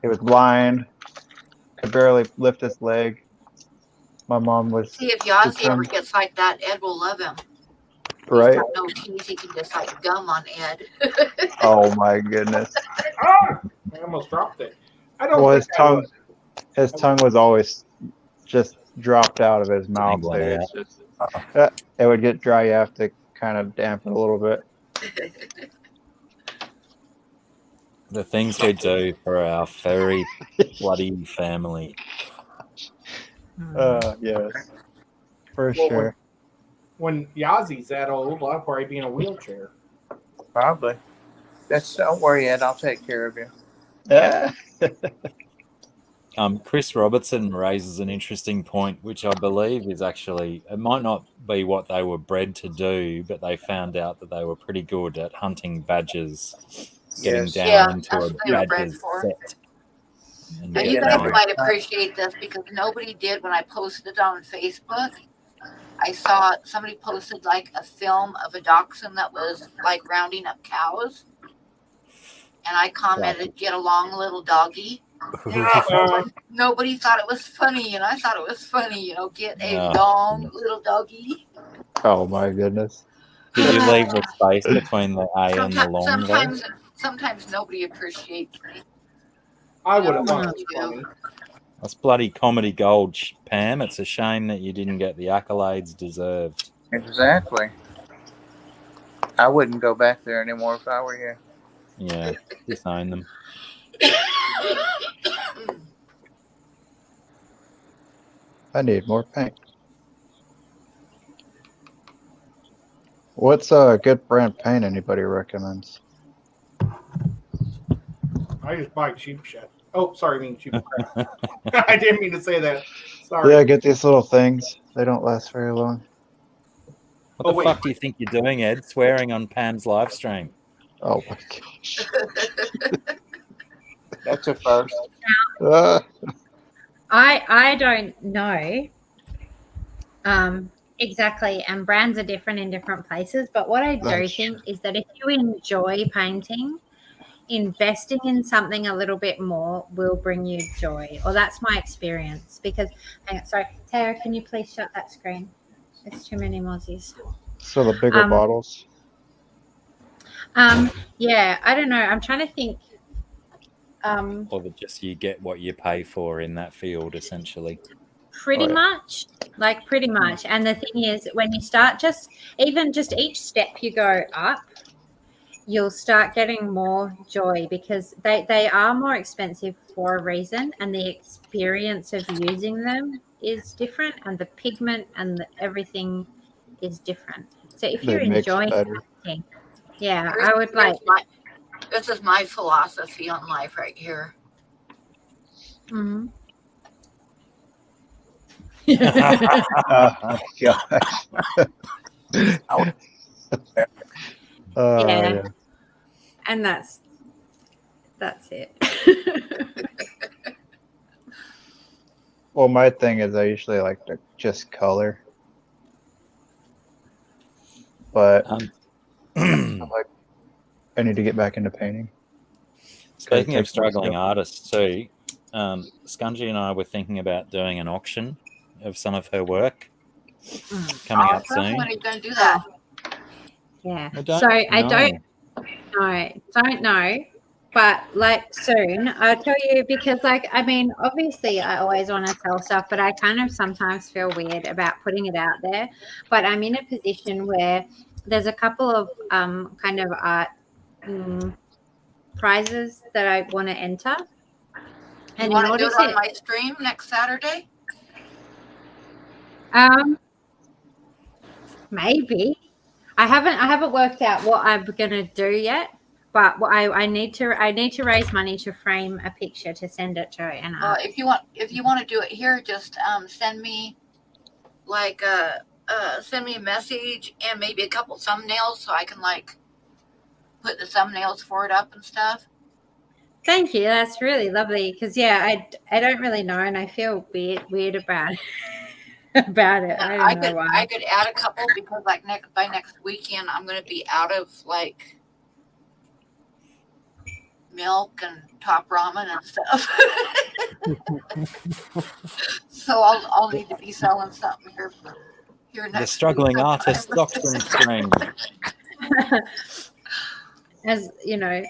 he was blind, could barely lift his leg. My mom was See, if Yazzie ever determined, gets like that, Ed will love him. right? He's got no teeth. He can just like gum on Ed. Oh my goodness. Ah! I almost dropped it. I don't Well, think his tongue was always just dropped out of his mouth. So Dangling it's just it would get dry. You have to kind of dampen a little bit. The things we do for our furry bloody family. Yes, for Well, sure. when Yazzie's that old, I'll probably be in a wheelchair. probably. Don't worry, Ed. I'll take care of you. Yeah. Chris Robertson raises an interesting point, which I believe is actually, it might not be what they were bred to do, but they found out that they were pretty good at hunting badgers, getting Yes. down Yeah, into that's a what they were bred badger's for. set. And Now, Yeah, you get guys going. might appreciate this because nobody did when I posted it on Facebook. I saw somebody posted like a film of a dachshund that was like rounding up cows. And I commented, "Get along, little doggy." Nobody thought it was funny, and I thought it was funny. Get a Oh, long goodness. little doggy. Oh my goodness. Did you leave the space between the A and the long there? Sometimes nobody appreciates me. I would have No, thought it was you do. funny. That's bloody comedy gold, Pam. It's a shame that you didn't get the accolades deserved. Exactly. I wouldn't go back there anymore if I were you. Yeah, disown them. I need more paint. What's a good brand paint anybody recommends? I just buy cheap shit. Oh, sorry, I mean Cuban crab. I didn't mean to say that. Sorry. Yeah, get these little things. They don't last very long. What Oh, the wait. fuck do you think you're doing, Ed? Swearing on Pam's live stream. Oh my gosh. That's a first. I don't know exactly, and brands are different in different places. But what I do That's think is that if you enjoy painting, investing in something a little bit more will bring you joy, or that's my experience. Because, hang on, sorry, Tara, can you please shut that screen? There's too many mozzies. So the bigger bottles. Yeah, I don't know. I'm trying to think. Or that just you get what you pay for in that field, essentially. Pretty much. And the thing is, when you start just each step you go up, you'll start getting more joy, because they are more expensive for a reason, and the experience of using them is different, and the pigment and everything is different. So if They you're mix enjoying better. painting, yeah, I would like. This is my philosophy on life right here. Mm-hmm. Oh gosh. Yeah. And that's it. Well, my thing is I usually like to just color, but I need to get back into painting. Speaking of struggling artists too, Scungy and I were thinking about doing an auction of some of her work coming up soon. When are you going to do that? Yeah. I don't know, but like soon. I'll tell you, because I mean, obviously I always want to sell stuff, but I kind of sometimes feel weird about putting it out there. But I'm in a position where there's a couple of kind of art prizes that I want to enter. And you want to do it on my stream next Saturday? Maybe. I haven't worked out what I'm gonna do yet, but I need to raise money to frame a picture to send it to an artist. If you want to do it here, just send me send me a message and maybe a couple thumbnails so I can put the thumbnails for it up and stuff. Thank you. That's really lovely. Because I don't really know, and I feel weird about it. I don't know why. I could add a couple, because by next weekend I'm going to be out of milk and top ramen and stuff. So I'll need to be selling something here next. The struggling artist doctrine stream. As you know.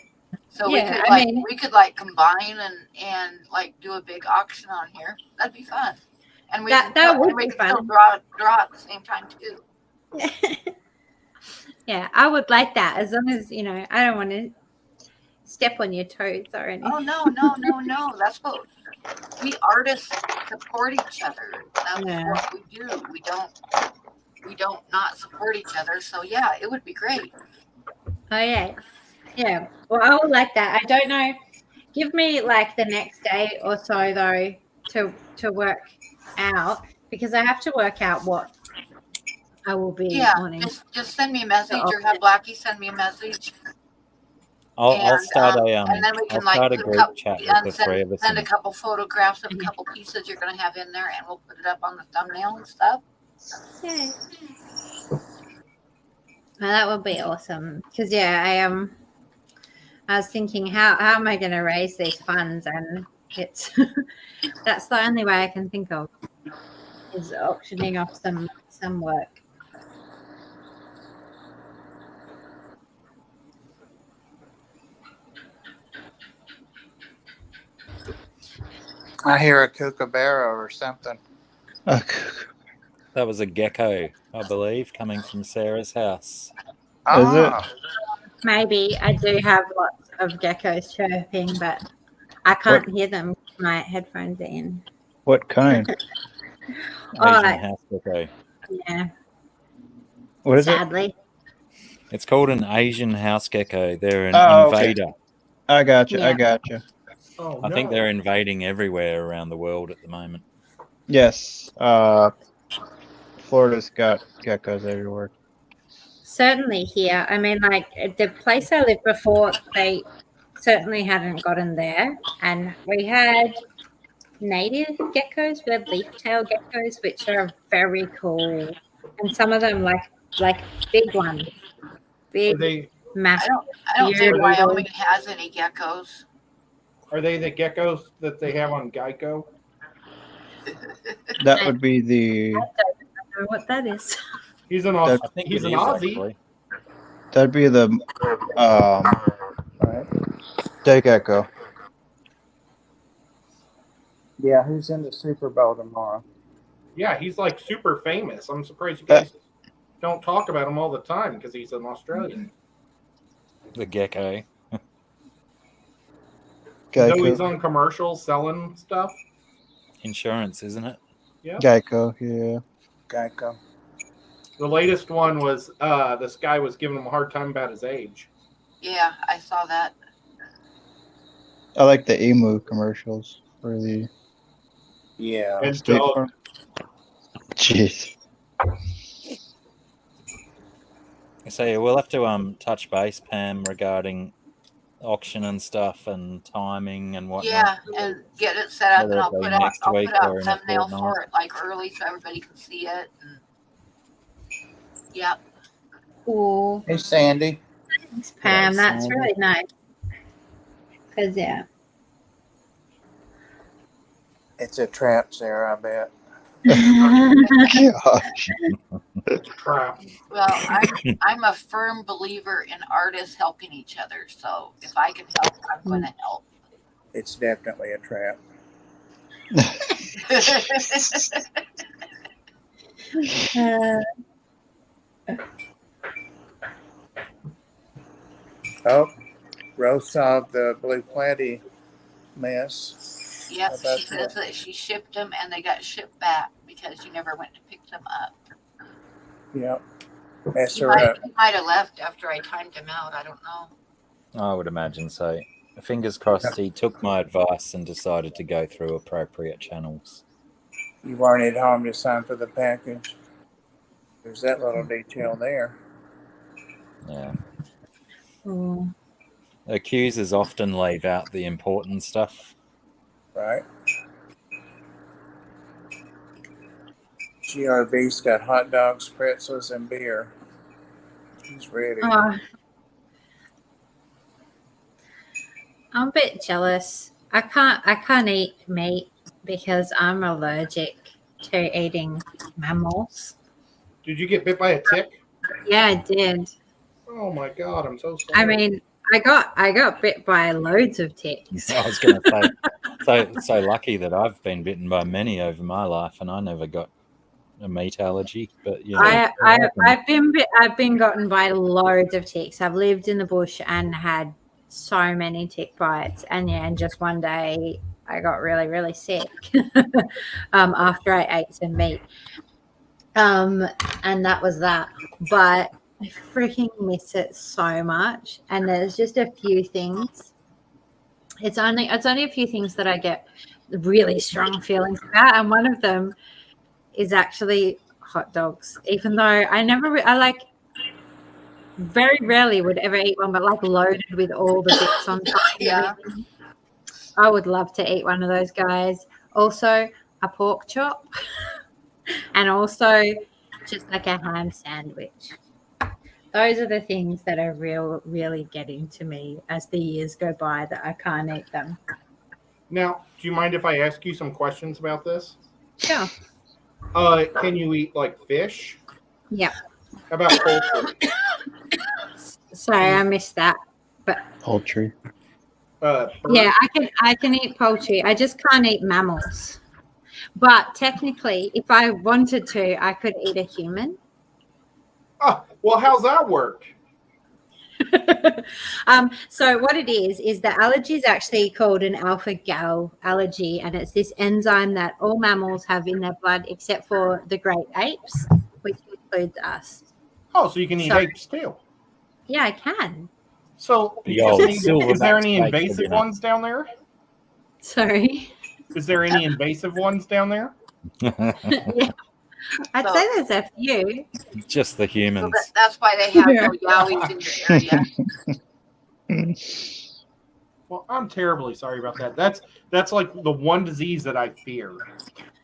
So yeah, we could combine and do a big auction on here. That'd be fun. And we would be fun. Still draw at the same time too. Yeah, I would like that, as long as I don't want to step on your toes or anything. Oh no! That's what we artists support each other. That's what we do. We don't not support each other. So yeah, it would be great. Oh yeah. Well, I would like that. I don't know. Give me the next day or so though to work out, because I have to work out what I will be wanting. Just send me a message, or have Blackie send me a message. I'll start and then we can a group chat with the three of us. Send a couple photographs of a couple pieces you're going to have in there, and we'll put it up on the thumbnail and stuff. Yeah. Well, that would be awesome, because I was thinking, how am I going to raise these funds, and it's that's the only way I can think of, is auctioning off some work. I hear a kookaburra or something. That was a gecko, I believe, coming from Sarah's house. Is it? Maybe. I do have lots of geckos chirping, but I can't hear them with my headphones in. What kind? Asian house gecko. Yeah. What is Sadly. It's called an Asian house gecko. They're an invader. Okay. I got you. Oh, I think no. they're invading everywhere around the world at the moment. Yes. Florida's got geckos everywhere. Certainly here. I mean, like the place I lived before, they certainly hadn't gotten there. And we had native geckos, we had leaf-tail geckos, which are very cool. And some of them like big ones. Are Big, they massive, I don't think beautiful. Wyoming has any geckos. the geckos that they have on Geico? That would be the. I don't know what that is. He's an That- I think he's it an is, Aussie. actually. That'd be the Right. day gecko. Yeah, who's in the Super Bowl tomorrow? Yeah, he's like super famous. I'm surprised you guys don't talk about him all the time because he's an Australian. The gecko. He's always Geico. on commercials selling stuff. Insurance, isn't it? Geico. Yeah. Geico. The latest one was this guy was giving him a hard time about his age. Yeah, I saw that. I like the emu commercials for the Yeah. And State Doug, Farm. Jeez. So yeah, we'll have to touch base, Pam, regarding auction and stuff and timing and whatnot. Yeah, and get it set up, Whether and it I'll be put out next week or in a thumbnail fortnight. for it like early so everybody can see it. And, yeah. Ooh, Hey, Sandy. thanks, Pam. Hello, That's Sandy. really nice. Because yeah. It's a trap, Sarah, I bet. Gosh. crap. Well, I'm a firm believer in artists helping each other. So if I can help, I'm going to help. It's definitely a trap. Oh, Rose solved the blue platy mess. Yep, About she says that she shipped them and they got shipped back because she never went to pick them up. Yep. Mess He her might, up. he might have left after I timed him out. I don't know. I would imagine so. Fingers crossed he took my advice and decided to go through appropriate channels. You weren't at home to sign for the package. There's that little detail there. Yeah. Ooh. Accusers often leave out the important stuff. Right? GRB's got hot dogs, pretzels, and beer. He's ready. I'm a bit jealous. I can't eat meat because I'm allergic to eating mammals. Did you get bit by a tick? Yeah, I did. Oh my god, I'm so sorry. I mean, I got bit by loads of ticks. I was going to say, so lucky that I've been bitten by many over my life, and I never got a meat allergy. But yeah, I've been gotten by loads of ticks. I've lived in the bush and had so many tick bites, and just one day I got really, really sick after I ate some meat. And that was that. But I freaking miss it so much. And there's just a few things. It's only a few things that I get really strong feelings about, and one of them is actually hot dogs. Even though I very rarely would ever eat one, but like loaded with all the bits on top. Yeah. I would love to eat one of those guys. Also, a pork chop, and also just like a ham sandwich. Those are the things that are really getting to me as the years go by, that I can't eat them. Now, do you mind if I ask you some questions about this? Sure. Can you eat like fish? Yeah. How about poultry? Sorry, I missed that. But Poultry. yeah, I can eat poultry. I just can't eat mammals. But technically, if I wanted to, I could eat a human. Oh, well, how's that work? So what it is the allergy is actually called an alpha-gal allergy, and it's this enzyme that all mammals have in their blood except for the great apes, which includes us. Oh, so you can eat apes too. Yeah, I can. So The old is there any silverback snake for invasive dinner. ones down there? Sorry. Is there any invasive ones down there? Yeah. I'd So- say there's a few. Just the So humans. that's why they have no yowies in your area. Well, I'm terribly sorry about that. That's like the one disease that I fear.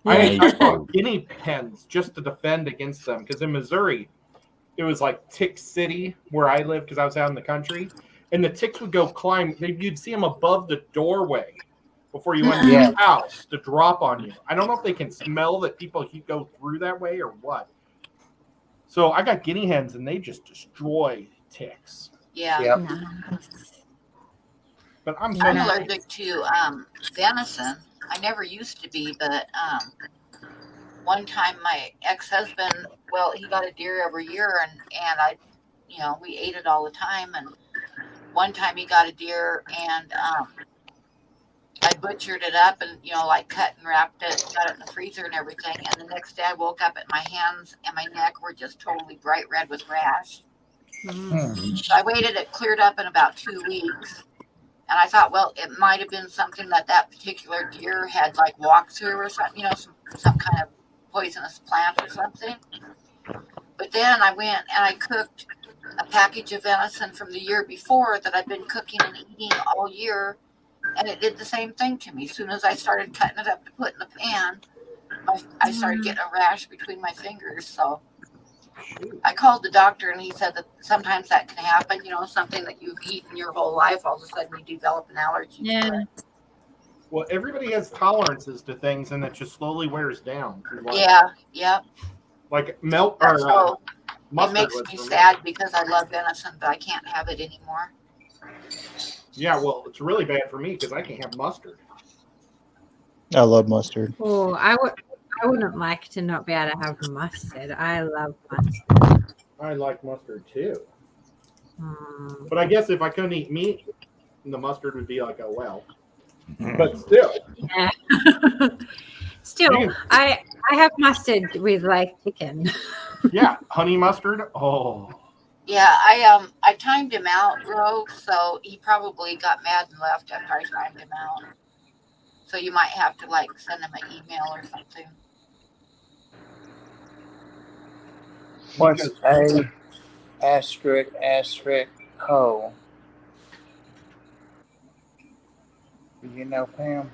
Yeah. I bought guinea hens just to defend against them because in Missouri, it was like Tick City where I live because I was out in the country, and the ticks would go climb. You'd see them above the doorway before you enter Yeah. the house to drop on you. I don't know if they can smell that people go through that way or what. So I got guinea hens, and they just destroy ticks. Yeah. Yep. Nice. But I'm so I'm Nice. allergic to venison. I never used to be, but one time my ex-husband, well, he got a deer every year, and I, we ate it all the time. And one time he got a deer, and I butchered it up and like cut and wrapped it, got it in the freezer and everything. And the next day I woke up and my hands and my neck were just totally bright red with rash. So I waited, it cleared up in about 2 weeks. And I thought, well, it might have been something that particular deer had like walked through or something, some kind of poisonous plant or something. But then I went and I cooked a package of venison from the year before that I'd been cooking and eating all year. And it did the same thing to me. As soon as I started cutting it up to put in the pan, I started getting a rash between my fingers. So I called the doctor, and he said that sometimes that can happen. Something that you've eaten your whole life, all of a sudden you develop an allergy to Yeah. it. Well, everybody has tolerances to things, and it just slowly wears down. through life. Yeah, yep. Like milk or So it mustard. makes was me for sad because I love venison, but I can't have it anymore. Yeah, well, it's really bad for me because I can't have mustard. I love mustard. Oh, I wouldn't like to not be able to have mustard. I love mustard. I like mustard too. Mm. But I guess if I couldn't eat meat, the mustard would be like, oh well. But still, Yeah. Still, I have mustard with like chicken. yeah, honey mustard. Oh, Yeah, I timed him out, Rogue, so he probably got mad and left after I timed him out. So you might have to like send him an email or something. What's A asterisk ho? Do you know, Pam?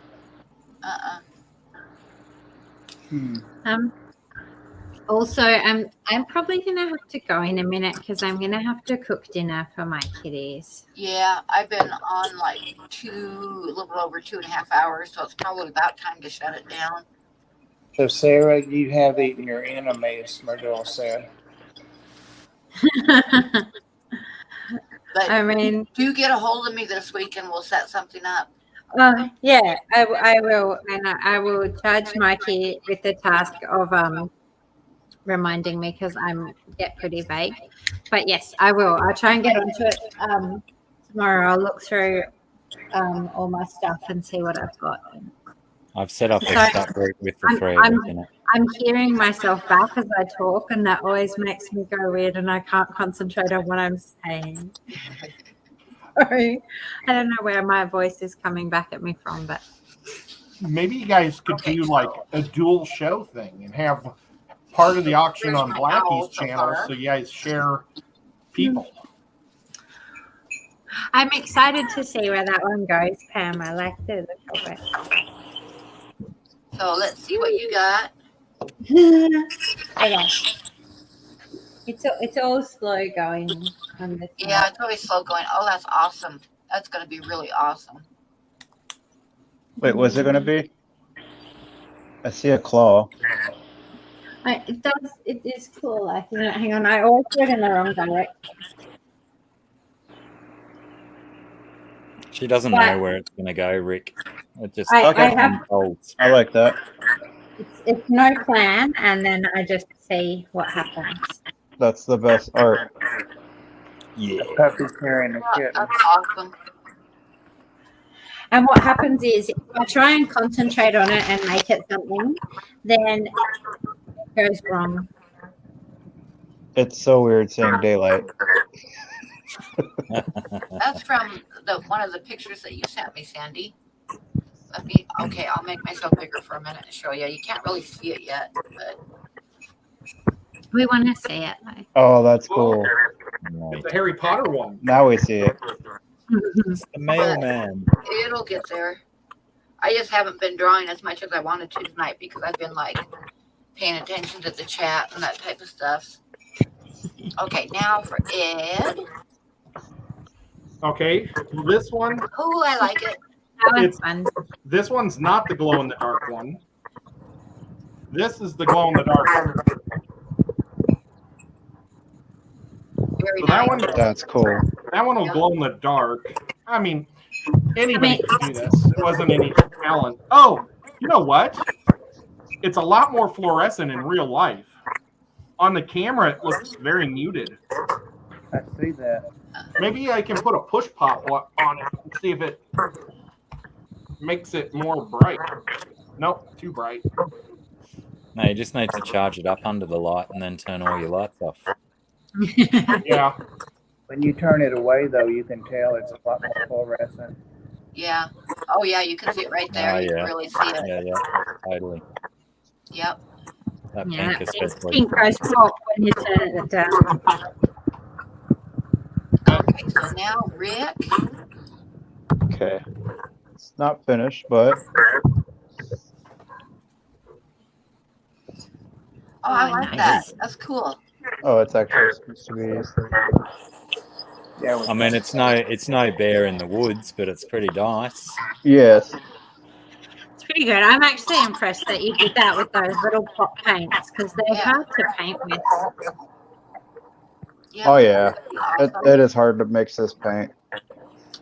Also, I'm probably gonna have to go in a minute because I'm gonna have to cook dinner for my kiddies. Yeah, I've been on like a little over 2.5 hours, so it's probably about time to shut it down. So, Sarah, you have eaten your enemies, Myrtle said. But I mean, do get a hold of me this week and we'll set something up. yeah, I will, and I will charge Mikey with the task of reminding me because I'm get pretty vague. But yes, I will. I'll try and get onto it tomorrow. I'll look through all my stuff and see what I've got. I've set up a Sorry. Skype group with the three of us in it. I'm hearing myself back as I talk, and that always makes me go weird, and I can't concentrate on what I'm saying. Sorry, I don't know where my voice is coming back at me from, but maybe you guys could do like a dual show thing and have part of the auction Here's on my Blackie's towel so channel, far. so you guys share people. I'm excited to see where that one goes, Pam. I like the look of it. So let's see what you got. Okay. It's all slow going on this. Yeah, it's always slow going. Oh, that's awesome. That's going to be really awesome. Wait, what's it gonna be? I see a claw. It does. It is cool. Hang on. I always put it in the wrong direction. She doesn't But- know where it's going to go, Rick. It just I Okay. have. unfolds. I like that. It's no plan, and then I just see what happens. That's the best art. Yeah. Puppy's carrying a Yeah, kitten. that's awesome. And what happens is, if I try and concentrate on it and make it something, then it goes wrong. It's so weird seeing daylight. That's from one of the pictures that you sent me, Sandy. Okay, I'll make myself bigger for a minute and show you. You can't really see it yet, but We want to see it though. Oh, that's cool. It's a Harry Potter one. Now we see it. It's the mailman. it'll get there. I just haven't been drawing as much as I wanted to tonight because I've been like paying attention to the chat and that type of stuff. Okay, now for Ed. Okay, this one. Oh, I like it. That was It's- fun. This one's not the glow in the dark one. This is the glow in the dark one. Very So that nice. one, That's cool. that one will glow in the dark. I mean, anybody can do this. It wasn't any talent. Oh, you know what? It's a lot more fluorescent in real life. On the camera, it looks very muted. I see that. Maybe I can put a push pop on it and see if it makes it more bright. Nope, too bright. No, you just need to charge it up under the light and then turn all your lights off. Yeah. When you turn it away, though, you can tell it's a lot more fluorescent. Yeah. Oh, yeah, you can see it right there. Oh, You yeah. can really see it. Yeah, totally. Yep. That Yeah, pink it's especially. pink goes pop when you turn it down. Okay, so now Rick. Okay. It's not finished, but Oh, I Oh, like nice. that. That's cool. oh, it's actually supposed to be. Yeah, I mean, it's no bear in the woods, but it's pretty nice. Yes. It's pretty good. I'm actually impressed that you did that with those little pop paints because they're Yeah. hard to paint with. Yeah. Oh yeah. Awesome. It is hard to mix this paint.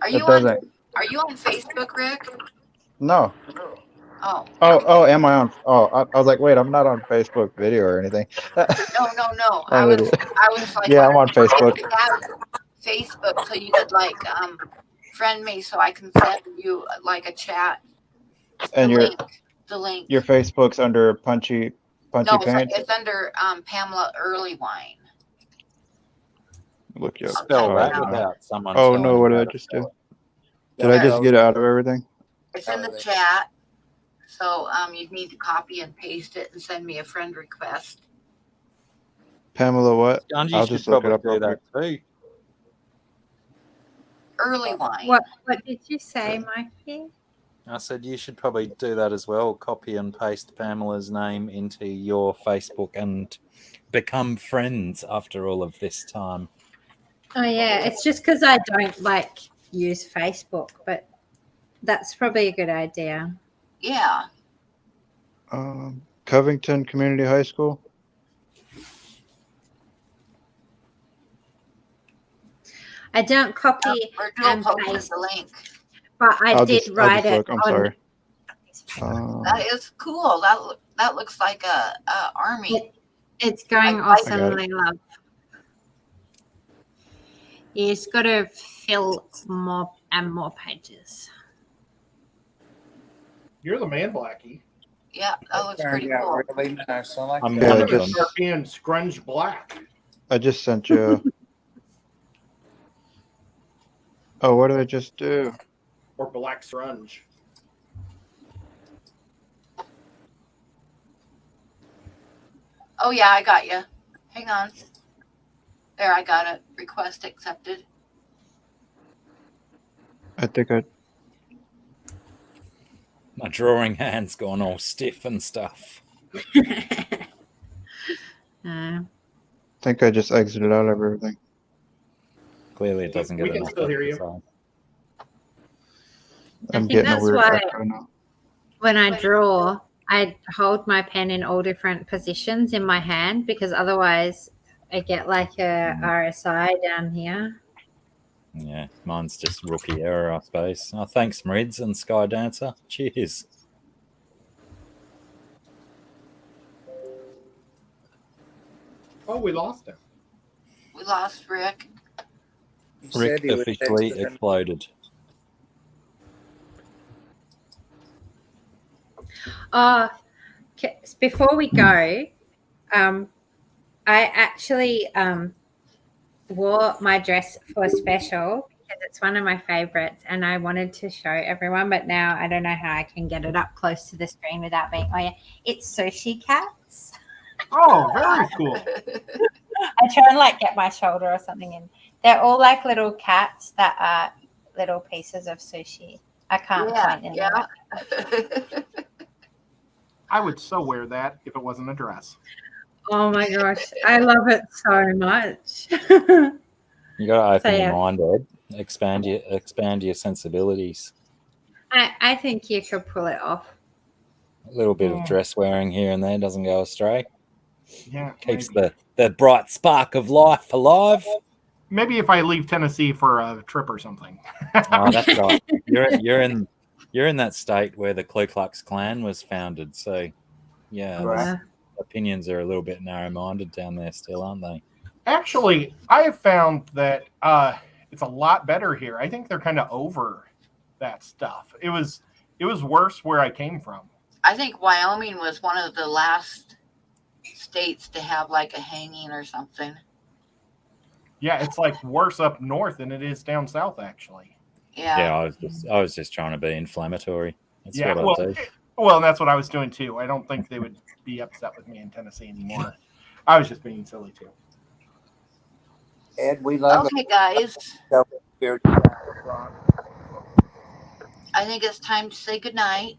Are It you on? doesn't. Are you on Facebook, Rick? No. Oh, Oh, am I on? Oh, I was like, wait, I'm not on Facebook video or anything. no. I I'm was an idiot. like, Yeah, I'm on Facebook. you have Facebook, so you could like friend me so I can send you like a chat. And The link. your Facebook's under Punchy No, Paints. it's under Pamela Earlywine. Look you up. Spell that Alright. without someone. Oh telling no, you what did how I to just spell do? it. Did I just get it out of everything? It's in the chat. So you need to copy and paste it and send me a friend request. Pamela, what? Gunji I'll should just look it probably up real do that quick. too. Earlywine. What did you say, Mikey? I said you should probably do that as well. Copy and paste Pamela's name into your Facebook and become friends after all of this time. Oh yeah, it's just because I don't like use Facebook, but that's probably a good idea. Yeah. Covington Community High School. I don't copy Or Jill and posted paste, the link. but I I'll did just write it look. I'm on. sorry. That is cool. That looks like a army. It's going I got it. awesomely, love. You just got to fill more and more pages. You're the man, Blackie. Yeah, that looks pretty Turned out cool. really nice. I like I'm that. Yeah, one I'm of gonna them. start being scrunch black. I just sent you. Oh, what did I just do? Or black scrunch. Oh yeah, I got you. Hang on. There, I got it. Request accepted. I think I. My drawing hand's gone all stiff and stuff. think I just exited out of everything. Clearly, it doesn't get We can enough still hear you. exercise. I'm think getting a that's weird why- echo now. When I draw, I hold my pen in all different positions in my hand because otherwise I get like a RSI down here. Yeah, mine's just rookie error, I suppose. Oh, thanks, Mrids and Sky Dancer. Cheers. Oh, we lost him. We lost Rick. He Rick said he would officially text it. exploded. Before we go, I actually wore my dress for a special because it's one of my favorites, and I wanted to show everyone, but now I don't know how I can get it up close to the screen without being. Oh yeah, it's sushi cats. Oh, very cool. I try and like get my shoulder or something in. They're all like little cats that are little pieces of sushi. I can't point in yeah. I would so wear that if it wasn't a dress. Oh my gosh, I love it so much. You got to open So, yeah. your mind, Ed. Expand your sensibilities. I think you could pull it off. A little bit of dress wearing here and there doesn't go astray. Yeah, Keeps maybe. the bright spark of life alive. Maybe if I leave Tennessee for a trip or something. Oh, that's right. You're in that state where the Ku Klux Klan was founded. So, yeah, Right. opinions are a little bit narrow-minded down there still, aren't they? Actually, I have found that it's a lot better here. I think they're kind of over that stuff. It was worse where I came from. I think Wyoming was one of the last states to have like a hanging or something. Yeah, it's like worse up north than it is down south, actually. Yeah. I was just trying to be inflammatory. That's Yeah, what I do. well, that's what I was doing too. I don't think they would be upset with me in Tennessee anymore. I was just being silly too. Ed, we love Okay, guys. it. I think it's time to say goodnight.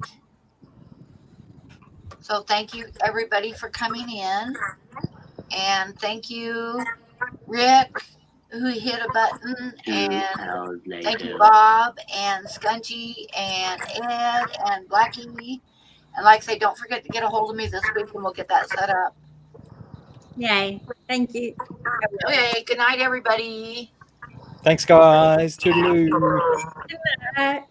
So thank you everybody for coming in. And thank you, Rick, who hit a button. And thank you, Bob, and Skungy, and Ed, and Blackie. And like I say, don't forget to get a hold of me this week and we'll get that set up. Yay. Thank you. Okay, good night, everybody. Thanks, guys. Toodaloo. Good night.